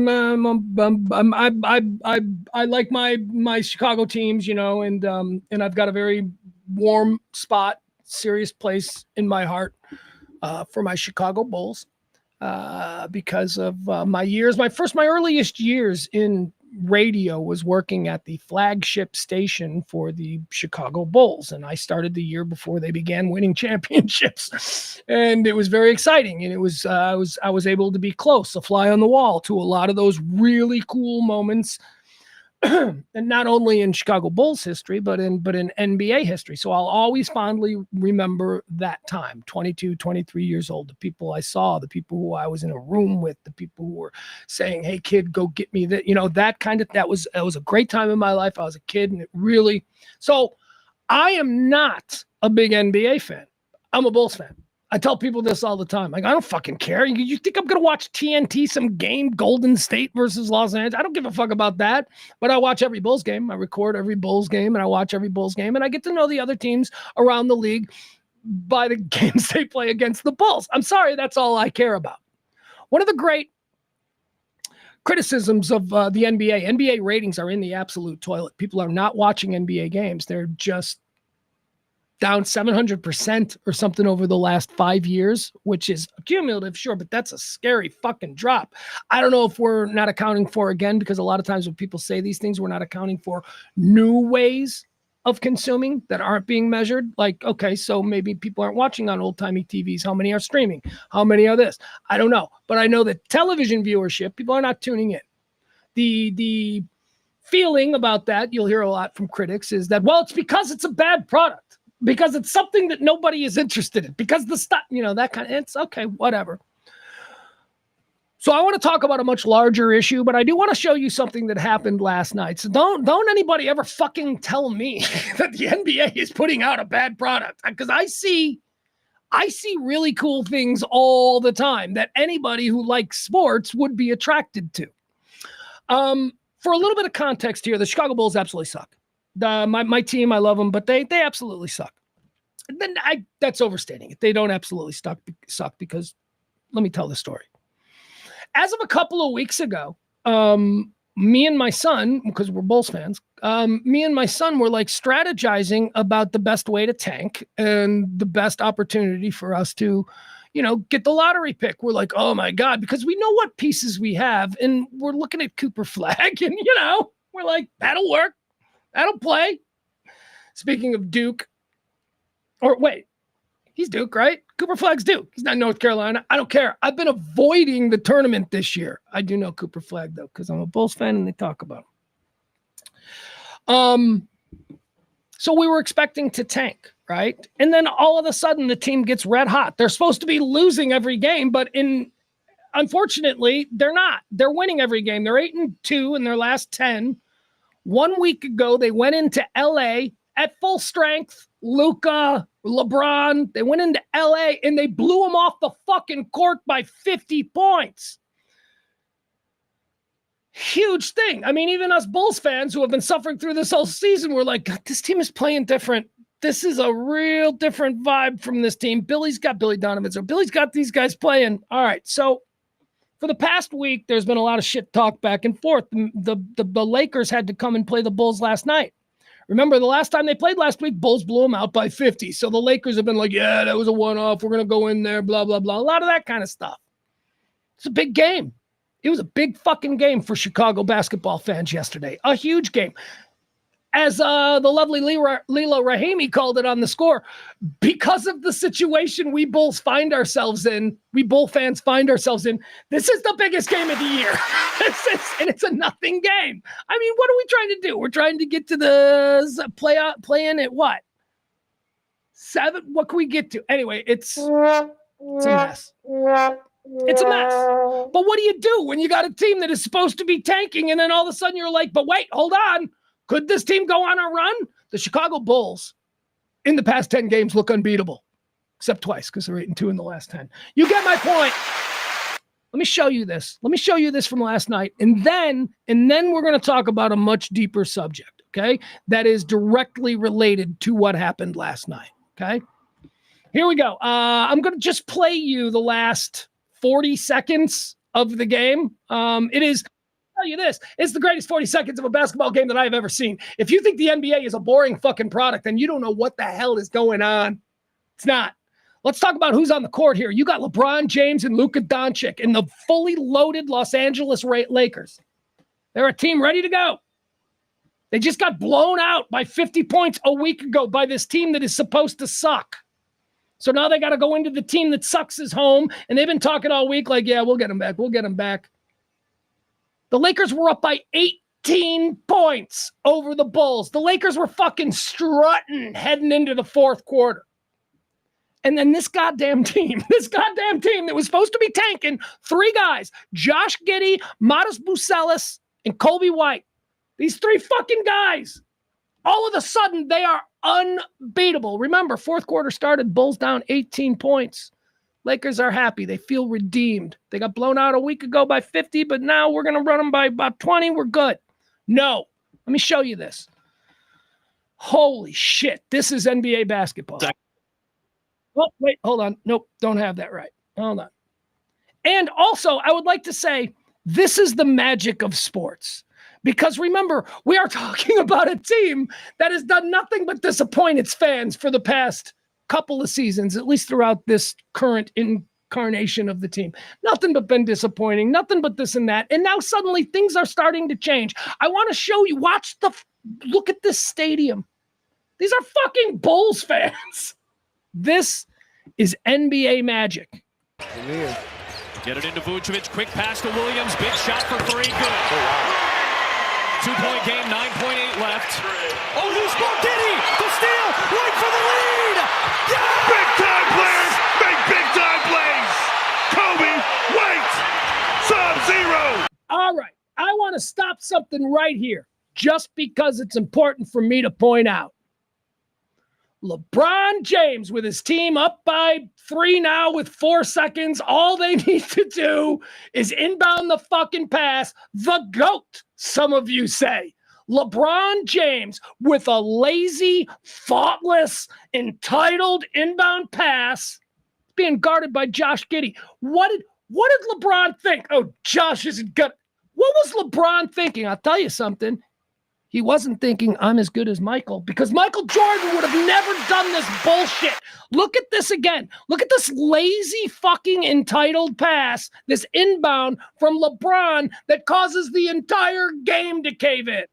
I like my Chicago teams, and I've got a very warm spot, serious place in my heart for my Chicago Bulls because of my earliest years in radio was working at the flagship station for the Chicago Bulls. And I started the year before they began winning championships. And it was very exciting. And it was, I was able to be close, a fly on the wall to a lot of those really cool moments. And not only in Chicago Bulls history, but in NBA history. So I'll always fondly remember that time, 22, 23 years old, the people I saw, the people who I was in a room with, the people who were saying, hey kid, go get me that, that was a great time in my life. I was a kid and it really, so I am not a big NBA fan. I'm a Bulls fan. I tell people this all the time. Like, I don't fucking care. You think I'm going to watch TNT, some game, Golden State versus Los Angeles? I don't give a fuck about that. But I watch every Bulls game. I record every Bulls game, and I watch every Bulls game. And I get to know the other teams around the league by the games they play against the Bulls. I'm sorry, that's all I care about. One of the great criticisms of the NBA ratings are in the absolute toilet. People are not watching NBA games. They're just down 700% or something over the last 5 years, which is cumulative, sure, but that's a scary fucking drop. I don't know if we're not accounting for, again, because a lot of times when people say these things, we're not accounting for new ways of consuming that aren't being measured. Like, okay, so maybe people aren't watching on old-timey TVs. How many are streaming? How many are this? I don't know. But I know that television viewership, people are not tuning in. The feeling about that, you'll hear a lot from critics, is that, well, it's because it's a bad product, because it's something that nobody is interested in, because the stuff, that kind of, it's okay, whatever. So I want to talk about a much larger issue, but I do want to show you something that happened last night. So don't anybody ever fucking tell me that the NBA is putting out a bad product, because I see really cool things all the time that anybody who likes sports would be attracted to. For a little bit of context here, the Chicago Bulls absolutely suck. My team, I love them, but they absolutely suck. And then that's overstating it. They don't absolutely suck because let me tell the story. As of a couple of weeks ago, me and my son, because we're Bulls fans, me and my son were like strategizing about the best way to tank and the best opportunity for us to, get the lottery pick. We're like, oh my God, because we know what pieces we have, and we're looking at Cooper Flag, and we're like, that'll work. That'll play. Speaking of Duke, or wait, he's Duke, right? Cooper Flag's Duke. He's not North Carolina. I don't care. I've been avoiding the tournament this year. I do know Cooper Flag, though, because I'm a Bulls fan and they talk about him. So we were expecting to tank, right? And then all of a sudden the team gets red hot. They're supposed to be losing every game, but unfortunately, they're not. They're winning every game. They're 8-2 in their last 10. 1 week ago, they went into LA at full strength. Luka, LeBron, they went into LA and they blew them off the fucking court by 50 points. Huge thing. I mean, even us Bulls fans who have been suffering through this whole season, we're like, God, this team is playing different. This is a real different vibe from this team. Billy's got Billy Donovan, so Billy's got these guys playing. All right, so for the past week, there's been a lot of shit talk back and forth. The Lakers had to come and play the Bulls last night. Remember, the last time they played last week, Bulls blew them out by 50. So the Lakers have been like, yeah, that was a one-off. We're going to go in there, blah, blah, blah. A lot of that kind of stuff. It's a big game. It was a big fucking game for Chicago basketball fans yesterday. A huge game. As the lovely Leela Rahimi called it on The Score, because of the situation we Bulls find ourselves in, we Bull fans find ourselves in, this is the biggest game of the year. And it's a nothing game. I mean, what are we trying to do? We're trying to get to the play-in at what? 7? What can we get to? Anyway, it's a mess. It's a mess. But what do you do when you got a team that is supposed to be tanking and then all of a sudden you're like, but wait, hold on. Could this team go on a run? The Chicago Bulls in the past 10 games look unbeatable, except twice because they're 8-2 in the last 10. You get my point. Let me show you this. Let me show you this from last night. And then we're going to talk about a much deeper subject, okay? That is directly related to what happened last night, okay? Here we go. I'm going to just play you the last 40 seconds of the game. Tell you this, it's the greatest 40 seconds of a basketball game that I've ever seen. If you think the NBA is a boring fucking product, then you don't know what the hell is going on. It's not. Let's talk about who's on the court here. You got LeBron James and Luka Doncic and the fully loaded Los Angeles Lakers. They're a team ready to go. They just got blown out by 50 points a week ago by this team that is supposed to suck. So now they got to go into the team that sucks is home, and they've been talking all week like, yeah, we'll get them back. We'll get them back. The Lakers were up by 18 points over the Bulls. The Lakers were fucking strutting heading into the fourth quarter. And then this goddamn team that was supposed to be tanking, 3 guys, Josh Giddey, Modest Bucelis, and Colby White. These 3 fucking guys, all of a sudden, they are unbeatable. Remember, fourth quarter started, Bulls down 18 points. Lakers are happy. They feel redeemed. They got blown out a week ago by 50, but now we're going to run them by about 20. We're good. No. Let me show you this. Holy shit. This is NBA basketball. Oh, wait, hold on. Nope, don't have that right. Hold on. And also, I would like to say, this is the magic of sports. Because remember, we are talking about a team that has done nothing but disappoint its fans for the past couple of seasons, at least throughout this current incarnation of the team. Nothing but been disappointing, nothing but this and that. And now suddenly things are starting to change. I want to show you, look at this stadium. These are fucking Bulls fans. This is NBA magic. Get it into Vucevic, quick pass to Williams, big shot for 3, good. 2-point game, 9.8 left. Oh, loose ball, Giddy, the steal, wait for the lead. Yeah! Big time players make big time plays. Kobe White, Sub-Zero. All right. I want to stop something right here just because it's important for me to point out. LeBron James with his team up by 3 now with 4 seconds. All they need to do is inbound the fucking pass. The GOAT, some of you say. LeBron James with a lazy, thoughtless, entitled inbound pass being guarded by Josh Giddey. What did LeBron think? Oh, Josh isn't good. What was LeBron thinking? I'll tell you something. He wasn't thinking, I'm as good as Michael, because Michael Jordan would have never done this bullshit. Look at this again. Look at this lazy fucking entitled pass, this inbound from LeBron that causes the entire game to cave in.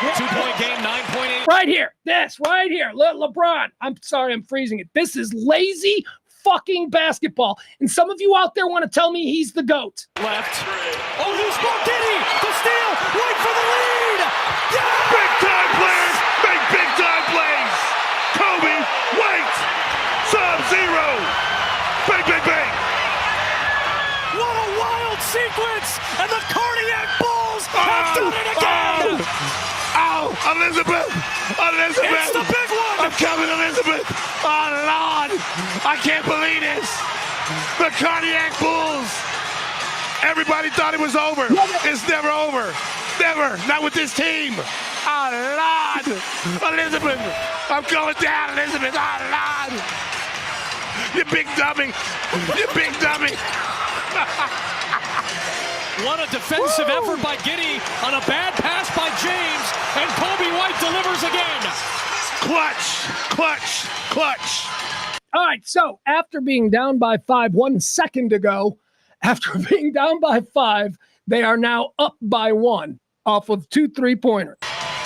2-point game, 9.8. Right here. This, right here. LeBron. I'm sorry, I'm freezing it. This is lazy fucking basketball. And some of you out there want to tell me he's the GOAT. Left. Oh, loose ball, Giddy, the steal, wait for the lead. Yeah! Big time players make big time plays. Kobe White, Sub-Zero. Bang, bang, bang. What a wild sequence, and the Cardiac Bulls have done it again. Elizabeth. It's the big one. I'm coming, Elizabeth. Oh, Lord. I can't believe this. The Cardiac Bulls. Everybody thought it was over. It's never over. Never. Not with this team. Oh, Lord. Elizabeth. I'm going down, Elizabeth. Oh, Lord. You big dummy. You big dummy. What a defensive effort by Giddey on a bad pass by James, and Kobe White delivers again. Clutch, clutch, clutch. All right, so after being down by 5 1 second ago, after being down by 5, they are now up by 1 off of 2 3-pointers.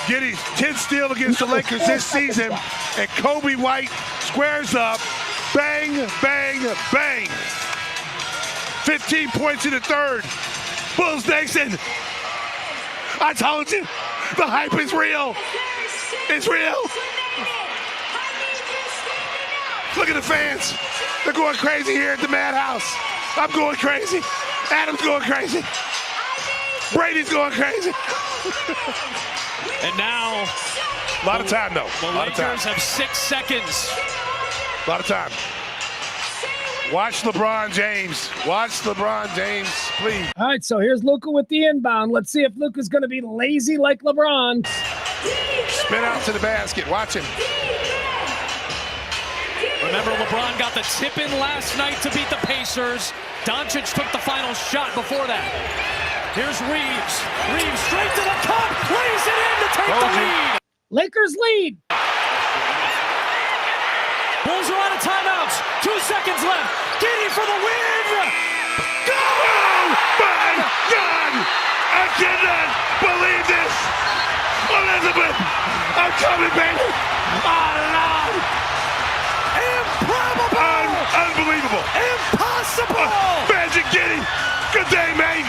Giddey's 10th steal against the Lakers this season, and Kobe White squares up. Bang, bang, bang. 15 points in the third. Bulls Nation, I told you, the hype is real. It's real. Look at the fans. They're going crazy here at the Madhouse. I'm going crazy. Adam's going crazy. Brady's going crazy. And now, a lot of time, though. The Lakers have 6 seconds. A lot of time. Watch LeBron James. Watch LeBron James, please. All right, so here's Luka with the inbound. Let's see if Luka's going to be lazy like LeBron. Spin out to the basket. Watch him. Remember, LeBron got the tip in last night to beat the Pacers. Doncic took the final shot before that. Here's Reeves. Reeves straight to the cup. Lays it in to take the lead. Lakers lead. Bulls are out of timeouts. 2 seconds left. Giddey for the win. Go! Oh my God! I cannot believe this. Elizabeth, I'm coming, baby. Oh, Lord. Improbable. Unbelievable. Impossible. Magic Giddey. Good day, mate.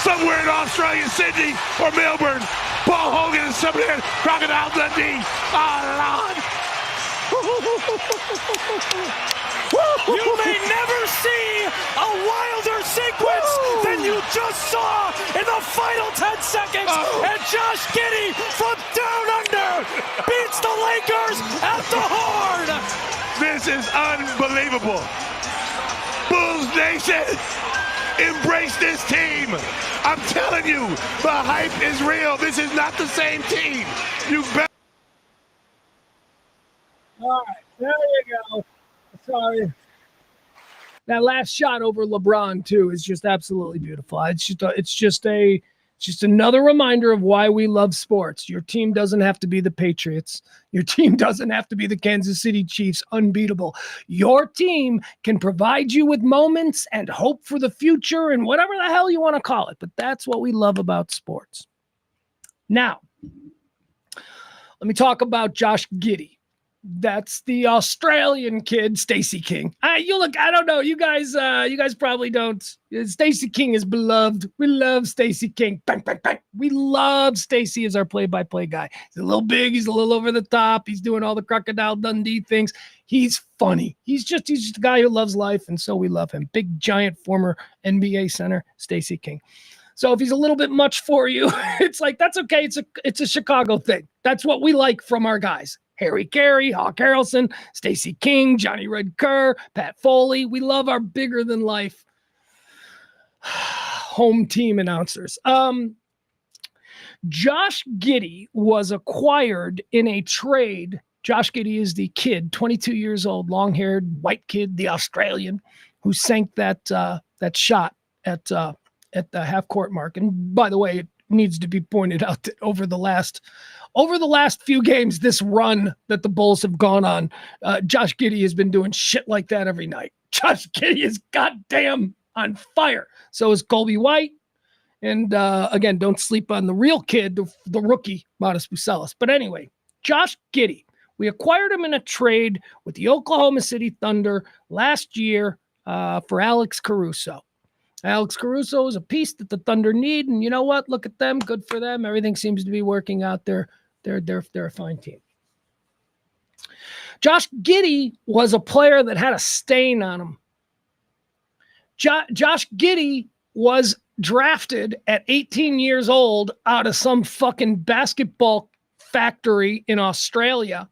Somewhere in Australia, Sydney, or Melbourne. Paul Hogan and somebody there. Crocodile Dundee. Oh, Lord. You may never see a wilder sequence than you just saw in the final 10 seconds. And Josh Giddey from down under beats the Lakers at the horn. This is unbelievable. Bulls Nation, embrace this team. I'm telling you, the hype is real. This is not the same team. You bet. All right, there you go. Sorry. That last shot over LeBron too is just absolutely beautiful. It's just another reminder of why we love sports. Your team doesn't have to be the Patriots. Your team doesn't have to be the Kansas City Chiefs, unbeatable. Your team can provide you with moments and hope for the future and whatever the hell you want to call it. But that's what we love about sports. Now, let me talk about Josh Giddey. That's the Australian kid, Stacey King. I don't know. You guys probably don't. Stacey King is beloved. We love Stacey King. Bang, bang, bang. We love Stacey as our play-by-play guy. He's a little big. He's a little over the top. He's doing all the Crocodile Dundee things. He's funny. He's just a guy who loves life, and so we love him. Big, giant, former NBA center, Stacey King. So if he's a little bit much for you, it's like, that's okay. It's a Chicago thing. That's what we like from our guys. Harry Carey, Hawk Harrelson, Stacey King, Johnny Red Kerr, Pat Foley. We love our bigger than life home team announcers. Josh Giddey was acquired in a trade. Josh Giddey is the kid, 22 years old, long-haired white kid, the Australian, who sank that shot at the half-court mark. And by the way, it needs to be pointed out that over the last few games, this run that the Bulls have gone on, Josh Giddey has been doing shit like that every night. Josh Giddey is goddamn on fire. So is Colby White. And again, don't sleep on the real kid, the rookie, Modest Bucelis. But anyway, Josh Giddey, we acquired him in a trade with the Oklahoma City Thunder last year for Alex Caruso. Alex Caruso is a piece that the Thunder need, and you know what? Look at them. Good for them. Everything seems to be working out there. They're a fine team. Josh Giddey was a player that had a stain on him. Josh Giddey was drafted at 18 years old out of some fucking basketball factory in Australia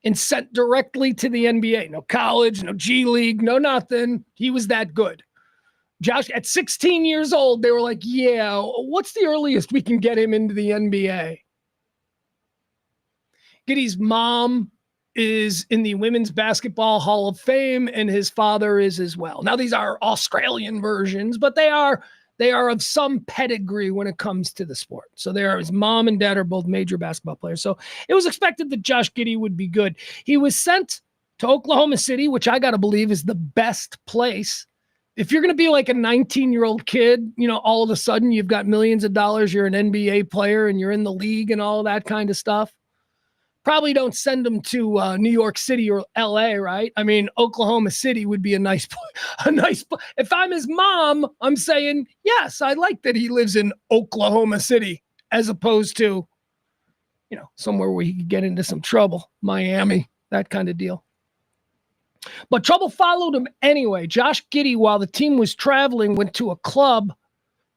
and sent directly to the NBA. No college, no G League, no nothing. He was that good. Josh, at 16 years old, they were like, yeah, what's the earliest we can get him into the NBA? Giddey's mom is in the Women's Basketball Hall of Fame, and his father is as well. Now, these are Australian versions, but they are of some pedigree when it comes to the sport. So his mom and dad are both major basketball players. So it was expected that Josh Giddey would be good. He was sent to Oklahoma City, which I got to believe is the best place. If you're going to be like a 19-year-old kid, all of a sudden you've got millions of dollars, you're an NBA player and you're in the league and all that kind of stuff. Probably don't send them to New York City or LA, right? I mean, Oklahoma City would be a nice. If I'm his mom, I'm saying, yes, I like that he lives in Oklahoma City as opposed to, somewhere where he could get into some trouble, Miami, that kind of deal. But trouble followed him anyway. Josh Giddey, while the team was traveling, went to a club,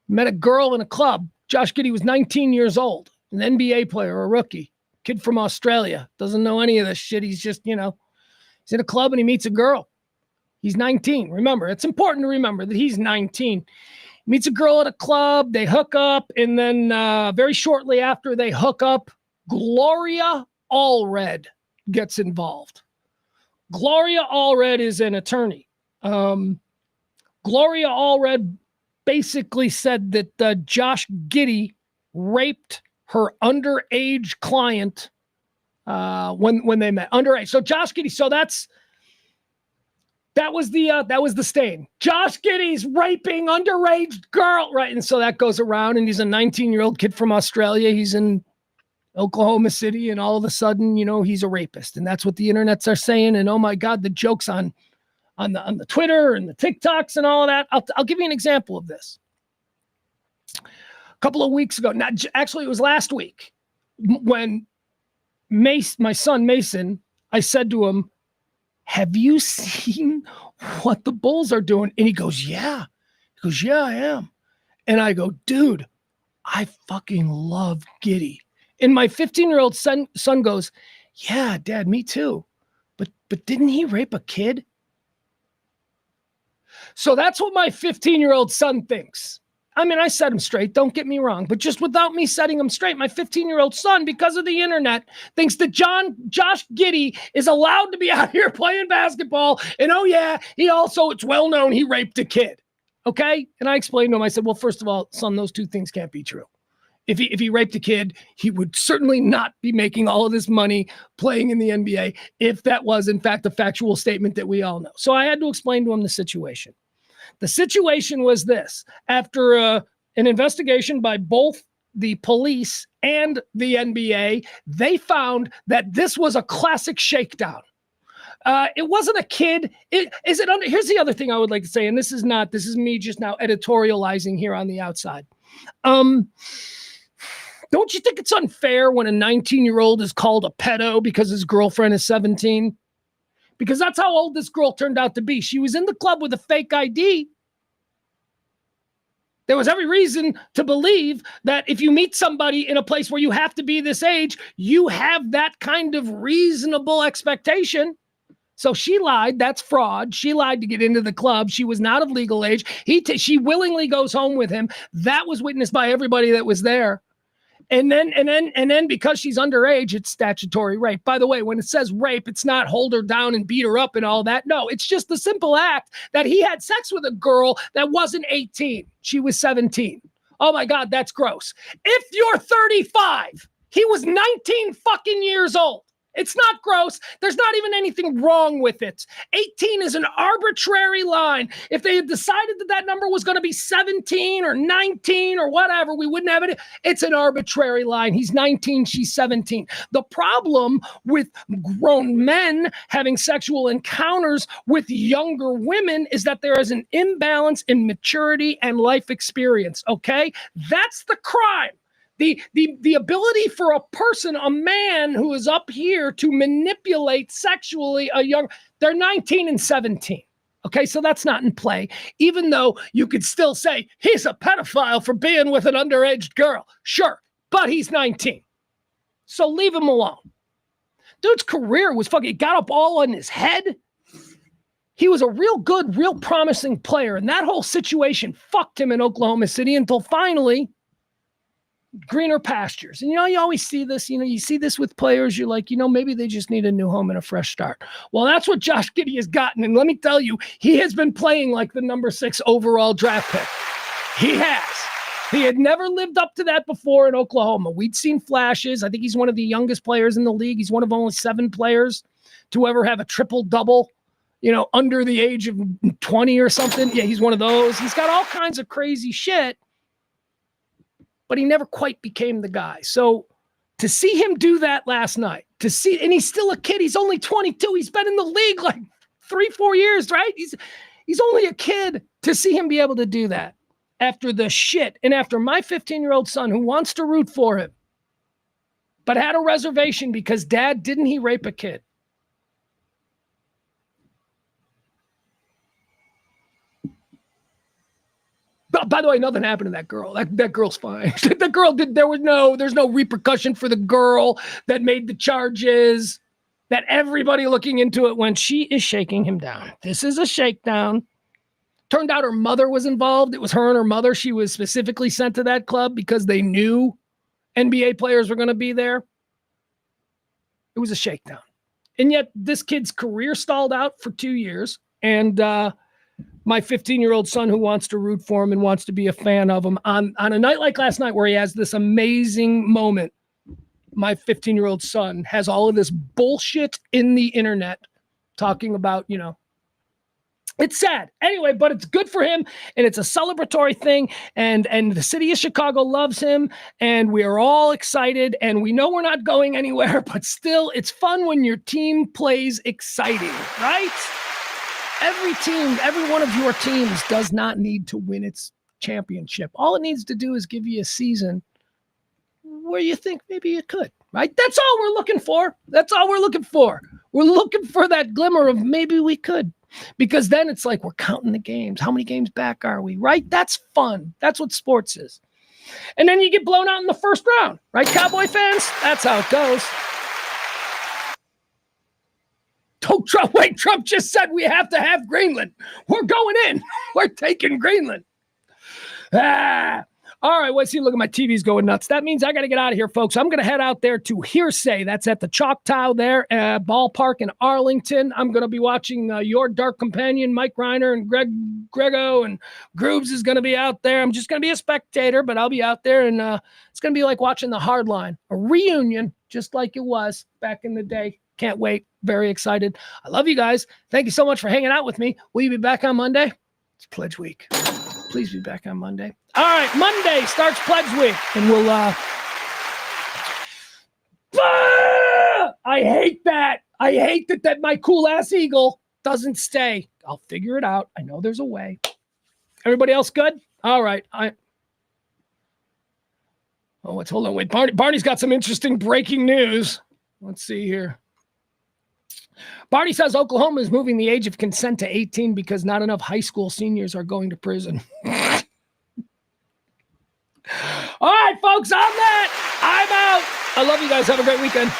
met a girl in a club. Josh Giddey was 19 years old, an NBA player, a rookie. Kid from Australia, doesn't know any of this shit. He's just, he's in a club and he meets a girl. He's 19. Remember, it's important to remember that he's 19. He meets a girl at a club. They hook up. And then very shortly after they hook up, Gloria Allred gets involved. Gloria Allred is an attorney. Gloria Allred basically said that Josh Giddey raped her underage client when they met. Underage. So Josh Giddey. So that was the stain. Josh Giddey's raping underage girl, right? And so that goes around, and he's a 19-year-old kid from Australia. He's in Oklahoma City, and all of a sudden, he's a rapist, and that's what the internets are saying. And oh my God, the jokes on the Twitter and the TikToks and all of that. I'll give you an example of this. A couple of weeks ago, actually it was last week, when my son Mason, I said to him, have you seen what the Bulls are doing? And he goes, yeah. He goes, yeah, I am. And I go, dude, I fucking love Giddey. And my 15-year-old son goes, yeah, Dad, me too. But didn't he rape a kid? So that's what my 15-year-old son thinks. I mean, I set him straight, don't get me wrong, but just without me setting him straight, my 15-year-old son, because of the internet, thinks that Josh Giddey is allowed to be out here playing basketball. And oh yeah, it's well known he raped a kid. Okay? And I explained to him, I said, well, first of all, son, those two things can't be true. If he raped a kid, he would certainly not be making all of this money playing in the NBA if that was, in fact, a factual statement that we all know. So I had to explain to him the situation. The situation was this. After an investigation by both the police and the NBA, they found that this was a classic shakedown. It wasn't a kid. Here's the other thing I would like to say, and this is me just now editorializing here on the outside. Don't you think it's unfair when a 19-year-old is called a pedo because his girlfriend is 17? Because that's how old this girl turned out to be. She was in the club with a fake ID. There was every reason to believe that if you meet somebody in a place where you have to be this age, you have that kind of reasonable expectation. So she lied. That's fraud. She lied to get into the club. She was not of legal age. She willingly goes home with him. That was witnessed by everybody that was there. And then because she's underage, it's statutory rape. By the way, when it says rape, it's not hold her down and beat her up and all that. No, it's just the simple act that he had sex with a girl that wasn't 18. She was 17. Oh my God, that's gross. If you're 35, he was 19 fucking years old. It's not gross. There's not even anything wrong with it. 18 is an arbitrary line. If they had decided that that number was going to be 17 or 19 or whatever, we wouldn't have it. It's an arbitrary line. He's 19, she's 17. The problem with grown men having sexual encounters with younger women is that there is an imbalance in maturity and life experience, okay? That's the crime. The ability for a person, a man who is up here to manipulate sexually they're 19 and 17. Okay, so that's not in play, even though you could still say he's a pedophile for being with an underage girl. Sure, but he's 19. So leave him alone. Dude's career was fucking, it got up all in his head. He was a real good, real promising player, and that whole situation fucked him in Oklahoma City until finally greener pastures. And, you always see this, you see this with players. You're like, maybe they just need a new home and a fresh start. Well, that's what Josh Giddey has gotten. And let me tell you, he has been playing like the number 6 overall draft pick. He has. He had never lived up to that before in Oklahoma. We'd seen flashes. I think he's one of the youngest players in the league. He's one of only 7 players to ever have a triple-double, under the age of 20 or something. Yeah, he's one of those. He's got all kinds of crazy shit. But he never quite became the guy. So to see him do that last night, and he's still a kid. He's only 22. He's been in the league like 3-4 years, right? He's only a kid. To see him be able to do that after the shit and after my 15-year-old son who wants to root for him, but had a reservation because dad, didn't he rape a kid? But by the way, nothing happened to that girl. That girl's fine. The girl there's no repercussion for the girl that made the charges. That everybody looking into it when she is shaking him down. This is a shakedown. Turned out her mother was involved. It was her and her mother. She was specifically sent to that club because they knew NBA players were going to be there. It was a shakedown. And yet this kid's career stalled out for 2 years. And, my 15-year-old son who wants to root for him and wants to be a fan of him on a night like last night where he has this amazing moment. My 15-year-old son has all of this bullshit in the internet talking about, it's sad. Anyway, but it's good for him and it's a celebratory thing. And the city of Chicago loves him and we are all excited and we know we're not going anywhere, but still it's fun when your team plays exciting, right? Every team, every one of your teams does not need to win its championship. All it needs to do is give you a season where you think maybe it could, right? That's all we're looking for. That's all we're looking for. We're looking for that glimmer of maybe we could, because then it's like we're counting the games. How many games back are we, right? That's fun. That's what sports is. And then you get blown out in the first round, right, Cowboy fans? That's how it goes. Oh, Trump just said we have to have Greenland. We're going in. We're taking Greenland. All right, let's see. Look at my TV's going nuts. That means I got to get out of here, folks. I'm going to head out there to Hearsay. That's at the Choctaw there, ballpark in Arlington. I'm going to be watching Your Dark Companion, Mike Reiner and Grego, and Groobs is going to be out there. I'm just going to be a spectator, but I'll be out there, and it's going to be like watching the Hardline, a reunion, just like it was back in the day. Can't wait. Very excited. I love you guys. Thank you so much for hanging out with me. Will you be back on Monday? It's Pledge Week. Please be back on Monday. All right, Monday starts Pledge Week, and we'll I hate that. I hate that my cool ass eagle doesn't stay. I'll figure it out. I know there's a way. Everybody else good? All right. Hold on. Wait, Barney's got some interesting breaking news. Let's see here. Barney says Oklahoma is moving the age of consent to 18 because not enough high school seniors are going to prison. All right, folks, on that, I'm out. I love you guys. Have a great weekend.